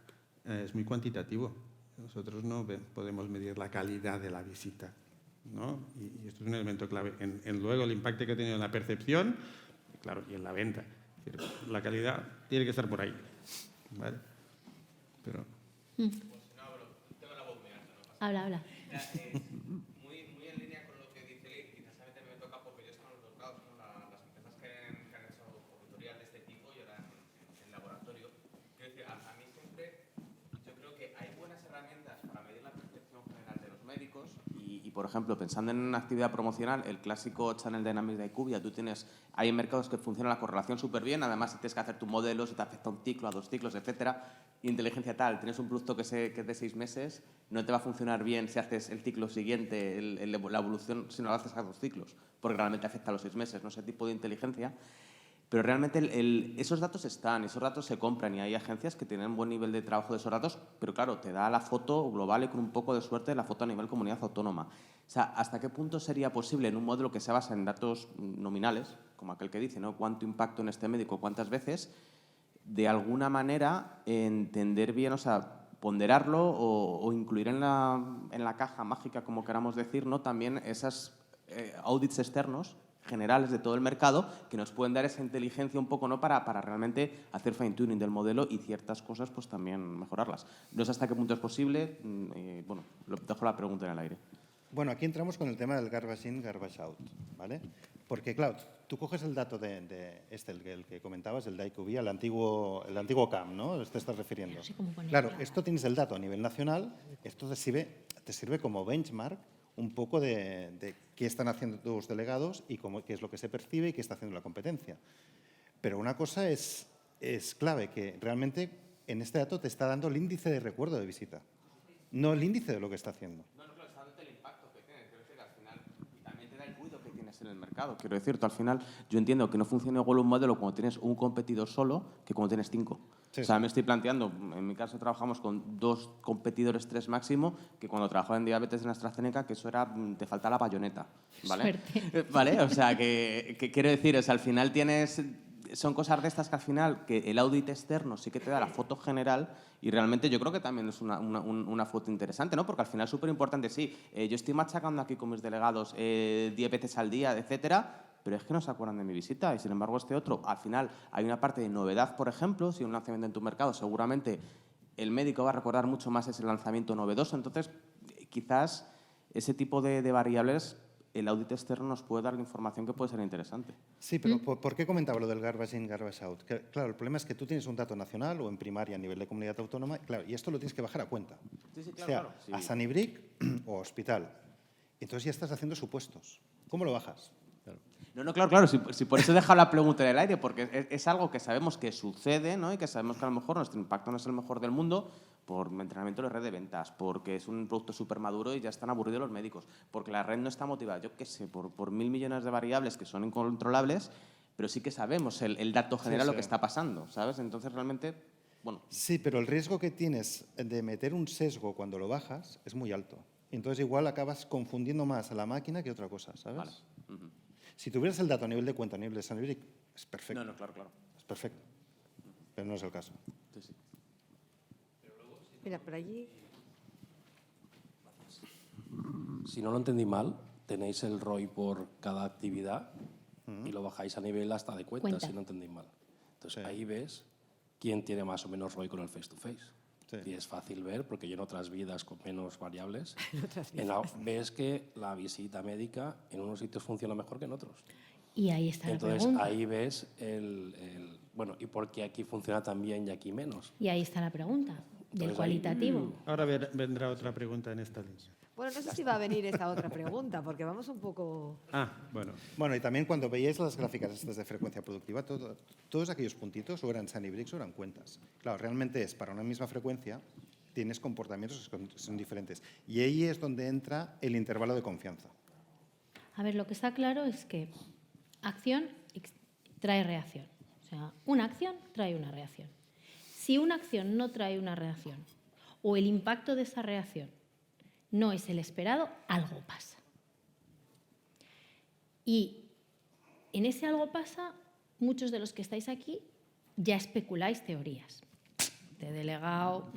Es muy cuantitativo. Nosotros no podemos medir la calidad de la visita, ¿no? Y esto es un elemento clave. En luego el impacto que ha tenido en la percepción, claro, y en la venta. Es decir, la calidad tiene que estar por ahí, ¿vale? Pero... Habla. Muy en línea con lo que dice Liz, quizás a mí también me toca porque yo he estado en los dos lados, ¿no? Las empresas que han hecho auditorías de este tipo y ahora en laboratorio. Quiero decir, a mí siempre, yo creo que hay buenas herramientas para medir la percepción general de los médicos y por ejemplo, pensando en una actividad promocional, el clásico Channel Dynamics de IQVIA, hay en mercados que funciona la correlación súper bien, además si tienes que hacer tu modelo, si te afecta un ciclo, a 2 ciclos, etcétera. Inteligencia tal, tienes un producto que es de 6 meses, no te va a funcionar bien si haces el ciclo siguiente, la evolución, si no lo haces a 2 ciclos, porque realmente afecta a los 6 meses, no ese tipo de inteligencia. Pero realmente esos datos están, esos datos se compran y hay agencias que tienen buen nivel de trabajo de esos datos, pero claro, te da la foto global y con un poco de suerte la foto a nivel comunidad autónoma. O sea, ¿hasta qué punto sería posible en un modelo que se basa en datos nominales, como aquel que dice, ¿no? ¿Cuánto impacto en este médico, cuántas veces? De alguna manera entender bien, o sea, ponderarlo o incluir en la caja mágica, como queramos decir, ¿no? También esos audits externos generales de todo el mercado que nos pueden dar esa inteligencia un poco, ¿no? para realmente hacer fine-tuning del modelo y ciertas cosas pues también mejorarlas. No sé hasta qué punto es posible, bueno, dejo la pregunta en el aire. Bueno, aquí entramos con el tema del garbage in, garbage out, ¿vale? Porque, claro, tú coges el dato de el que comentabas, el de IQVIA, el antiguo CAM, ¿no? Te estás refiriendo. Claro, esto tienes el dato a nivel nacional, esto te sirve como benchmark un poco de qué están haciendo tus delegados y qué es lo que se percibe y qué está haciendo la competencia. Pero una cosa es clave, que realmente en este dato te está dando el índice de recuerdo de visita, no el índice de lo que está haciendo. En el mercado. Quiero decir, tú al final, yo entiendo que no funciona igual un modelo cuando tienes un competidor solo que cuando tienes 5. Sí. O sea, me estoy planteando, en mi caso trabajamos con 2 competidores, 3 máximo, que cuando trabajaba en diabetes en AstraZeneca, que eso era, te falta la bayoneta, ¿vale? ¿Vale? O sea, que quiero decir, o sea, al final son cosas de estas que al final, que el audit externo sí que te da la foto general y realmente yo creo que también es una foto interesante, ¿no? Porque al final es súper importante, sí, yo estoy machacando aquí con mis delegados 10 veces al día, etcétera, pero es que no se acuerdan de mi visita y sin embargo este otro, al final hay una parte de novedad, por ejemplo, si un lanzamiento en tu mercado, seguramente el médico va a recordar mucho más ese lanzamiento novedoso, entonces quizás ese tipo de variables el audit externo nos puede dar información que puede ser interesante. Sí, pero ¿por qué comentaba lo del garbage in, garbage out? Claro, el problema es que tú tienes un dato nacional o en primaria a nivel de comunidad autónoma, claro, y esto lo tienes que bajar a cuenta. Sí, claro, o sea, claro. Sí. A Sanibric o hospital. Entonces ya estás haciendo supuestos. ¿Cómo lo bajas? No, claro, si por eso he dejado la pregunta en el aire, porque es algo que sabemos que sucede, ¿no? Y que sabemos que a lo mejor nuestro impacto no es el mejor del mundo por entrenamiento de red de ventas, porque es un producto súper maduro y ya están aburridos los médicos, porque la red no está motivada, yo qué sé, por 1.000 millones de variables que son incontrolables, pero sí que sabemos el dato general, lo que está pasando, ¿sabes? Entonces realmente, bueno... Sí, pero el riesgo que tienes de meter un sesgo cuando lo bajas es muy alto. Entonces igual acabas confundiendo más a la máquina que otra cosa, ¿sabes? Vale. Si tuvieras el dato a nivel de cuenta, a nivel de Sanibric, es perfecto. No, claro. Es perfecto. Pero no es el caso. Sí. Mira, por allí. Si no lo entendí mal, tenéis el ROI por cada actividad y lo bajáis a nivel hasta de cuenta, si no entendí mal. Entonces ahí ves quién tiene más o menos ROI con el face-to-face. Y es fácil ver, porque yo en otras vidas con menos variables, ves que la visita médica en unos sitios funciona mejor que en otros. Y ahí está la pregunta. Entonces ahí ves bueno, ¿y por qué aquí funciona tan bien y aquí menos? Y ahí está la pregunta, del cualitativo. Ahora vendrá otra pregunta en esta línea. Bueno, no sé si va a venir esta otra pregunta, porque vamos un poco... Bueno, y también cuando veíais las gráficas estas de frecuencia productiva, todos aquellos puntitos o eran Sanibric o eran cuentas. Claro, realmente es para una misma frecuencia, tienes comportamientos que son diferentes. Y ahí es donde entra el intervalo de confianza. A ver, lo que está claro es que acción trae reacción. O sea, una acción trae una reacción. Si una acción no trae una reacción o el impacto de esa reacción no es el esperado, algo pasa. Y en ese algo pasa, muchos de los que estáis aquí ya especuláis teorías. De delegado,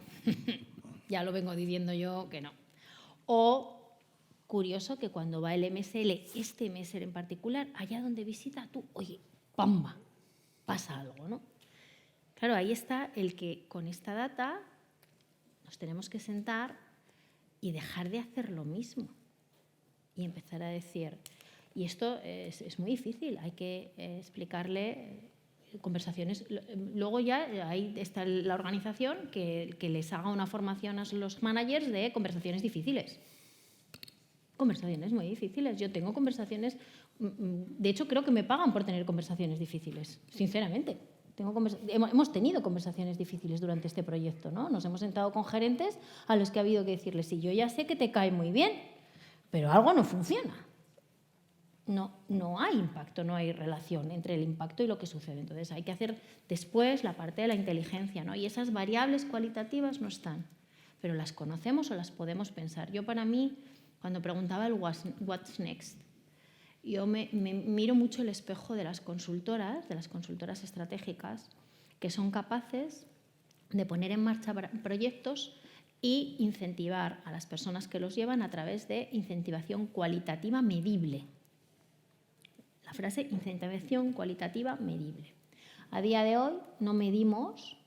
ya lo vengo diciendo yo que no. O curioso que cuando va el MSL, este MSL en particular, allá donde visita tú, oye, ¡pamba! Pasa algo, ¿no? Claro, ahí está el que con esta data nos tenemos que sentar y dejar de hacer lo mismo y empezar a decir, y esto es muy difícil, hay que explicarle conversaciones. Luego ya ahí está la organización que les haga una formación a los managers de conversaciones difíciles. Conversaciones muy difíciles. Yo tengo conversaciones, de hecho creo que me pagan por tener conversaciones difíciles, sinceramente. Hemos tenido conversaciones difíciles durante este proyecto, ¿no? Nos hemos sentado con gerentes a los que ha habido que decirles, sí, yo ya sé que te cae muy bien, pero algo no funciona. No hay impacto, no hay relación entre el impacto y lo que sucede. Entonces hay que hacer después la parte de la inteligencia, ¿no? Y esas variables cualitativas no están, pero las conocemos o las podemos pensar. Yo para mí, cuando preguntaba el what's next, yo me miro mucho el espejo de las consultoras estratégicas, que son capaces de poner en marcha proyectos y incentivar a las personas que los llevan a través de incentivación cualitativa medible. La frase incentivación cualitativa medible. A día de hoy no medimos,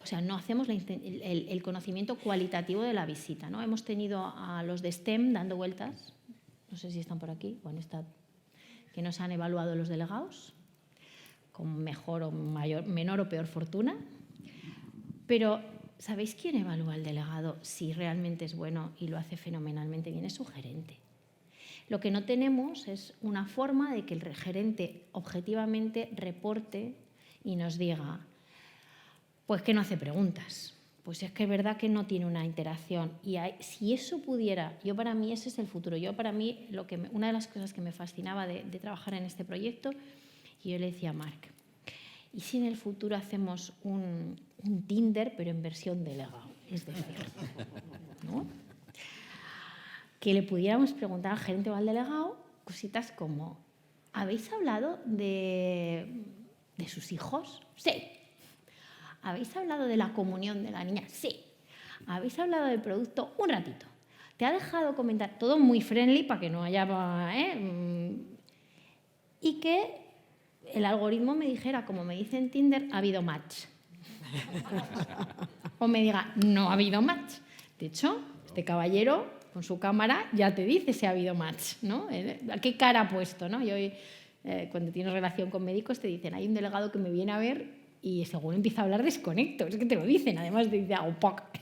o sea, no hacemos el conocimiento cualitativo de la visita, ¿no? Hemos tenido a los de STEM dando vueltas, no sé si están por aquí o han estado, que nos han evaluado los delegados con mejor o menor o peor fortuna. Pero, ¿sabéis quién evalúa al delegado si realmente es bueno y lo hace fenomenalmente bien? Es su gerente. Lo que no tenemos es una forma de que el gerente objetivamente reporte y nos diga, pues que no hace preguntas. Pues es que es verdad que no tiene una interacción. Y si eso pudiera, yo para mí ese es el futuro. Yo para mí, una de las cosas que me fascinaba de trabajar en este proyecto, y yo le decía a Marc, ¿y si en el futuro hacemos un Tinder pero en versión delegado? Es decir, ¿no? Que le pudiéramos preguntar al gerente o al delegado cositas como, ¿habéis hablado de sus hijos? Sí. ¿Habéis hablado de la comunión de la niña? Sí. ¿Habéis hablado del producto? Un ratito. ¿Te ha dejado comentar? Todo muy friendly para que no haya... Y que el algoritmo me dijera, como me dice en Tinder, ha habido match. O me diga, no ha habido match. De hecho, este caballero con su cámara ya te dice si ha habido match, ¿no? ¿A qué cara ha puesto, ¿no? Yo, cuando tienes relación con médicos te dicen, hay un delegado que me viene a ver y según empieza a hablar desconecto. Es que te lo dicen, además te dice,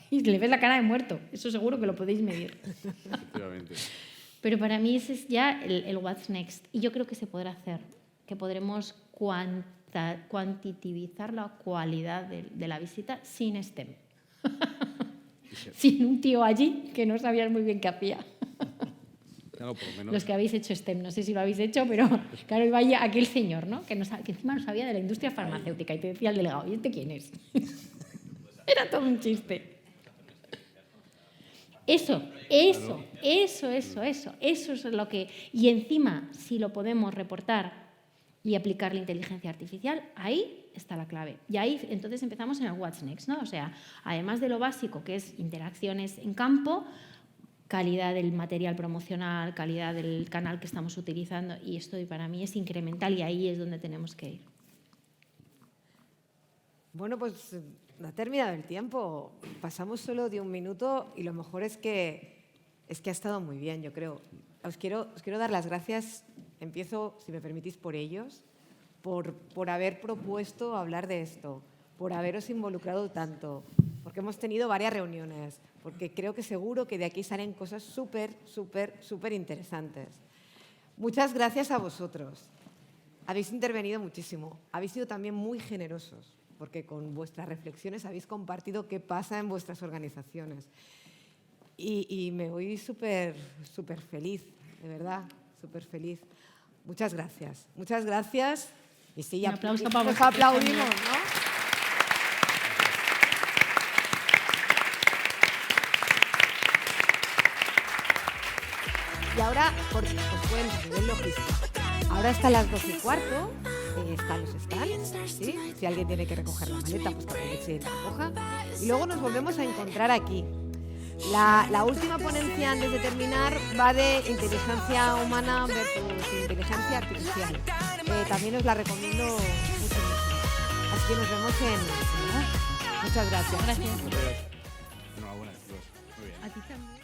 y le ves la cara de muerto. Eso seguro que lo podéis medir. Efectivamente. Pero para mí ese es ya el what's next. Y yo creo que se podrá hacer, que podremos cuantitivizar la cualidad de la visita sin STEM. Sin un tío allí que no sabías muy bien qué hacía. Claro, por lo menos. Los que habéis hecho STEM, no sé si lo habéis hecho, pero claro, iba allí aquel señor, ¿no? que encima no sabía de la industria farmacéutica y te decía el delegado, ¿y este quién es? Era todo un chiste. Eso es lo que... Y encima, si lo podemos reportar y aplicar la inteligencia artificial, ahí está la clave. Y ahí entonces empezamos en el what's next, ¿no? O sea, además de lo básico, que es interacciones en campo, calidad del material promocional, calidad del canal que estamos utilizando, y esto para mí es incremental y ahí es donde tenemos que ir. Bueno, pues ha terminado el tiempo. Pasamos solo de 1 minuto y lo mejor es que ha estado muy bien, yo creo. Os quiero dar las gracias, empiezo, si me permitís, por ellos, por haber propuesto hablar de esto, por haberos involucrado tanto, porque hemos tenido varias reuniones, porque creo que seguro que de aquí salen cosas súper interesantes. Muchas gracias a vosotros. Habéis intervenido muchísimo. Habéis sido también muy generosos. porque con vuestras reflexiones habéis compartido qué pasa en vuestras organizaciones. Y me voy súper feliz, de verdad, súper feliz. Muchas gracias. Muchas gracias. Y sí, Un aplauso para nos vosotros aplaudimos, también. ¿no? Y ahora, os cuento a nivel logístico. Ahora está a las 12:15, están los stands, ¿sí? Si alguien tiene que recoger la maleta, pues que aproveche y la recoja. Y luego nos volvemos a encontrar aquí. La última ponencia antes de terminar va de inteligencia humana versus inteligencia artificial. También os la recomiendo mucho. Así que nos vemos en... Muchas gracias. Gracias. Enhorabuena, chicos. Muy bien. A ti también.